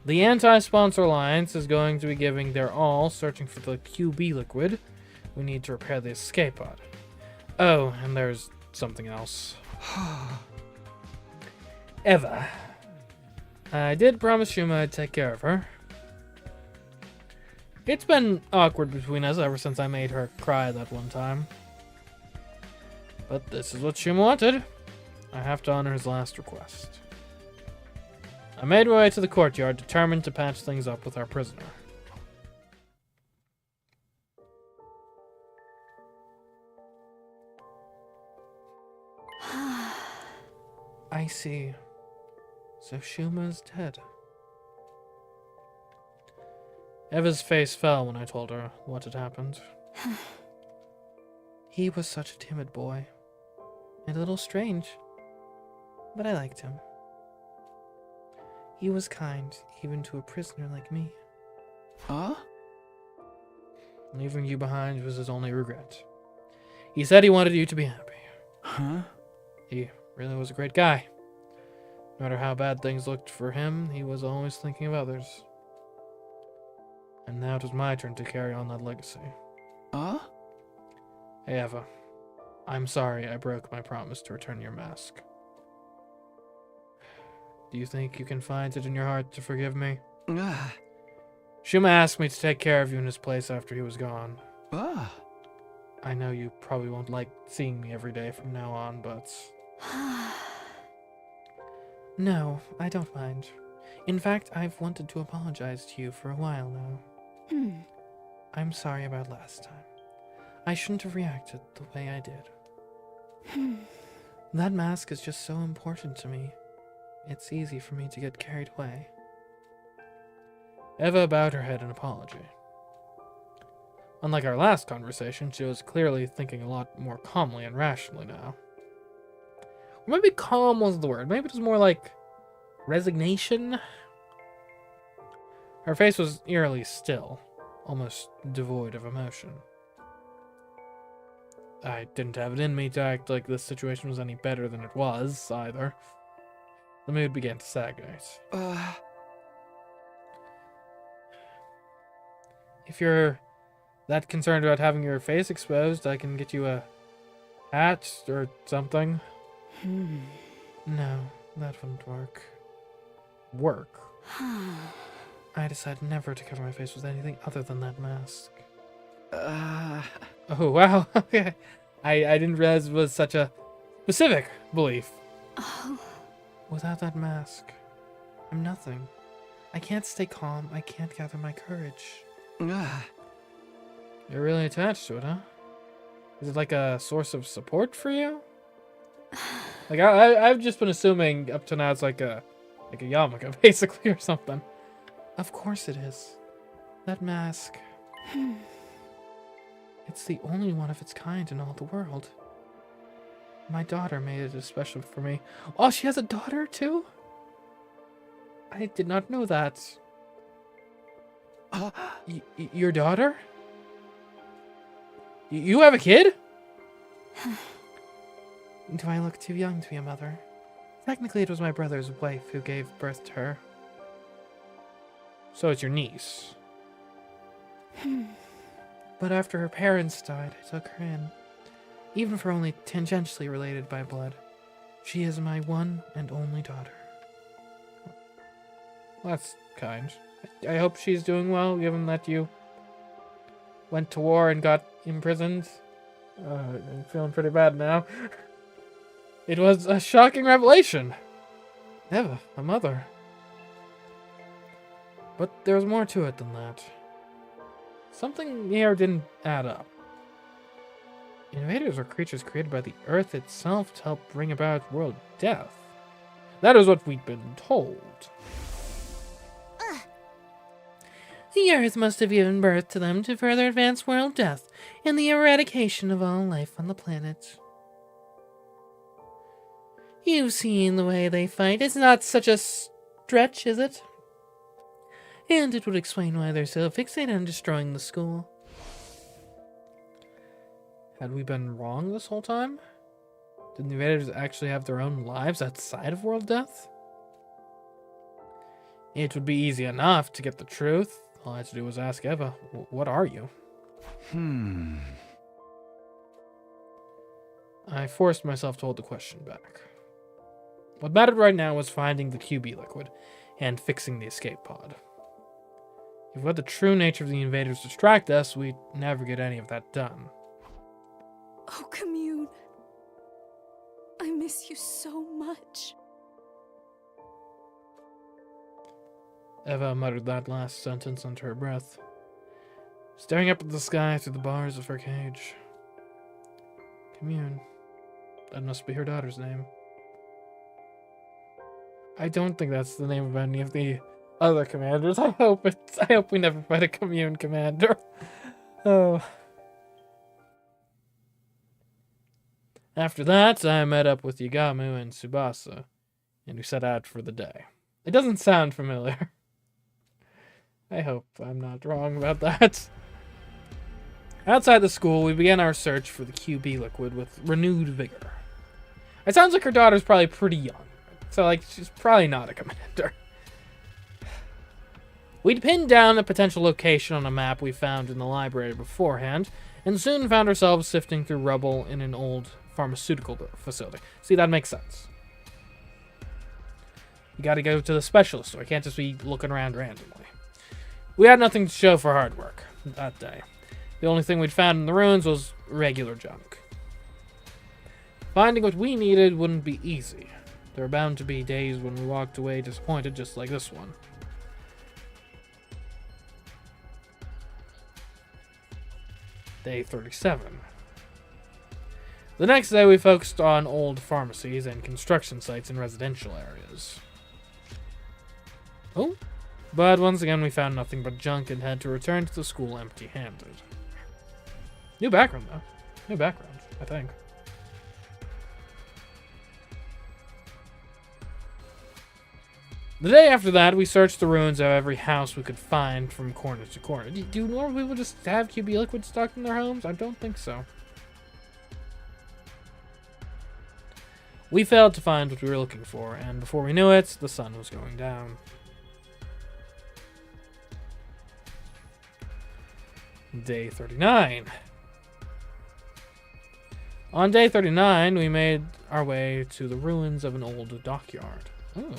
The Anti-Sponsor Alliance is going to be giving their all searching for the QB liquid we need to repair the escape pod. Oh, and there's something else. Eva. I did promise Shuma I'd take care of her. It's been awkward between us ever since I made her cry that one time. But this is what Shuma wanted. I have to honor his last request. I made my way to the courtyard, determined to patch things up with our prisoner. I see. So Shuma's dead. Eva's face fell when I told her what had happened. He was such a timid boy. And a little strange. But I liked him. He was kind, even to a prisoner like me. Huh? Leaving you behind was his only regret. He said he wanted you to be happy. Huh? He really was a great guy. No matter how bad things looked for him, he was always thinking of others. And now it was my turn to carry on that legacy. Huh? Hey, Eva. I'm sorry I broke my promise to return your mask. Do you think you can find it in your heart to forgive me? Shuma asked me to take care of you in his place after he was gone. I know you probably won't like seeing me every day from now on, but... No, I don't mind. In fact, I've wanted to apologize to you for a while now. I'm sorry about last time. I shouldn't have reacted the way I did. That mask is just so important to me. It's easy for me to get carried away. Eva bowed her head in apology. Unlike our last conversation, she was clearly thinking a lot more calmly and rationally now. Or maybe calm wasn't the word. Maybe it was more like resignation. Her face was eerily still, almost devoid of emotion. I didn't have it in me to act like this situation was any better than it was, either. The mood began to stagnate. If you're that concerned about having your face exposed, I can get you a hat or something. No, that wouldn't work. Work? I decided never to cover my face with anything other than that mask. Oh, wow. Okay. I didn't realize it was such a specific belief. Without that mask, I'm nothing. I can't stay calm. I can't gather my courage. You're really attached to it, huh? Is it like a source of support for you? Like, I've just been assuming up to now it's like a yarmulke, basically, or something. Of course it is. That mask. It's the only one of its kind in all the world. My daughter made it especially for me. Oh, she has a daughter, too? I did not know that. Your daughter? You have a kid? Do I look too young to be a mother? Technically, it was my brother's wife who gave birth to her. So it's your niece. But after her parents died, I took her in. Even if we're only tangentially related by blood, she is my one and only daughter. Well, that's kind. I hope she's doing well, given that you went to war and got imprisoned. I'm feeling pretty bad now. It was a shocking revelation. Eva, a mother. But there's more to it than that. Something here didn't add up. Invaders are creatures created by the Earth itself to help bring about world death. That is what we'd been told. The Earth must have given birth to them to further advance world death and the eradication of all life on the planet. You've seen the way they fight. It's not such a stretch, is it? And it would explain why they're so fixated on destroying the school. Had we been wrong this whole time? Did the invaders actually have their own lives outside of world death? It would be easy enough to get the truth. All I had to do was ask Eva, what are you? I forced myself to hold the question back. What mattered right now was finding the QB liquid and fixing the escape pod. If we let the true nature of the invaders distract us, we'd never get any of that done. Oh, Commune. I miss you so much. Eva muttered that last sentence under her breath, staring up at the sky through the bars of her cage. Commune. That must be her daughter's name. I don't think that's the name of any of the other commanders. I hope we never find a Commune commander. Oh. After that, I met up with Yagamu and Tsubasa, and we set out for the day. It doesn't sound familiar. I hope I'm not wrong about that. Outside the school, we began our search for the QB liquid with renewed vigor. It sounds like her daughter's probably pretty young, so like she's probably not a commander. We'd pinned down a potential location on a map we found in the library beforehand, and soon found ourselves sifting through rubble in an old pharmaceutical facility. See, that makes sense. You gotta go to the specialist store. You can't just be looking around randomly. We had nothing to show for hard work that day. The only thing we'd found in the ruins was regular junk. Finding what we needed wouldn't be easy. There were bound to be days when we walked away disappointed, just like this one. Day 37. The next day we focused on old pharmacies and construction sites in residential areas. Oh, but once again we found nothing but junk and had to return to the school empty-handed. New background though. New background, I think. The day after that, we searched the ruins of every house we could find from corner to corner. Do normal people just have QB liquid stocked in their homes? I don't think so. We failed to find what we were looking for, and before we knew it, the sun was going down. Day 39. On day 39, we made our way to the ruins of an old dockyard. Oh.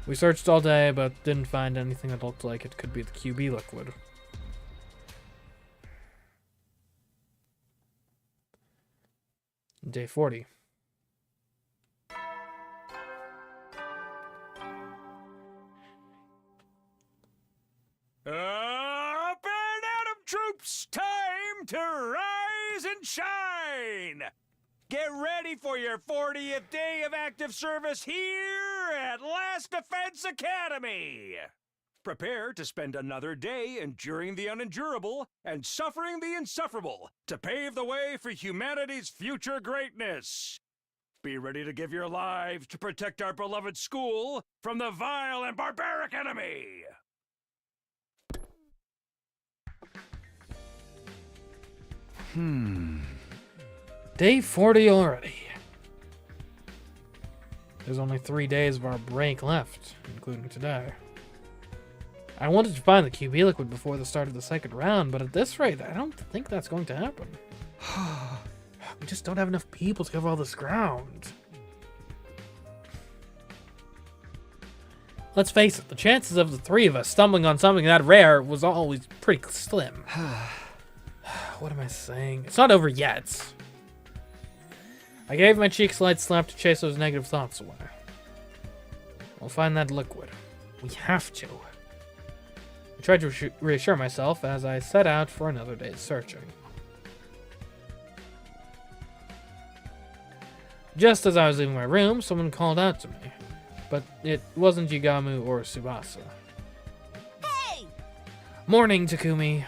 We searched all day, but didn't find anything that looked like it could be the QB liquid. Day 40. Up and Atom troops, time to rise and shine! Get ready for your 40th day of active service here at Last Defense Academy! Prepare to spend another day enduring the unendurable and suffering the insufferable to pave the way for humanity's future greatness. Be ready to give your lives to protect our beloved school from the vile and barbaric enemy! Day 40 already. There's only 3 days of our break left, including today. I wanted to find the QB liquid before the start of the second round, but at this rate, I don't think that's going to happen. We just don't have enough people to cover all this ground. Let's face it, the chances of the three of us stumbling on something that rare was always pretty slim. What am I saying? It's not over yet. I gave my cheeks a light slap to chase those negative thoughts away. We'll find that liquid. We have to. I tried to reassure myself as I set out for another day's searching. Just as I was leaving my room, someone called out to me. But it wasn't Yugamu or Tsubasa. Hey! Morning, Takumi.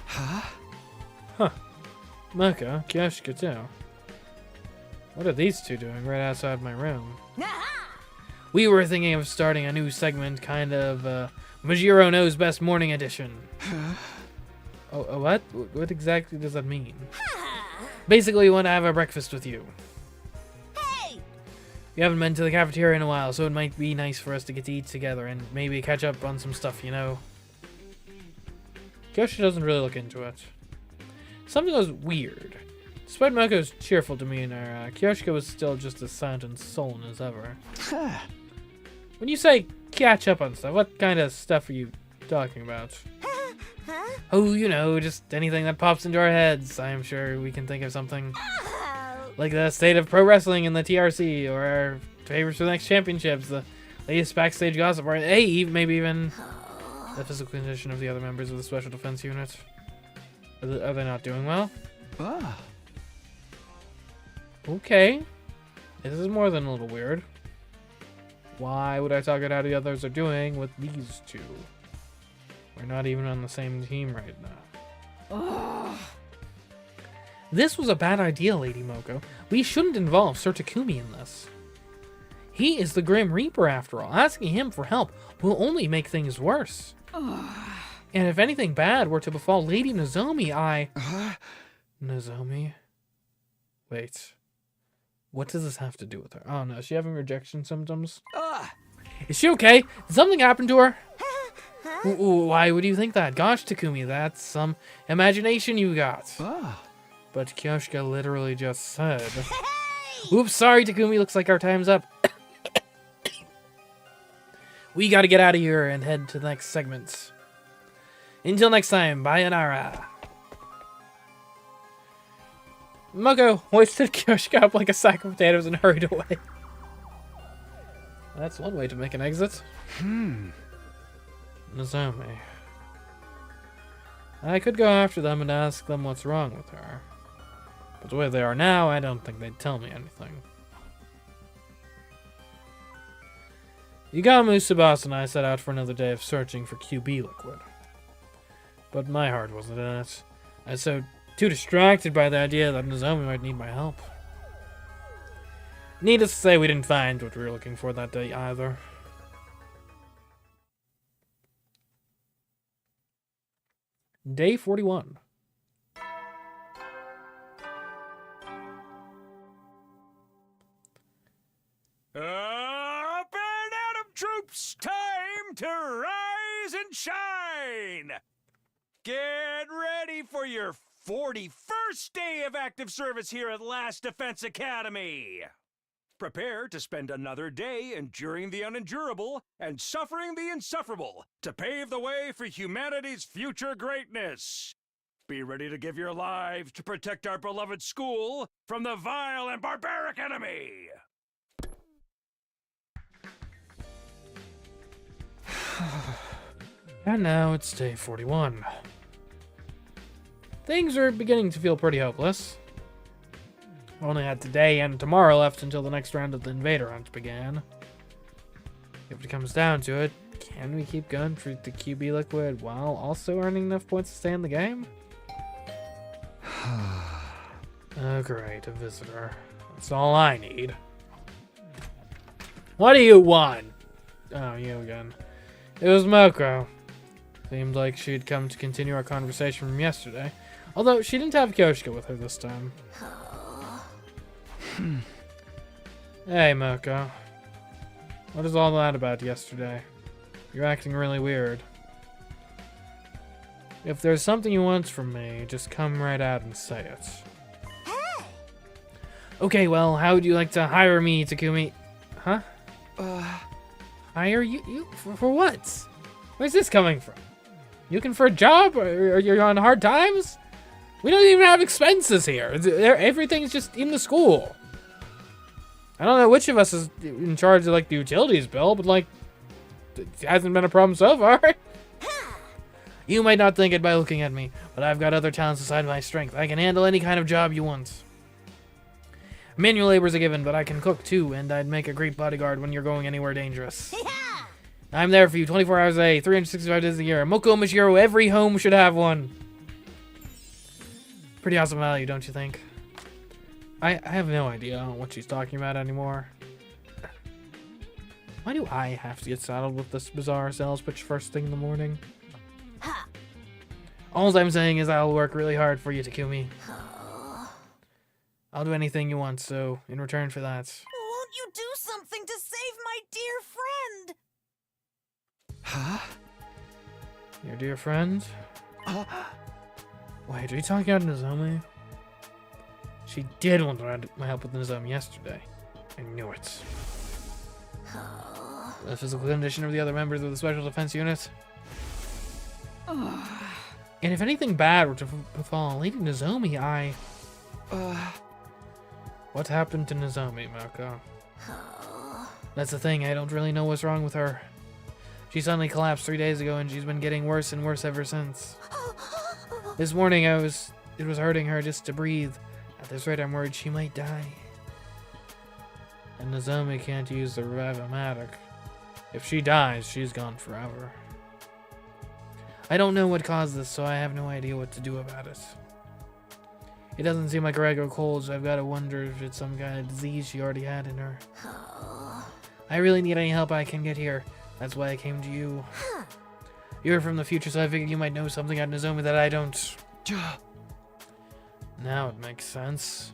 Huh? Huh. Mako, Kyoshika too. What are these two doing right outside my room? We were thinking of starting a new segment, kind of, Majiro Knows Best Morning Edition. What? What exactly does that mean? Basically, we want to have a breakfast with you. Hey! We haven't been to the cafeteria in a while, so it might be nice for us to get to eat together and maybe catch up on some stuff, you know? Kyoshika doesn't really look into it. Something was weird. Despite Mako's cheerful demeanor, Kyoshika was still just as silent and sullen as ever. When you say catch up on stuff, what kind of stuff are you talking about? Oh, you know, just anything that pops into our heads. I'm sure we can think of something. Like the state of pro wrestling in the TRC, or our favorites for the next championships, the latest backstage gossip, or hey, maybe even the physical condition of the other members of the Special Defense Unit. Are they not doing well? Okay. This is more than a little weird. Why would I talk about how the others are doing with these two? We're not even on the same team right now. This was a bad idea, Lady Moko. We shouldn't involve Sir Takumi in this. He is the Grim Reaper, after all. Asking him for help will only make things worse. And if anything bad were to befall Lady Nozomi, Nozomi? Wait. What does this have to do with her? Oh no, is she having rejection symptoms? Is she okay? Did something happen to her? Why would you think that? Gosh, Takumi, that's some imagination you got. But Kyoshika literally just said... Oops, sorry, Takumi. Looks like our time's up. We gotta get out of here and head to the next segment. Until next time, sayonara. Moko hoisted Kyoshika up like a sack of potatoes and hurried away. That's one way to make an exit. Nozomi. I could go after them and ask them what's wrong with her. But the way they are now, I don't think they'd tell me anything. Yugamu, Tsubasa, and I set out for another day of searching for QB liquid. But my heart wasn't in it. I was too distracted by the idea that Nozomi might need my help. Needless to say, we didn't find what we were looking for that day either. Day 41. Up and at 'em, troops! Time to rise and shine! Get ready for your 41st day of active service here at Last Defense Academy! Prepare to spend another day enduring the unendurable and suffering the insufferable to pave the way for humanity's future greatness. Be ready to give your lives to protect our beloved school from the vile and barbaric enemy! And now it's day 41. Things are beginning to feel pretty hopeless. Only had today and tomorrow left until the next round of the invader hunt began. If it comes down to it, can we keep going for the QB liquid while also earning enough points to stay in the game? Oh great, a visitor. That's all I need. What do you want? Oh, you again. It was Moko. Seemed like she'd come to continue our conversation from yesterday. Although she didn't have Kyoshika with her this time. Hey, Moko. What is all that about yesterday? You're acting really weird. If there's something you want from me, just come right out and say it. Hey! Okay, well, how would you like to hire me, Takumi? Huh? Hire you for what? Where's this coming from? You looking for a job? Or you're on hard times? We don't even have expenses here. Everything's just in the school. I don't know which of us is in charge of, like, the utilities bill, but, like, it hasn't been a problem so far. You might not think it by looking at me, but I've got other talents aside my strength. I can handle any kind of job you want. Manual labor is a given, but I can cook too, and I'd make a great bodyguard when you're going anywhere dangerous. Yeah! I'm there for you 24 hours a day, 365 days a year. Moko Mashiro, every home should have one. Pretty awesome value, don't you think? I have no idea what she's talking about anymore. Why do I have to get saddled with this bizarre sales pitch first thing in the morning? Ha! All I'm saying is I'll work really hard for you, Takumi. I'll do anything you want, so in return for that... Won't you do something to save my dear friend? Huh? Your dear friend? Wait, are you talking about Nozomi? She did want my help with Nozomi yesterday. I knew it. The physical condition of the other members of the Special Defense Unit. And if anything bad were to befall Lady Nozomi, What happened to Nozomi, Mako? That's the thing, I don't really know what's wrong with her. She suddenly collapsed 3 days ago and she's been getting worse and worse ever since. This morning it was hurting her just to breathe. At this rate I'm worried she might die. And Nozomi can't use the Revive-O-Matic. If she dies, she's gone forever. I don't know what caused this, so I have no idea what to do about it. It doesn't seem like a regular cold, so I've got to wonder if it's some kind of disease she already had in her. I really need any help I can get here. That's why I came to you. You're from the future, so I figured you might know something about Nozomi that I don't. Now it makes sense.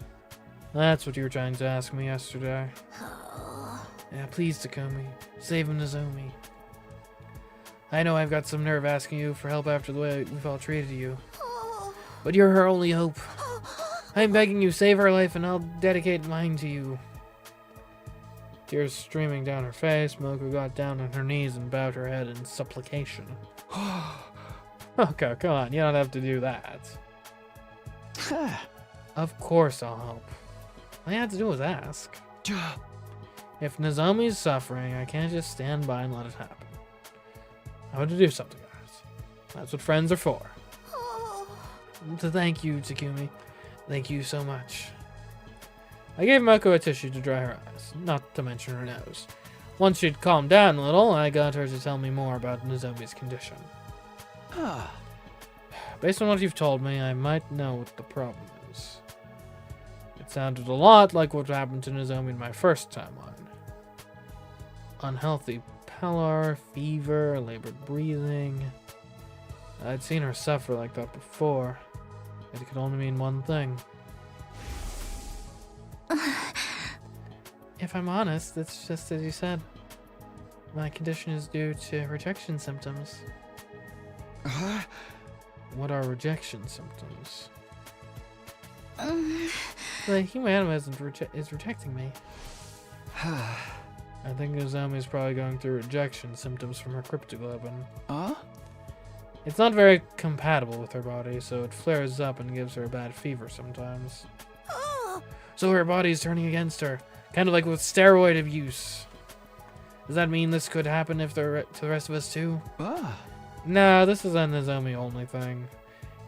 That's what you were trying to ask me yesterday. Yeah, please, Takumi. Save Nozomi. I know I've got some nerve asking you for help after the way we've all treated you. But you're her only hope. I'm begging you, save her life and I'll dedicate mine to you. Tears streaming down her face, Moko got down on her knees and bowed her head in supplication. Okay, come on, you don't have to do that. Of course I'll help. All you have to do is ask. If Nozomi's suffering, I can't just stand by and let it happen. I want to do something about it. That's what friends are for. So thank you, Takumi. Thank you so much. I gave Moko a tissue to dry her eyes, not to mention her nose. Once she'd calmed down a little, I got her to tell me more about Nozomi's condition. Based on what you've told me, I might know what the problem is. It sounded a lot like what happened to Nozomi in my first timeline. Unhealthy pallor, fever, labored breathing. I'd seen her suffer like that before. It could only mean one thing. If I'm honest, it's just as you said. My condition is due to rejection symptoms. What are rejection symptoms? The human animal is rejecting me. I think Nozomi is probably going through rejection symptoms from her cryptoglobin. It's not very compatible with her body, so it flares up and gives her a bad fever sometimes. So her body's turning against her, kind of like with steroid abuse. Does that mean this could happen if to the rest of us too? No, this is a Nozomi only thing.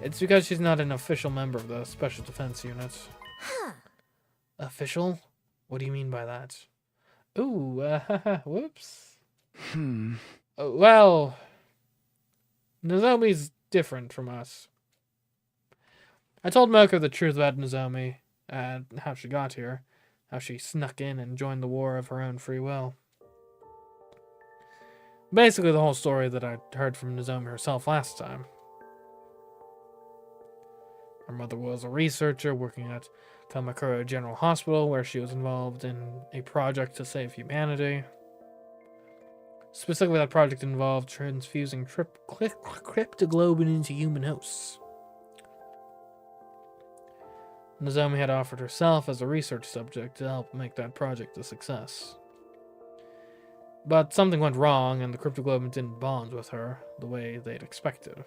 It's because she's not an official member of the Special Defense Unit. Official? What do you mean by that? Ooh, whoops. Well, Nozomi's different from us. I told Moko the truth about Nozomi, and how she got here, how she snuck in and joined the war of her own free will. Basically the whole story that I heard from Nozomi herself last time. Her mother was a researcher working at Kamakura General Hospital, where she was involved in a project to save humanity. Specifically, that project involved transfusing cryptoglobin into human hosts. Nozomi had offered herself as a research subject to help make that project a success. But something went wrong, and the cryptoglobin didn't bond with her the way they'd expected.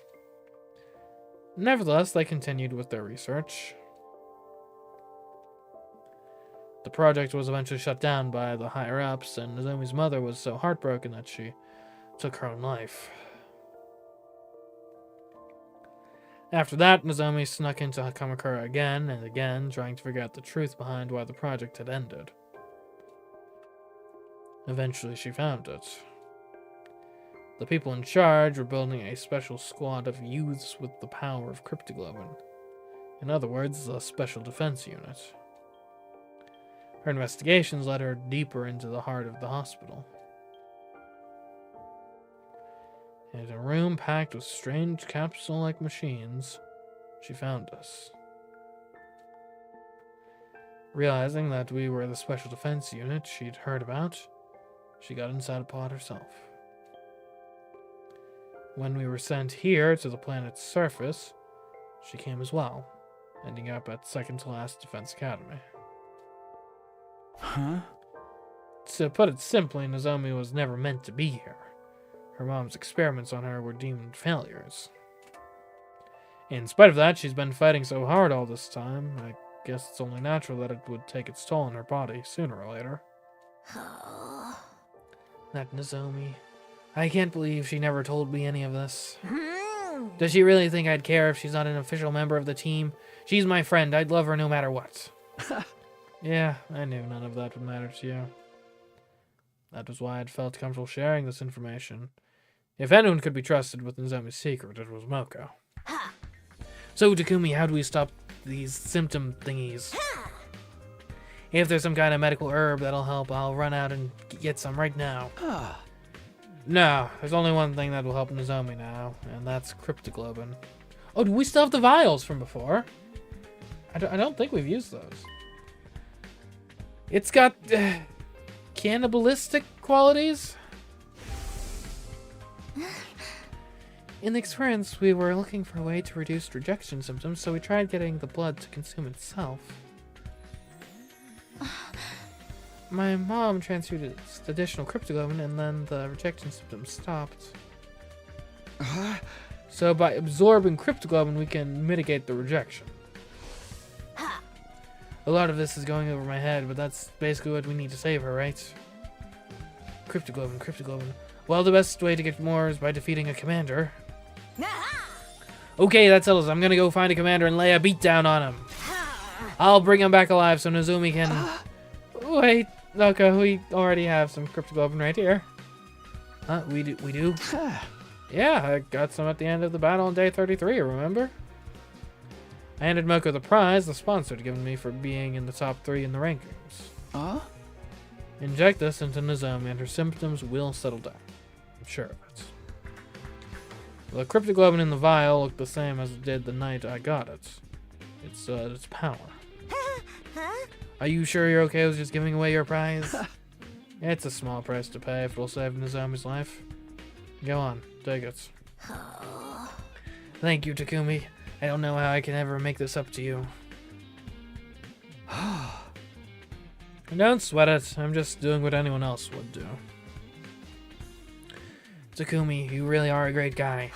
Nevertheless, they continued with their research. The project was eventually shut down by the higher-ups, and Nozomi's mother was so heartbroken that she took her own life. After that, Nozomi snuck into Kamakura again and again, trying to figure out the truth behind why the project had ended. Eventually, she found it. The people in charge were building a special squad of youths with the power of cryptoglobin. In other words, a special defense unit. Her investigations led her deeper into the heart of the hospital. In a room packed with strange capsule-like machines, she found us. Realizing that we were the special defense unit she'd heard about, she got inside a pod herself. When we were sent here to the planet's surface, she came as well, ending up at second-to-last Defense Academy. Huh? To put it simply, Nozomi was never meant to be here. Her mom's experiments on her were deemed failures. In spite of that, she's been fighting so hard all this time, I guess it's only natural that it would take its toll on her body sooner or later. That Nozomi. I can't believe she never told me any of this. Does she really think I'd care if she's not an official member of the team? She's my friend. I'd love her no matter what. Yeah, I knew none of that would matter to you. That was why I'd felt comfortable sharing this information. If anyone could be trusted with Nozomi's secret, it was Moko. So, Takumi, how do we stop these symptom thingies? If there's some kind of medical herb that'll help, I'll run out and get some right now. No, there's only one thing that will help Nozomi now, and that's cryptoglobin. Oh, do we still have the vials from before? I don't think we've used those. It's got cannibalistic qualities? In the experience, we were looking for a way to reduce rejection symptoms, so we tried getting the blood to consume itself. My mom transfuted additional cryptoglobin, and then the rejection symptoms stopped. So by absorbing cryptoglobin, we can mitigate the rejection. A lot of this is going over my head, but that's basically what we need to save her, right? Cryptoglobin. Well, the best way to get more is by defeating a commander. Okay, that settles. I'm gonna go find a commander and lay a beat down on him. I'll bring him back alive so Nozomi can... Wait, Noko, we already have some cryptoglobin right here. We do? Yeah, I got some at the end of the battle on day 33, remember? I handed Moko the prize the sponsor had given me for being in the top 3 in the rankings. Inject this into Nozomi and her symptoms will settle down. I'm sure of it. The cryptoglobin in the vial looked the same as it did the night I got it. It's power. Are you sure you're okay with just giving away your prize? It's a small price to pay if it'll save Nozomi's life. Go on, take it. Thank you, Takumi. I don't know how I can ever make this up to you. Don't sweat it. I'm just doing what anyone else would do. Takumi, you really are a great guy.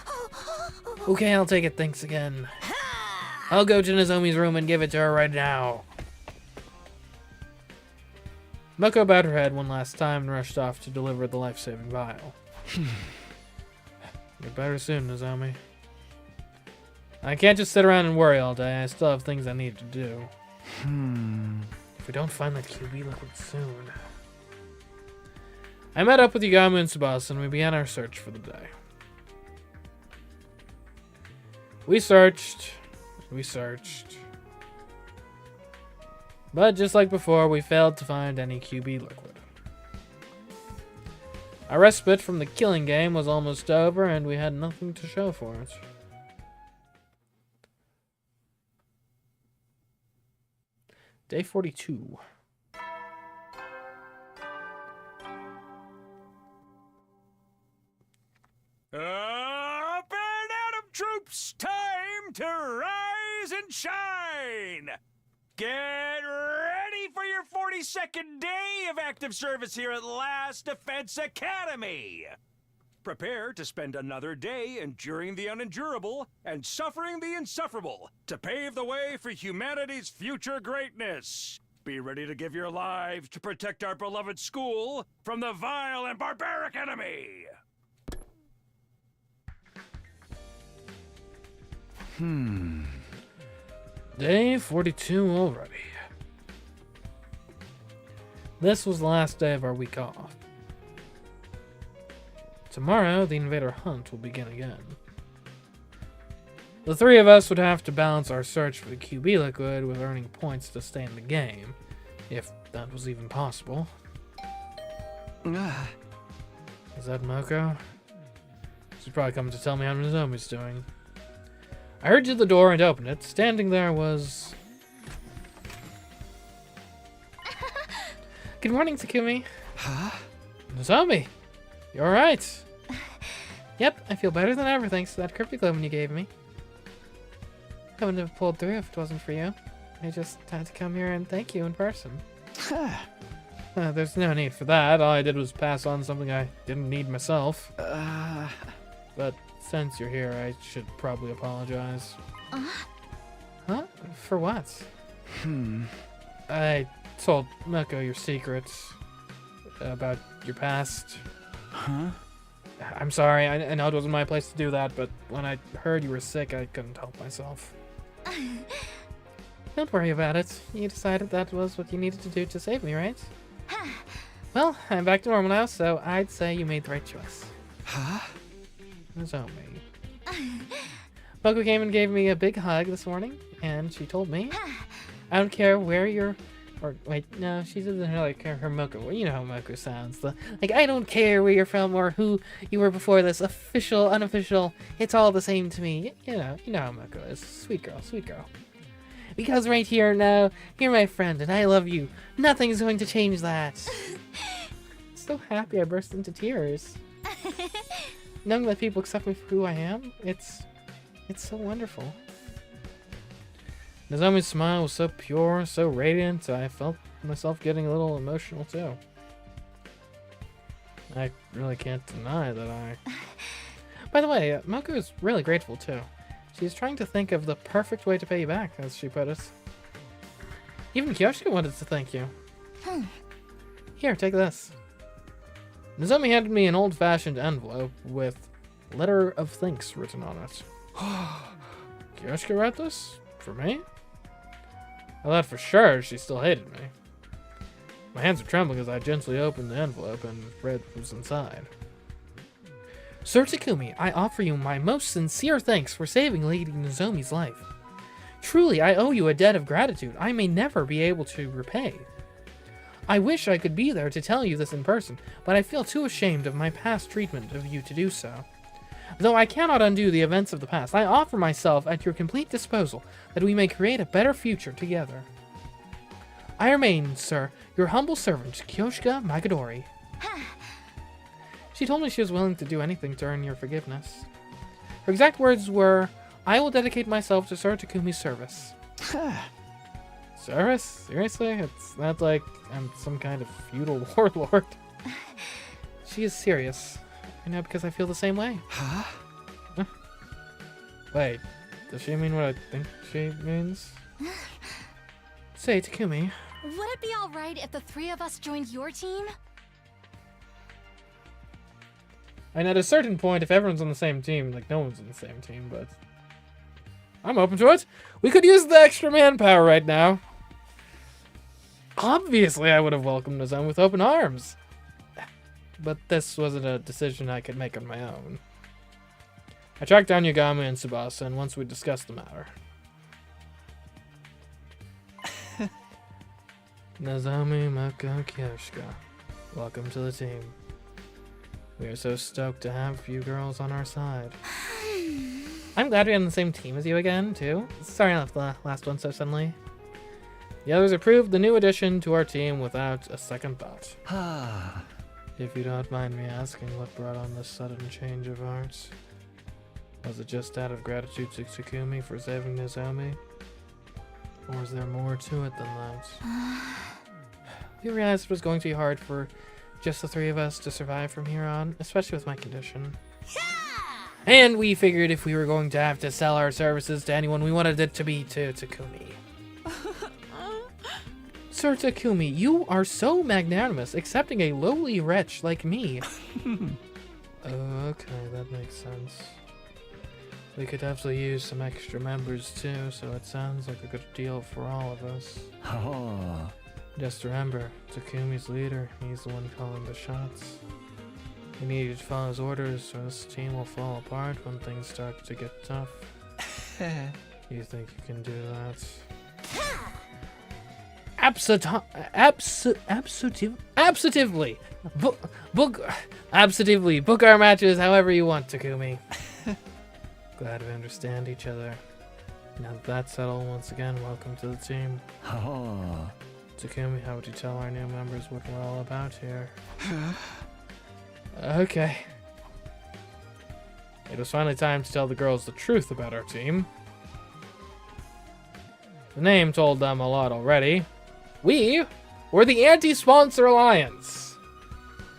Okay, I'll take it. Thanks again. I'll go to Nozomi's room and give it to her right now. Moko bowed her head one last time and rushed off to deliver the life-saving vial. Get better soon, Nozomi. I can't just sit around and worry all day. I still have things I need to do. If we don't find that QB liquid soon... I met up with Yagamu and Tsubasa and we began our search for the day. We searched. But just like before, we failed to find any QB liquid. Our respite from the killing game was almost over and we had nothing to show for it. Day 42. Up and Atom troops, time to rise and shine! Get ready for your 42nd day of active service here at Last Defense Academy! Prepare to spend another day enduring the unendurable and suffering the insufferable to pave the way for humanity's future greatness. Be ready to give your lives to protect our beloved school from the vile and barbaric enemy! Day 42 already. This was the last day of our week off. Tomorrow, the invader hunt will begin again. The three of us would have to balance our search for the QB liquid with earning points to stay in the game, if that was even possible. Is that Moko? She's probably coming to tell me how Nozomi's doing. I hurried to the door and opened it. Standing there was... Good morning, Takumi. Huh? Nozomi, you alright? Yep, I feel better than ever thanks to that cryptic lemon you gave me. I wouldn't have pulled through if it wasn't for you. I just had to come here and thank you in person. There's no need for that. All I did was pass on something I didn't need myself. But since you're here, I should probably apologize. Huh? For what? I told Moko your secrets about your past. Huh? I'm sorry. I know it wasn't my place to do that, but when I heard you were sick, I couldn't help myself. Don't worry about it. You decided that was what you needed to do to save me, right? Well, I'm back to normal now, so I'd say you made the right choice. Huh? Nozomi. Moko came and gave me a big hug this morning, and she told me, I don't care where you're... Or, wait, no, she doesn't like her Moko. Well, you know how Moko sounds. Like, I don't care where you're from or who you were before this. Official, unofficial, it's all the same to me. You know how Moko is. Sweet girl, sweet girl. Because right here now, you're my friend and I love you. Nothing's going to change that. So happy I burst into tears. Knowing that people accept me for who I am, it's so wonderful. Nozomi's smile was so pure, so radiant, I felt myself getting a little emotional too. I really can't deny that I... By the way, Moko is really grateful too. She's trying to think of the perfect way to pay you back, as she put it. Even Kyoshika wanted to thank you. Here, take this. Nozomi handed me an old-fashioned envelope with letter of thanks written on it. Kyoshika wrote this? For me? I thought for sure she still hated me. My hands were trembling as I gently opened the envelope and read what was inside. Sir Takumi, I offer you my most sincere thanks for saving Lady Nozomi's life. Truly, I owe you a debt of gratitude I may never be able to repay. I wish I could be there to tell you this in person, but I feel too ashamed of my past treatment of you to do so. Though I cannot undo the events of the past, I offer myself at your complete disposal that we may create a better future together. I remain, sir, your humble servant, Kyoshika Magadori. She told me she was willing to do anything to earn your forgiveness. Her exact words were, I will dedicate myself to Sir Takumi's service. Service? Seriously? It's not like I'm some kind of feudal warlord. She is serious. I know because I feel the same way. Huh? Wait, does she mean what I think she means? Say, Takumi. Would it be alright if the three of us joined your team? And at a certain point, if everyone's on the same team, like no one's on the same team, but I'm open to it. We could use the extra manpower right now. Obviously, I would have welcomed Nozomi with open arms. But this wasn't a decision I could make on my own. I tracked down Yagami and Tsubasa, and once we discussed the matter. Nozomi, Moko, Kyoshika. Welcome to the team. We are so stoked to have you girls on our side. I'm glad we're on the same team as you again, too. Sorry I left the last one so suddenly. The others approved the new addition to our team without a second thought. If you don't mind me asking, what brought on this sudden change of heart? Was it just out of gratitude to Takumi for saving Nozomi? Or is there more to it than that? We realized it was going to be hard for just the three of us to survive from here on, especially with my condition. And we figured if we were going to have to sell our services to anyone, we wanted it to be to Takumi. Sir Takumi, you are so magnanimous, accepting a lowly wretch like me. Okay, that makes sense. We could definitely use some extra members too, so it sounds like a good deal for all of us. Oh. Just remember, Takumi's leader. He's the one calling the shots. You need to follow his orders, or this team will fall apart when things start to get tough. You think you can do that? Absolutely. Book our matches however you want, Takumi. Glad we understand each other. Now that that's settled, once again, welcome to the team. Oh. Takumi, how would you tell our new members what we're all about here? Okay. It was finally time to tell the girls the truth about our team. The name told them a lot already. We were the Anti-Sponsor Alliance.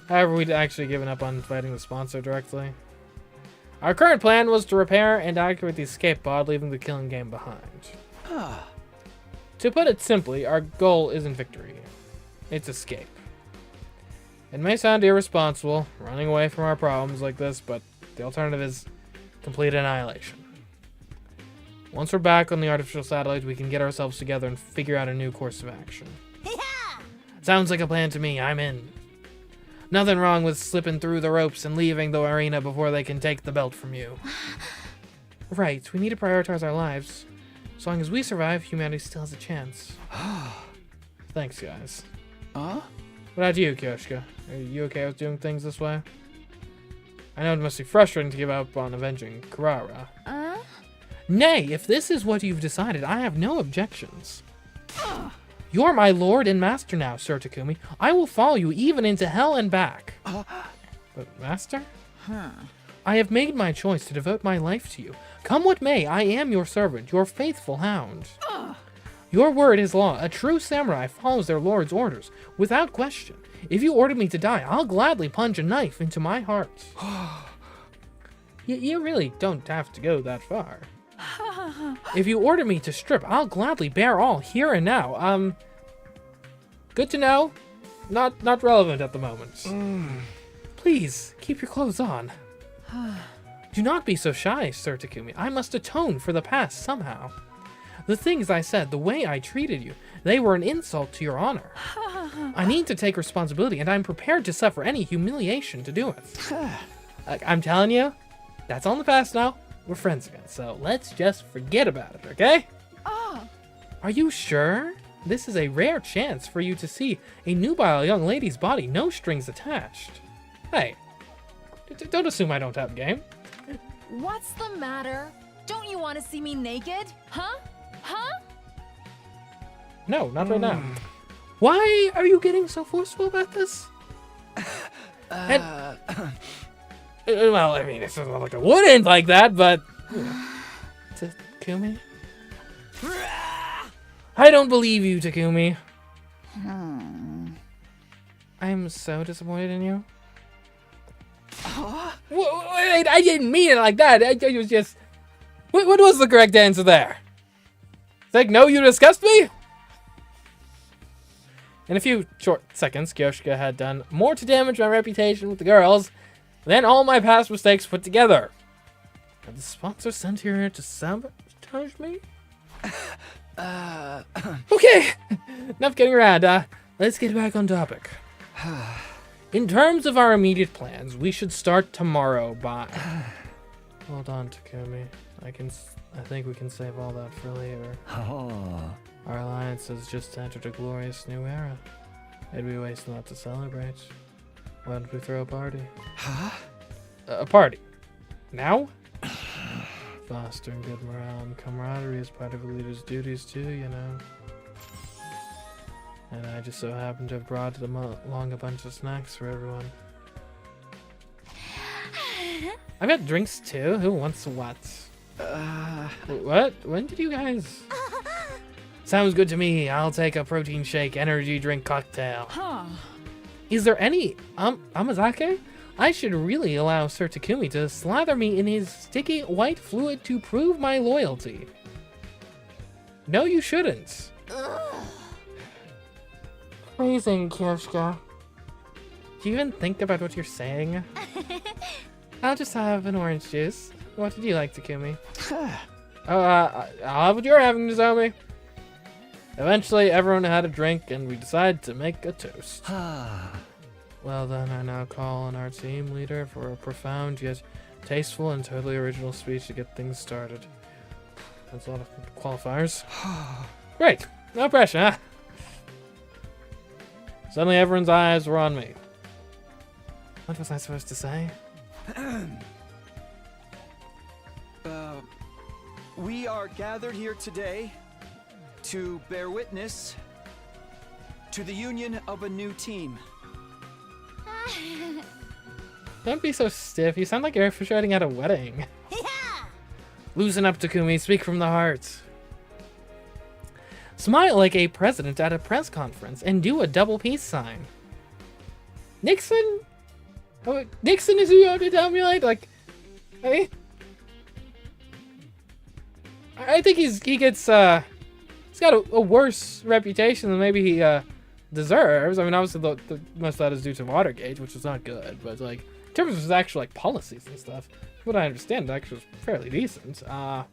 However, we'd actually given up on fighting the sponsor directly. Our current plan was to repair and activate the escape pod, leaving the killing game behind. To put it simply, our goal isn't victory. It's escape. It may sound irresponsible, running away from our problems like this, but the alternative is complete annihilation. Once we're back on the artificial satellite, we can get ourselves together and figure out a new course of action. Sounds like a plan to me. I'm in. Nothing wrong with slipping through the ropes and leaving the arena before they can take the belt from you. Right, we need to prioritize our lives. As long as we survive, humanity still has a chance. Thanks, guys. What about you, Kyoshka? Are you okay with doing things this way? I know it must be frustrating to give up on avenging Kurara. Nay, if this is what you've decided, I have no objections. You're my lord and master now, Sir Takumi. I will follow you even into hell and back. But master? I have made my choice to devote my life to you. Come what may, I am your servant, your faithful hound. Your word is law. A true samurai follows their lord's orders, without question. If you order me to die, I'll gladly plunge a knife into my heart. You really don't have to go that far. If you order me to strip, I'll gladly bear all here and now. Good to know. Not relevant at the moment. Please, keep your clothes on. Do not be so shy, Sir Takumi. I must atone for the past somehow. The things I said, the way I treated you, they were an insult to your honor. I need to take responsibility, and I'm prepared to suffer any humiliation to do it. I'm telling you, that's all in the past now. We're friends again, so let's just forget about it, okay? Are you sure? This is a rare chance for you to see a nubile young lady's body, no strings attached. Hey, don't assume I don't have game. What's the matter? Don't you want to see me naked? Huh? No, not right now. Why are you getting so forceful about this? Well, I mean, it's not like I wouldn't like that, but... Takumi? I don't believe you, Takumi. I'm so disappointed in you. Wait, I didn't mean it like that. I was just... What was the correct answer there? It's like, no, you disgust me? In a few short seconds, Kyoshika had done more to damage my reputation with the girls than all my past mistakes put together. Are the sponsors sent here to sabotage me? Okay, enough getting around. Let's get back on topic. In terms of our immediate plans, we should start tomorrow by... Hold on, Takumi. I think we can save all that for later. Our alliance has just entered a glorious new era. It'd be wasted not to celebrate. Why don't we throw a party? A party? Now? Fostering good morale and camaraderie is part of a leader's duties too, you know. And I just so happen to have brought along a bunch of snacks for everyone. I've got drinks too. Who wants what? What? When did you guys... Sounds good to me. I'll take a protein shake, energy drink cocktail. Is there any amazake? I should really allow Sir Takumi to slather me in his sticky white fluid to prove my loyalty. No, you shouldn't. Amazing, Kyoshka. Do you even think about what you're saying? I'll just have an orange juice. What did you like, Takumi? I'll have what you're having, Nozomi. Eventually, everyone had a drink, and we decided to make a toast. Well then, I now call on our team leader for a profound yet tasteful and totally original speech to get things started. That's a lot of qualifiers. Great. No pressure, huh? Suddenly everyone's eyes were on me. What was I supposed to say? We are gathered here today to bear witness to the union of a new team. Don't be so stiff. You sound like you're officiating at a wedding. Loosen up, Takumi. Speak from the heart. Smile like a president at a press conference and do a double peace sign. Nixon? Oh, Nixon is who you have to emulate? Like, hey? I think he gets, he's got a worse reputation than maybe he, deserves. I mean, obviously, the most of that is due to Watergate, which was not good, but, like, in terms of his actual, like, policies and stuff, what I understand, it actually was fairly decent. But,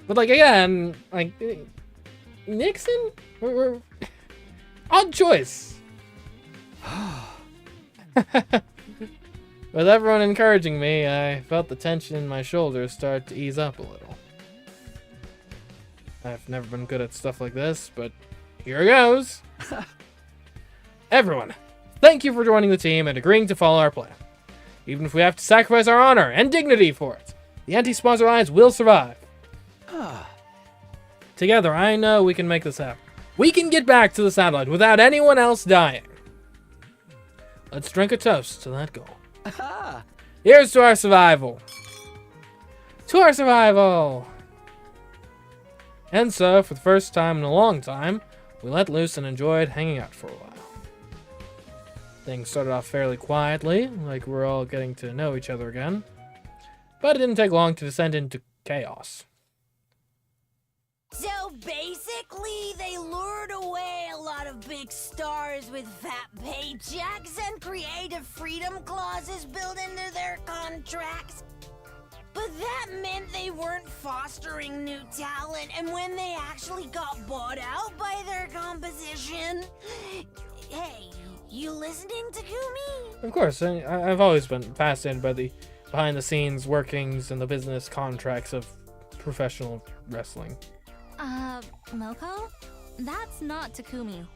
like, again, like, Nixon? We're odd choice. With everyone encouraging me, I felt the tension in my shoulders start to ease up a little. I've never been good at stuff like this, but here goes. Everyone, thank you for joining the team and agreeing to follow our plan. Even if we have to sacrifice our honor and dignity for it, the Anti-Sponsor Alliance will survive. Together, I know we can make this happen. We can get back to the satellite without anyone else dying. Let's drink a toast to that goal. Here's to our survival. To our survival! And so, for the first time in a long time, we let loose and enjoyed hanging out for a while. Things started off fairly quietly, like we're all getting to know each other again. But it didn't take long to descend into chaos. So basically, they lured away a lot of big stars with fat paychecks and creative freedom clauses built into their contracts. But that meant they weren't fostering new talent, and when they actually got bought out by their composition... Hey, you listening, Takumi? Of course, I've always been fascinated by the behind-the-scenes workings and the business contracts of professional wrestling. Moko? That's not Takumi.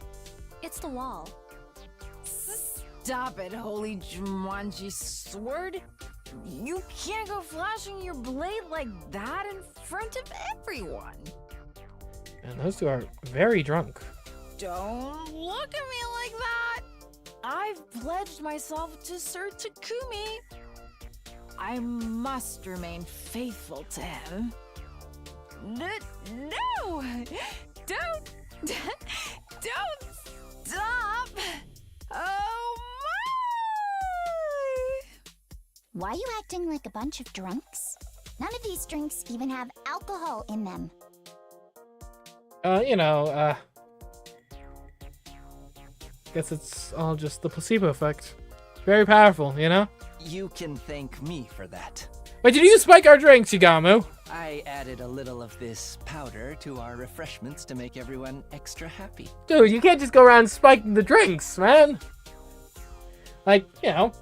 It's the wall. Stop it, holy Jumanji sword. You can't go flashing your blade like that in front of everyone. And those two are very drunk. Don't look at me like that. I've pledged myself to Sir Takumi. I must remain faithful to him. No! Don't stop! Oh my! Why are you acting like a bunch of drunks? None of these drinks even have alcohol in them. Guess it's all just the placebo effect. Very powerful, you know? You can thank me for that. Wait, did you spike our drinks, Shigamu? I added a little of this powder to our refreshments to make everyone extra happy. Dude, you can't just go around spiking the drinks, man. Like, you know,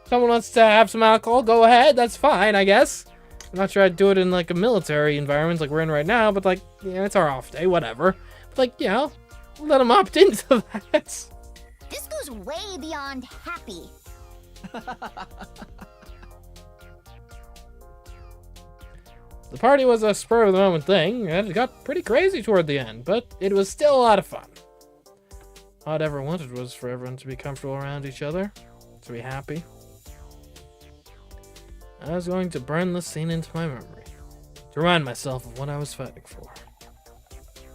someone wants to have some alcohol, go ahead, that's fine, I guess. I'm not sure I'd do it in, like, a military environment like we're in right now, but, like, yeah, it's our off day, whatever. But, like, you know, let them opt into that. This goes way beyond happy. The party was a spur-of-the-moment thing, and it got pretty crazy toward the end, but it was still a lot of fun. All I'd ever wanted was for everyone to be comfortable around each other, to be happy. I was going to burn the scene into my memory, to remind myself of what I was fighting for,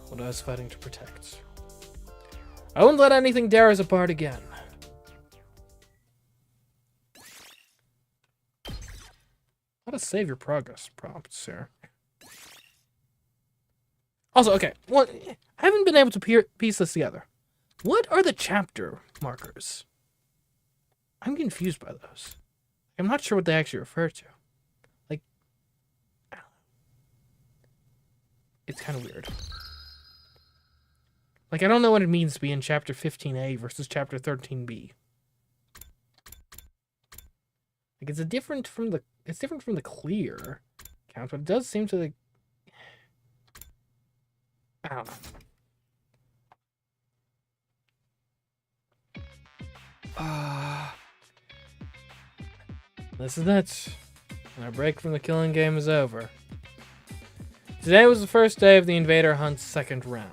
what I was fighting to protect. I wouldn't let anything tear us apart again. How to save your progress prompt, sir. Also, okay, I haven't been able to piece this together. What are the chapter markers? I'm confused by those. I'm not sure what they actually refer to. Like, it's kind of weird. Like, I don't know what it means to be in Chapter 15A versus Chapter 13B. Like, it's different from the clear count, but it does seem to, like, I don't know. This is it. Our break from the killing game is over. Today was the first day of the Invader Hunt's second round.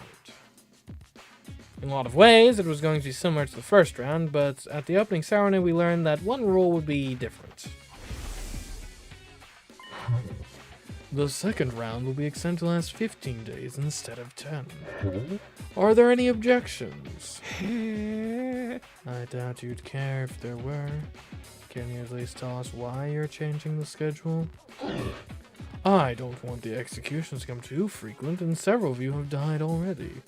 In a lot of ways, it was going to be similar to the first round, but at the opening ceremony we learned that one rule would be different. The second round will be extended to last 15 days instead of 10. Are there any objections? I doubt you'd care if there were. Can you at least tell us why you're changing the schedule? I don't want the executions to become too frequent, and several of you have died already.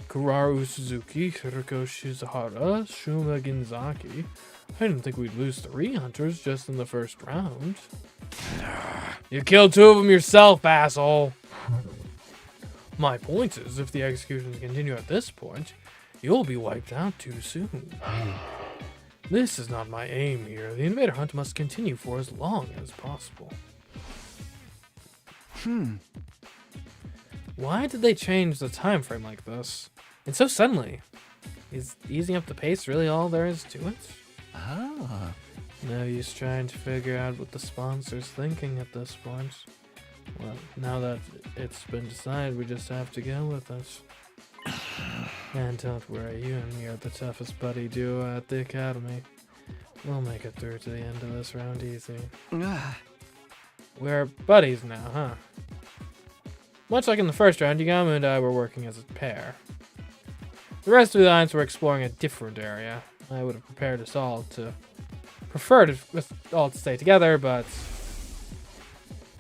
Kuraru Suzuki, Hiroko Shizuhara, Shuma Ginzaki. I didn't think we'd lose 3 hunters just in the first round. You killed 2 of them yourself, asshole! My point is, if the executions continue at this point, you'll be wiped out too soon. This is not my aim here. The Invader Hunt must continue for as long as possible. Why did they change the time frame like this? And so suddenly. Is easing up the pace really all there is to it? No use trying to figure out what the sponsor's thinking at this point. Well, now that it's been decided, we just have to go with it. And don't worry, you and me are the toughest buddy duo at the academy. We'll make it through to the end of this round easy. We're buddies now, huh? Much like in the first round, Yagami and I were working as a pair. The rest of the alliance were exploring a different area. I would have preferred us all to stay together, but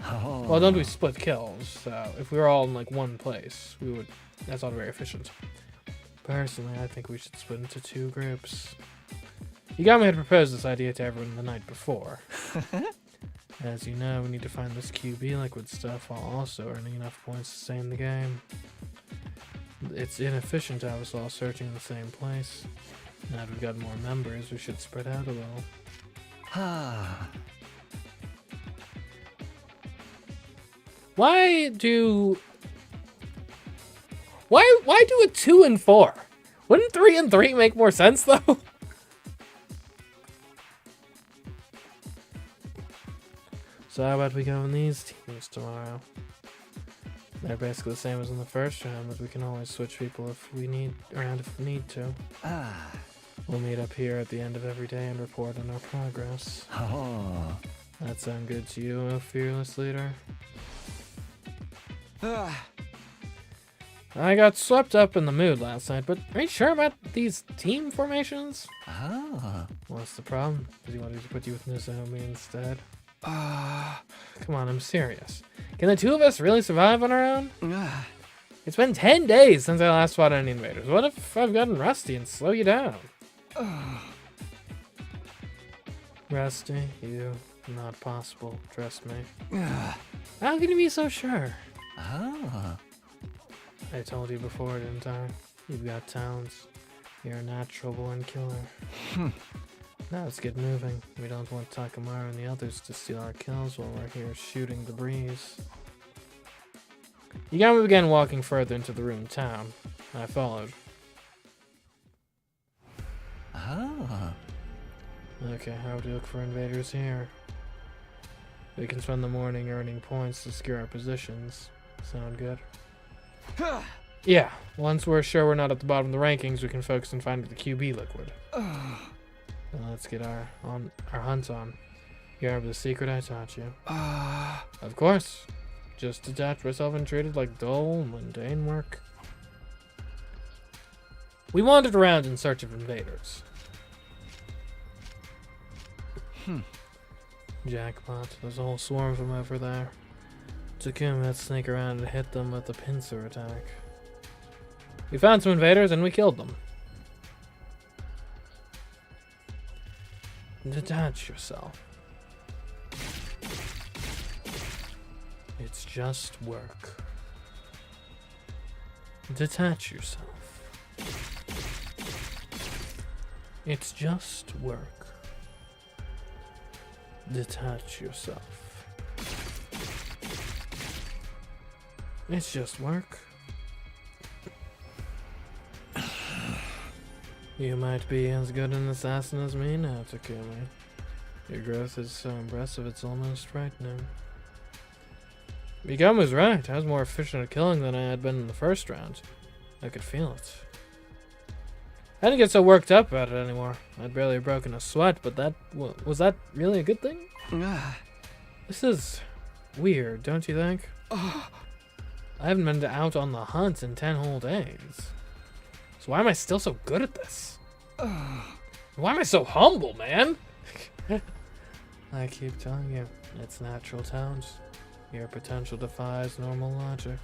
well, don't we split kills? So if we were all in like one place, that's not very efficient. Personally, I think we should split into 2 groups. Yagami had proposed this idea to everyone the night before. As you know, we need to find this QB liquid stuff while also earning enough points to stay in the game. It's inefficient to have us all searching in the same place. Now that we've got more members, we should spread out a little. Why do a 2 and 4? Wouldn't 3 and 3 make more sense though? So how about we go in these teams tomorrow? They're basically the same as in the first round, but we can always switch people if we need to. We'll meet up here at the end of every day and report on our progress. That sound good to you, fearless leader? I got swept up in the mood last night, but are you sure about these team formations? What's the problem? Does he want me to put you with Nozomi instead? Come on, I'm serious. Can the 2 of us really survive on our own? It's been 10 days since I last fought any invaders. What if I've gotten rusty and slow you down? Rusty? You? Not possible, trust me. How can you be so sure? I told you before, didn't I? You've got talents. You're a natural born killer. Now let's get moving. We don't want Takamaru and the others to steal our kills while we're here shooting the breeze. Yagami began walking further into the ruined town. I followed. Okay, how would you look for invaders here? We can spend the morning earning points to secure our positions. Sound good? Yeah, once we're sure we're not at the bottom of the rankings, we can focus on finding the QB liquid. Now let's get our hunt on. You remember the secret I taught you? Of course. Just detach myself and treat it like dull, mundane work. We wandered around in search of invaders. Jackpot. There's a whole swarm of them over there. Takumi had to sneak around and hit them with a pincer attack. We found some invaders and we killed them. Detach yourself. It's just work. Detach yourself. It's just work. Detach yourself. It's just work. You might be as good an assassin as me now, Takumi. Your growth is so impressive, it's almost frightening. Migam was right. I was more efficient at killing than I had been in the first round. I could feel it. I didn't get so worked up about it anymore. I'd barely broken a sweat, but that... was that really a good thing? This is weird, don't you think? I haven't been out on the hunt in 10 whole days. So why am I still so good at this? Why am I so humble, man? I keep telling you, it's natural talent. Your potential defies normal logic.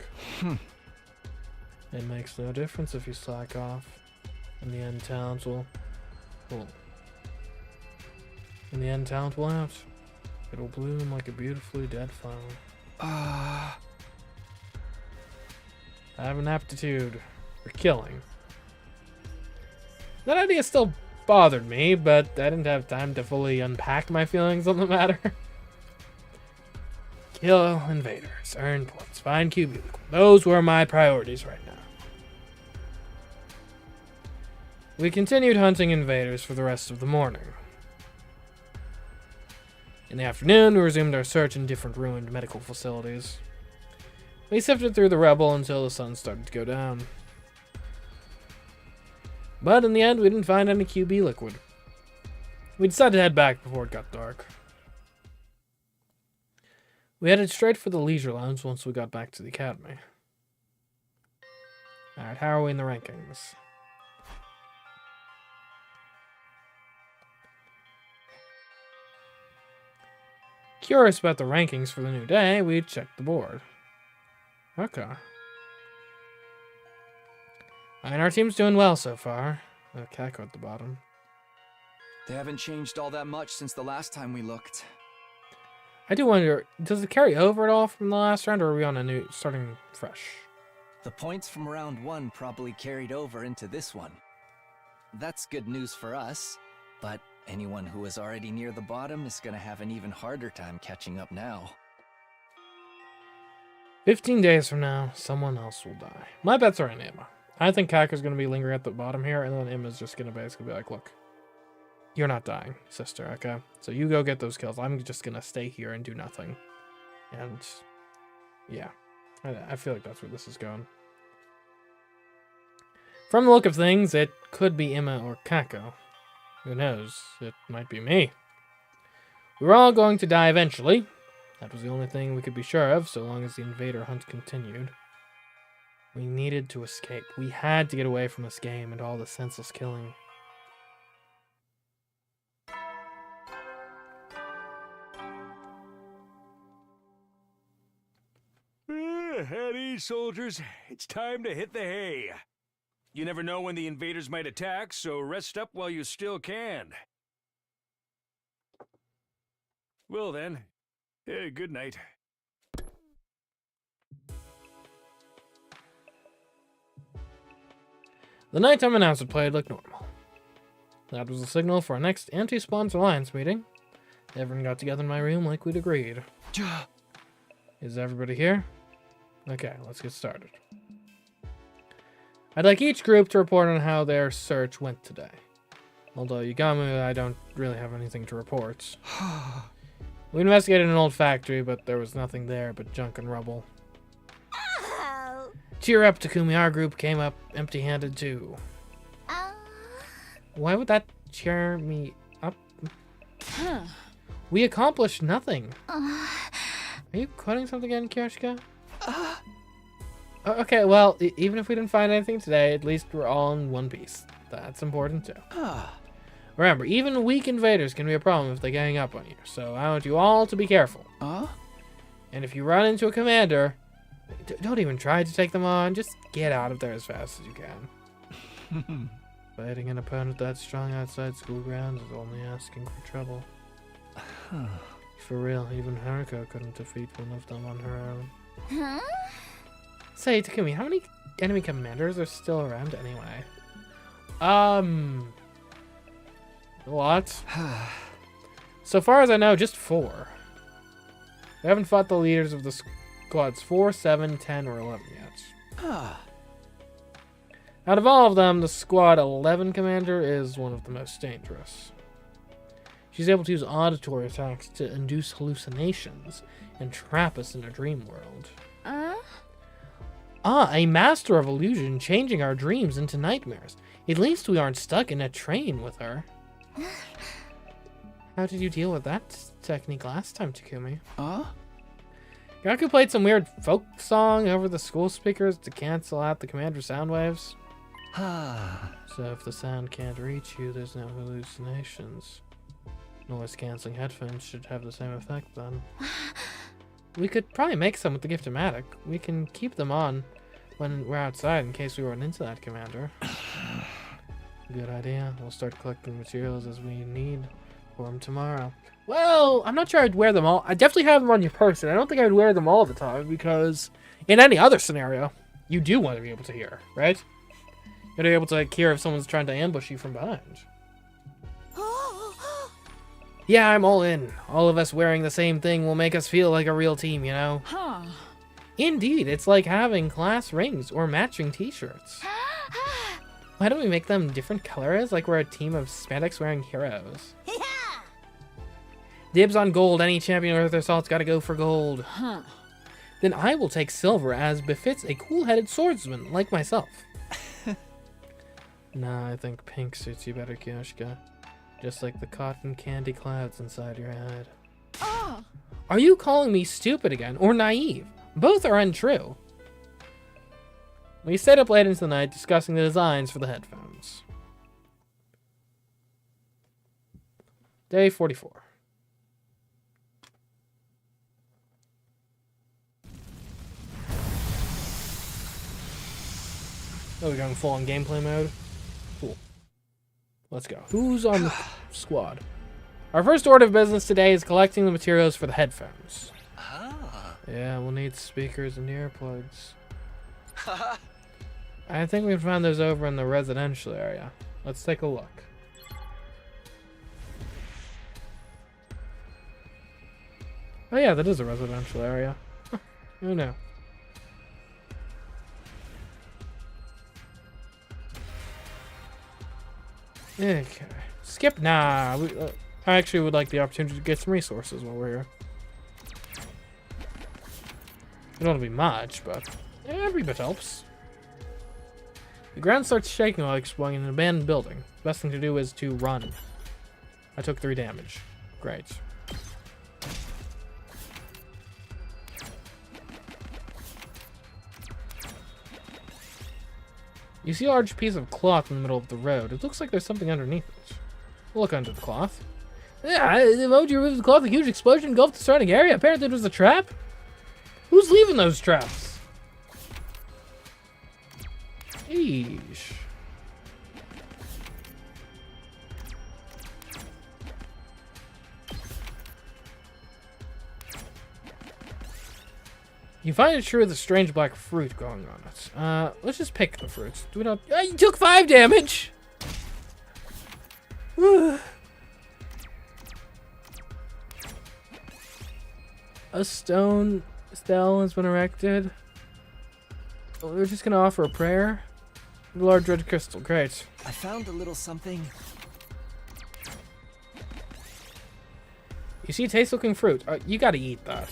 It makes no difference if you slack off. In the end, talent will out. It'll bloom like a beautifully dead flower. I have an aptitude for killing. That idea still bothered me, but I didn't have time to fully unpack my feelings on the matter. Kill invaders, earn points, find QB. Those were my priorities right now. We continued hunting invaders for the rest of the morning. In the afternoon, we resumed our search in different ruined medical facilities. We sifted through the rubble until the sun started to go down. But in the end, we didn't find any QB liquid. We decided to head back before it got dark. We headed straight for the leisure lounge once we got back to the academy. Alright, how are we in the rankings? Curious about the rankings for the new day, we checked the board. Okay. And our team's doing well so far. Kako at the bottom. They haven't changed all that much since the last time we looked. I do wonder, does it carry over at all from the last round, or are we on a new, starting fresh? The points from round 1 probably carried over into this one. That's good news for us, but anyone who was already near the bottom is gonna have an even harder time catching up now. 15 days from now, someone else will die. My bets are on Emma. I think Kaku's going to be lingering at the bottom here, and then Emma's just going to basically be like, look, you're not dying, sister, okay? So you go get those kills. I'm just going to stay here and do nothing. And, yeah. I feel like that's where this is going. From the look of things, it could be Emma or Kako. Who knows? It might be me. We were all going to die eventually. That was the only thing we could be sure of, so long as the invader hunt continued. We needed to escape. We had to get away from this game and all the senseless killing. At ease, soldiers. It's time to hit the hay. You never know when the invaders might attack, so rest up while you still can. Well then, good night. The nighttime announcement played like normal. That was the signal for our next anti-spawns alliance meeting. Everyone got together in my room like we'd agreed. Is everybody here? Okay, let's get started. I'd like each group to report on how their search went today. Although Yagami, I don't really have anything to report. We investigated an old factory, but there was nothing there but junk and rubble. Oh. Cheer up, Takumi. Our group came up empty-handed too. Why would that cheer me up? We accomplished nothing. Are you quoting something again, Kirishika? Okay, well, even if we didn't find anything today, at least we're all in one piece. That's important too. Remember, even weak invaders can be a problem if they gang up on you, so I want you all to be careful. And if you run into a commander, don't even try to take them on, just get out of there as fast as you can. Fighting an opponent that strong outside school grounds is only asking for trouble. For real, even Haruko couldn't defeat one of them on her own. Say, Takumi, how many enemy commanders are still around anyway? What? So far as I know, just 4. We haven't fought the leaders of the squads 4, 7, 10, or 11 yet. Out of all of them, the squad 11 commander is one of the most dangerous. She's able to use auditory attacks to induce hallucinations and trap us in a dream world. A master of illusion, changing our dreams into nightmares. At least we aren't stuck in a train with her. How did you deal with that technique last time, Takumi? Gaku played some weird folk song over the school speakers to cancel out the commander sound waves. So if the sound can't reach you, there's no hallucinations. Noise-canceling headphones should have the same effect then. We could probably make some with the Gift-O-Matic. We can keep them on when we're outside in case we run into that commander. Good idea. We'll start collecting materials as we need for them tomorrow. Well, I'm not sure I'd wear them all. I definitely have them on your person. I don't think I'd wear them all the time because in any other scenario, you do want to be able to hear, right? You want to be able to like, hear if someone's trying to ambush you from behind. Yeah, I'm all in. All of us wearing the same thing will make us feel like a real team, you know? Indeed, it's like having class rings or matching t-shirts. Why don't we make them different colors, like we're a team of spandex-wearing heroes? Dibs on gold. Any champion worth their salt's gotta go for gold. Then I will take silver, as befits a cool-headed swordsman like myself. Nah, I think pink suits you better, Kyoshika. Just like the cotton candy clouds inside your head. Are you calling me stupid again, or naive? Both are untrue. We stayed up late into the night discussing the designs for the headphones. Day 44. Oh, we're going full on gameplay mode? Cool. Let's go. Who's on the squad? Our first order of business today is collecting the materials for the headphones. Yeah, we'll need speakers and earplugs. I think we found those over in the residential area. Let's take a look. Oh yeah, that is a residential area. Who knew? Okay. Skip? Nah. I actually would like the opportunity to get some resources while we're here. It don't be much, but every bit helps. The ground starts shaking while exploring in an abandoned building. The best thing to do is to run. I took 3 damage. Great. You see a large piece of cloth in the middle of the road. It looks like there's something underneath it. We'll look under the cloth. Yeah, the moment you removed the cloth, a huge explosion engulfed the surrounding area. Apparently it was a trap. Who's leaving those traps? Eesh. You find a tree with a strange black fruit growing on it. Let's just pick the fruits. Do we not? You took 5 damage. A stone stele has been erected. We're just gonna offer a prayer. The large red crystal. Great. I found a little something. You see taste-looking fruit. You gotta eat that.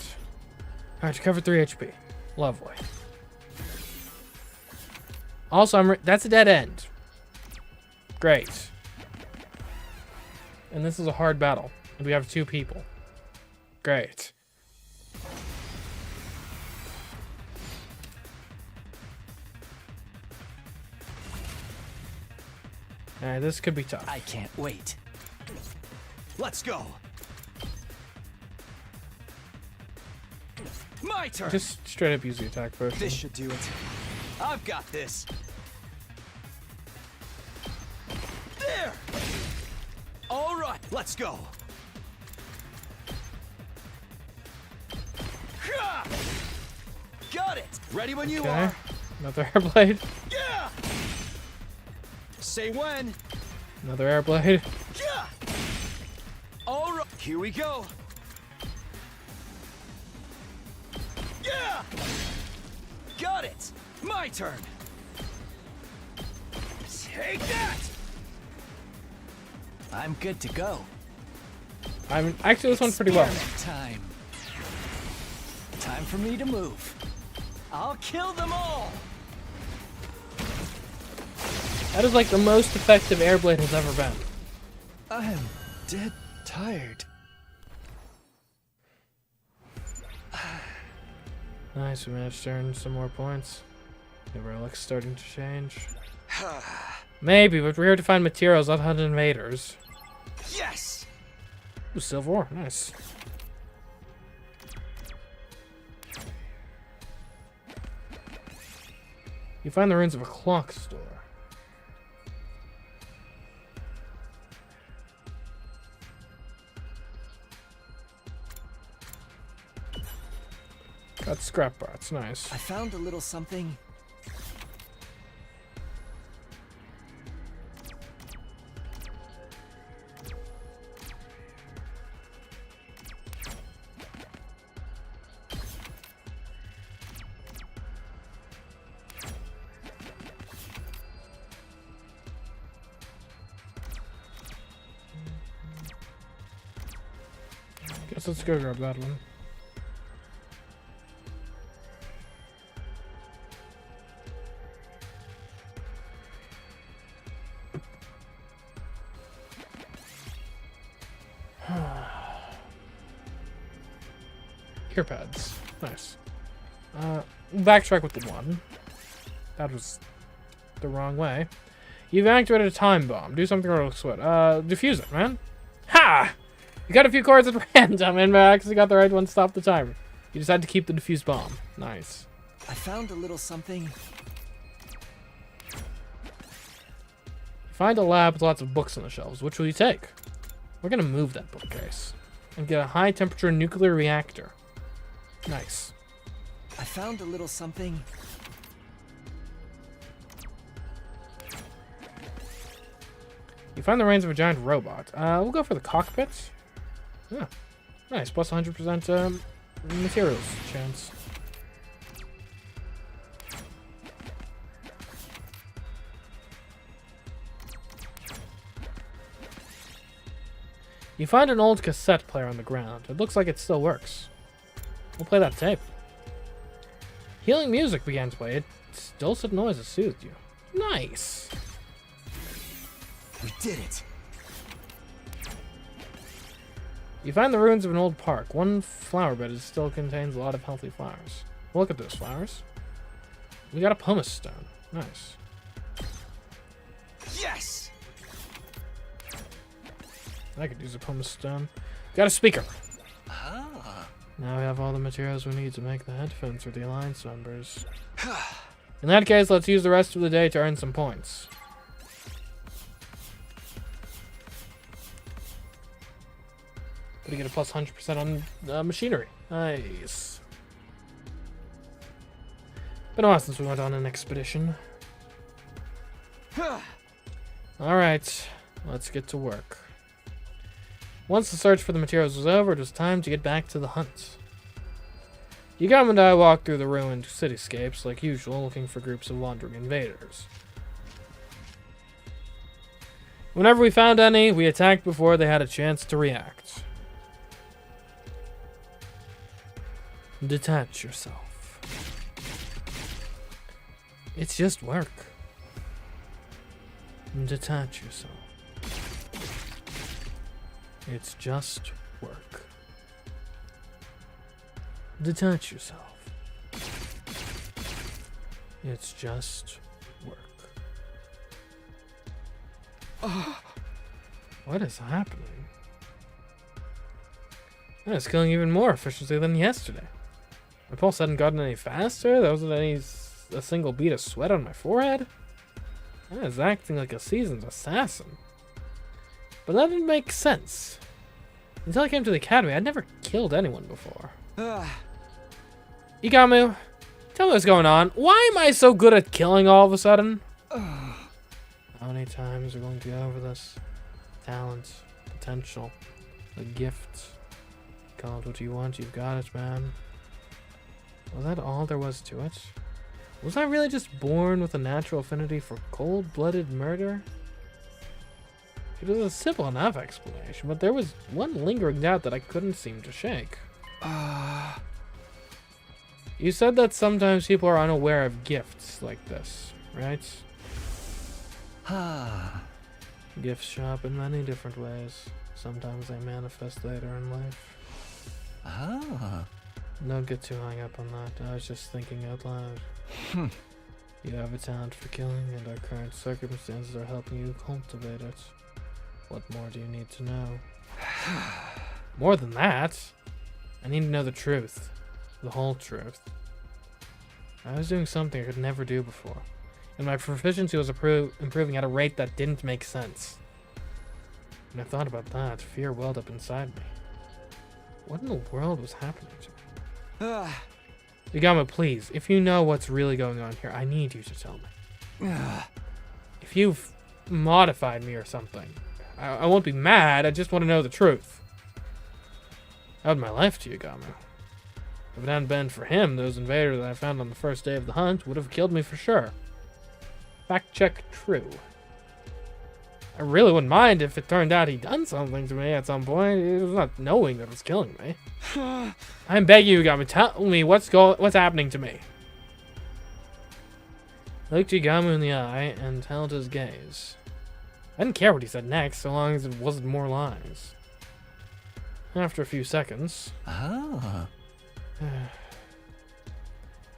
Alright, you covered 3 HP. Lovely. Also, that's a dead end. Great. And this is a hard battle. And we have 2 people. Great. Alright, this could be tough. I can't wait. Let's go. My turn. Just straight up use the attack first. This should do it. I've got this. There. All right, let's go. Got it. Ready when you are. Another airblade. Yeah! Say when. Another airblade. Yeah! All right, here we go. Yeah! Got it. My turn. Take that. I'm good to go. I'm actually this one's pretty well. Time for me to move. I'll kill them all. That is like the most effective airblade has ever been. I am dead tired. Nice, we managed to earn some more points. The relic's starting to change. Maybe, but we're here to find materials, not hunt invaders. Yes! Ooh, silver, nice. You find the ruins of a clock store. Got scrap parts, nice. I found a little something. Guess let's go grab that one. Ear pads. Nice. Backtrack with the one. That was the wrong way. You've activated a time bomb. Do something or else what? Defuse it, man. Ha! You got a few cards at random and I actually got the right one to stop the timer. You decided to keep the defused bomb. Nice. I found a little something. You find a lab with lots of books on the shelves. Which will you take? We're gonna move that bookcase and get a high temperature nuclear reactor. Nice. I found a little something. You find the reins of a giant robot. We'll go for the cockpit. Yeah. Nice. Plus 100% materials chance. You find an old cassette player on the ground. It looks like it still works. We'll play that tape. Healing music began to play. It dulcet noises soothed you. Nice. We did it. You find the ruins of an old park. One flower bed still contains a lot of healthy flowers. Look at those flowers. We got a pumice stone. Nice. Yes! I could use a pumice stone. Got a speaker. Ah. Now we have all the materials we need to make the headphones for the Alliance members. In that case, let's use the rest of the day to earn some points. But you get a plus 100% on machinery. Nice. Been a while since we went on an expedition. Alright, let's get to work. Once the search for the materials was over, it was time to get back to the hunt. Yagam and I walked through the ruined cityscapes like usual, looking for groups of wandering invaders. Whenever we found any, we attacked before they had a chance to react. Detach yourself. It's just work. Detach yourself. It's just work. Detach yourself. It's just work. What is happening? It's killing even more efficiently than yesterday. My pulse hadn't gotten any faster. There wasn't a single bead of sweat on my forehead. I was acting like a seasoned assassin. But that didn't make sense. Until I came to the academy, I'd never killed anyone before. Igamu, Tell me what's going on. Why am I so good at killing all of a sudden? How many times are we going to go over this? Talent, potential, the gift. Call it what you want, you've got it, man. Was that all there was to it? Was I really just born with a natural affinity for cold-blooded murder? It was a simple enough explanation, but there was one lingering doubt that I couldn't seem to shake. You said that sometimes people are unaware of gifts like this, right? Gifts show up in many different ways. Sometimes they manifest later in life. Don't get too hung up on that. I was just thinking out loud. You have a talent for killing, and our current circumstances are helping you cultivate it. What more do you need to know? More than that, I need to know the truth. The whole truth. I was doing something I could never do before, and my proficiency was improving at a rate that didn't make sense. When I thought about that, fear welled up inside me. What in the world was happening to me? Yagami, please, if you know what's really going on here, I need you to tell me. If you've modified me or something, I won't be mad, I just want to know the truth. I owed my life to Yagami. If it hadn't been for him, those invaders that I found on the first day of the hunt would have killed me for sure. Fact check true. I really wouldn't mind if it turned out he'd done something to me at some point. It was not knowing that was killing me. I'm begging you, Yagami, tell me what's happening to me. I looked Yagami in the eye and held his gaze. I didn't care what he said next, so long as it wasn't more lies. After a few seconds...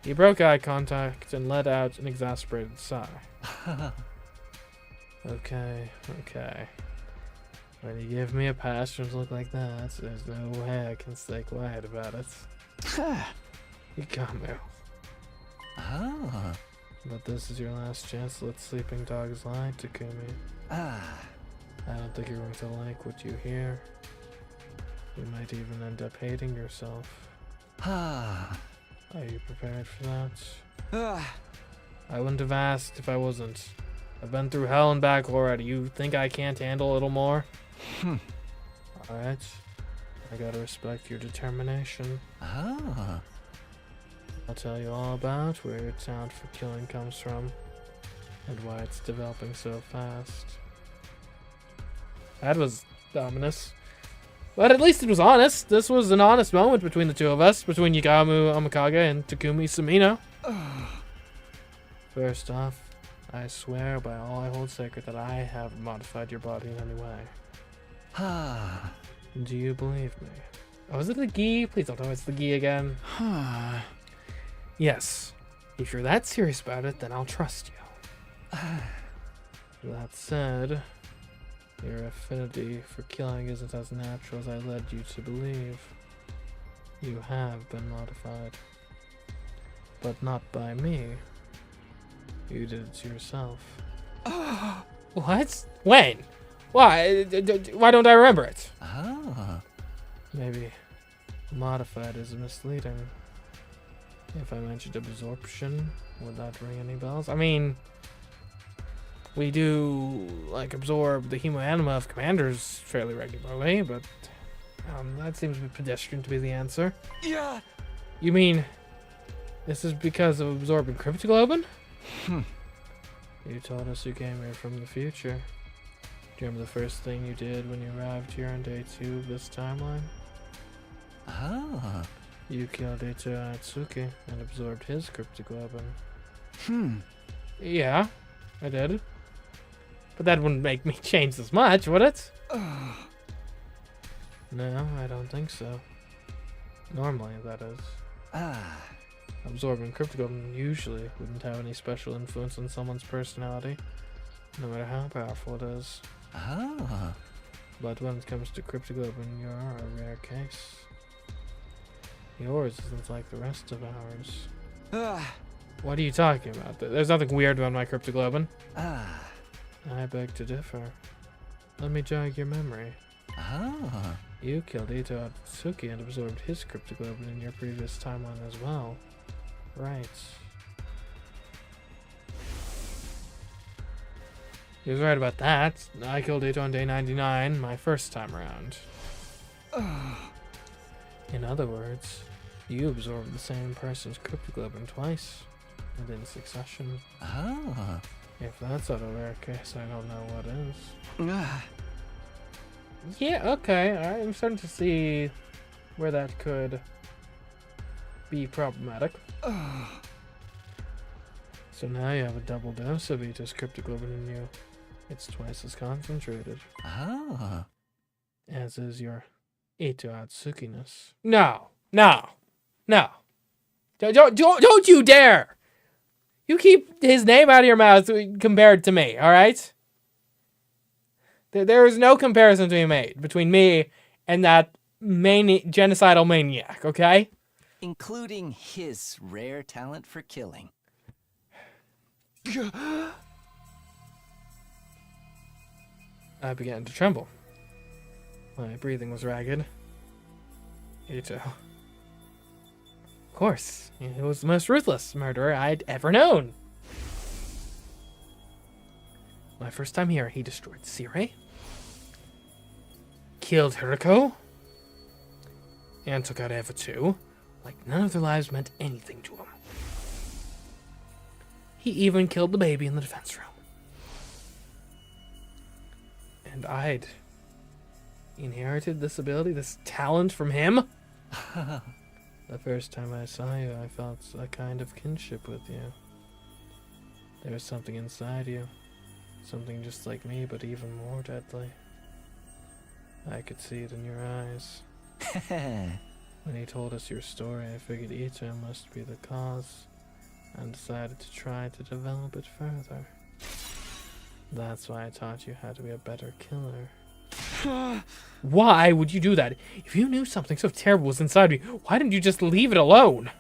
he broke eye contact and let out an exasperated sigh. Okay. When you give me a pass from look like that, there's no way I can stay quiet about it. You got me. But this is your last chance to let sleeping dogs lie, Takumi. I don't think you're going to like what you hear. You might even end up hating yourself. Are you prepared for that? I wouldn't have asked if I wasn't. I've been through hell and back already. You think I can't handle a little more? Alright. I gotta respect your determination. I'll tell you all about where your talent for killing comes from and why it's developing so fast. That was ominous. But at least it was honest. This was an honest moment between the two of us, between Yagami Amakage and Takumi Sumino. First off, I swear by all I hold sacred that I haven't modified your body in any way. Do you believe me? Oh, is it the gi? Please don't tell me it's the gi again. Yes. If you're that serious about it, then I'll trust you. That said, your affinity for killing isn't as natural as I led you to believe. You have been modified. But not by me. You did it to yourself. What? When? Why? Why don't I remember it? Maybe modified is misleading. If I mentioned absorption, would that ring any bells? I mean, we do, like, absorb the hemoanima of commanders fairly regularly, but that seems pedestrian to be the answer. Yeah. You mean this is because of absorbing cryptoglobin? You told us you came here from the future. Do you remember the first thing you did when you arrived here on day 2 of this timeline? You killed Ito Atsuki and absorbed his cryptoglobin. Yeah, I did. But that wouldn't make me change this much, would it? No, I don't think so. Normally, that is. Absorbing cryptoglobin usually wouldn't have any special influence on someone's personality, no matter how powerful it is. But when it comes to cryptoglobin, you're a rare case. Yours isn't like the rest of ours. What are you talking about? There's nothing weird about my cryptoglobin. I beg to differ. Let me jog your memory. You killed Ito Atsuki and absorbed his cryptoglobin in your previous timeline as well. Right. He was right about that. I killed Ito on day 99, my first time around. In other words, you absorbed the same person's cryptoglobin twice, within succession. Ah. If that's not a rare case, I don't know what is. Yeah, okay, alright, I'm starting to see where that could be problematic. So now you have a double dose of Ito's cryptoglobin in you. It's twice as concentrated. Ah. As is your Ito Atsukiness. No! No! No! Don't you dare! You keep his name out of your mouth compared to me, alright? There is no comparison to be made between me and that genocidal maniac, okay? Including his rare talent for killing. I began to tremble. My breathing was ragged. Ito. Of course, he was the most ruthless murderer I'd ever known. My first time here, he destroyed Sire, killed Hiriko, and took out Eva too, like none of their lives meant anything to him. He even killed the baby in the defense room. And I'd inherited this ability, this talent from him. The first time I saw you, I felt a kind of kinship with you. There was something inside you. Something just like me, but even more deadly. I could see it in your eyes. When he told us your story, I figured Ito must be the cause, and decided to try to develop it further. That's why I taught you how to be a better killer. Why would you do that? If you knew something so terrible was inside me, why didn't you just leave it alone?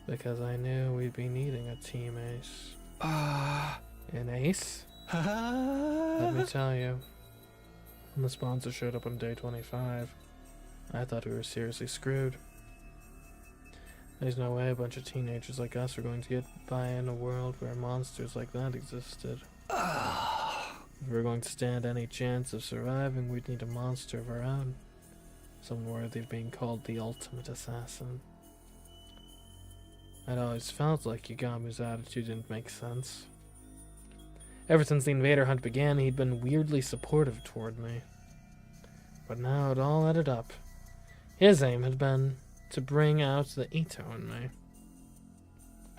Because I knew we'd be needing a team ace. An ace? Let me tell you. When the sponsor showed up on day 25, I thought we were seriously screwed. There's no way a bunch of teenagers like us are going to get by in a world where monsters like that existed. If we were going to stand any chance of surviving, we'd need a monster of our own. Someone worthy of being called the ultimate assassin. I'd always felt like Yagamu's attitude didn't make sense. Ever since the invader hunt began, he'd been weirdly supportive toward me. But now it all added up. His aim had been to bring out the Ito in me.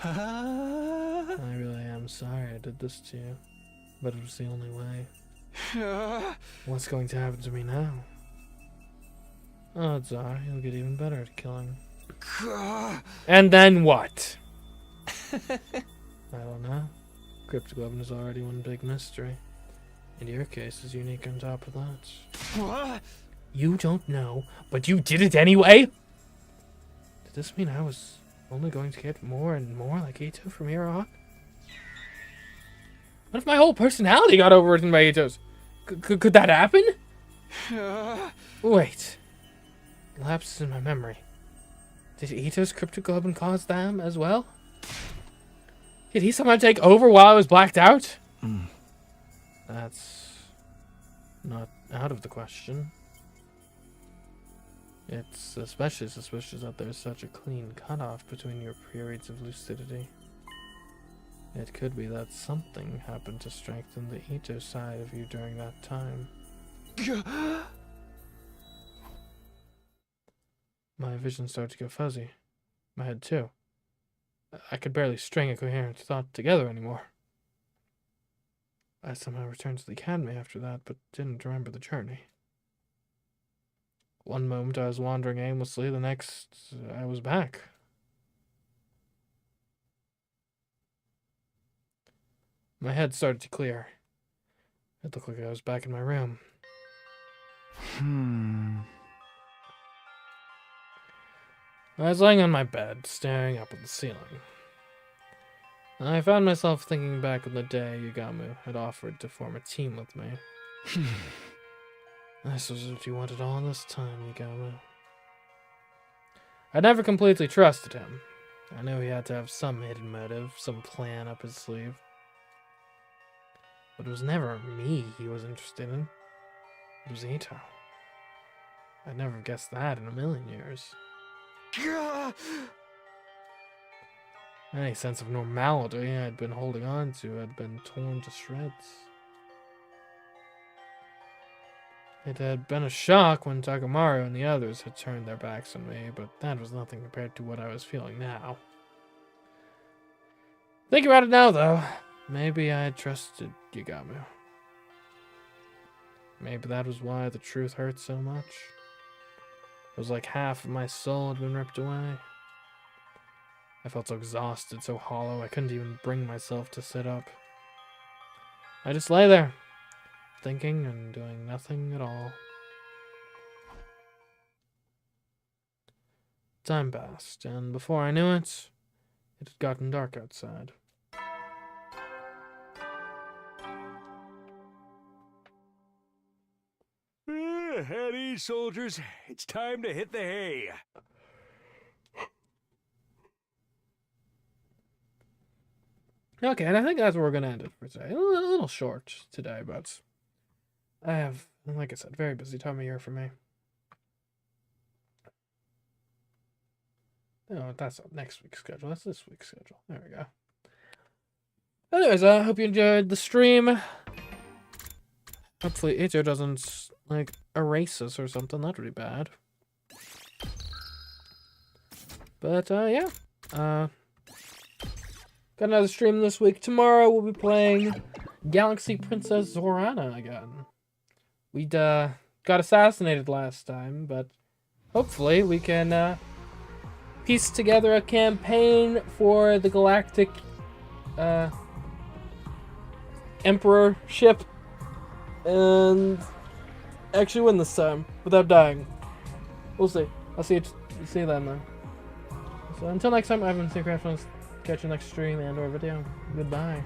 I really am sorry I did this to you, but it was the only way. What's going to happen to me now? Odds are you'll get even better at killing. And then what? I don't know. Cryptoglobin is already one big mystery. And your case is unique on top of that. What? You don't know, but you did it anyway? Did this mean I was only going to get more and more like Ito from here on? What if my whole personality got overwritten by Ito's? Could that happen? Wait. Lapses in my memory. Did Ito's cryptoglobin cause them as well? Did he somehow take over while I was blacked out? That's not out of the question. It's especially suspicious that there's such a clean cutoff between your periods of lucidity. It could be that something happened to strengthen the Ito side of you during that time. My vision started to go fuzzy. My head too. I could barely string a coherent thought together anymore. I somehow returned to the academy after that, but didn't remember the journey. One moment I was wandering aimlessly, the next I was back. My head started to clear. It looked like I was back in my room. I was lying on my bed, staring up at the ceiling. I found myself thinking back on the day Yagamu had offered to form a team with me. This was what you wanted all this time, Yagamu. I never completely trusted him. I know he had to have some hidden motive, some plan up his sleeve. But it was never me he was interested in. It was Ito. I'd never have guessed that in a million years. Any sense of normality I'd been holding on to had been torn to shreds. It had been a shock when Takamaru and the others had turned their backs on me, but that was nothing compared to what I was feeling now. Think about it now, though. Maybe I had trusted Yagamu. Maybe that was why the truth hurt so much. It was like half of my soul had been ripped away. I felt so exhausted, so hollow, I couldn't even bring myself to sit up. I just lay there, thinking and doing nothing at all. Time passed, and before I knew it, it had gotten dark outside. At ease, soldiers. It's time to hit the hay. Okay, and I think that's where we're going to end it for today. A little short today, but I have, like I said, very busy time of year for me. No, that's not next week's schedule. That's this week's schedule. There we go. Anyways, I hope you enjoyed the stream. Hopefully Ito doesn't, like, erase us or something. That would be bad. But, yeah. Got another stream this week. Tomorrow we'll be playing Galaxy Princess Zorana again. We got assassinated last time, but hopefully we can piece together a campaign for the Galactic Emperor ship and actually win this time without dying. We'll see. I'll see you then, man. So until next time, I've been CMeeCraft. Catch you next stream and/or video. Goodbye.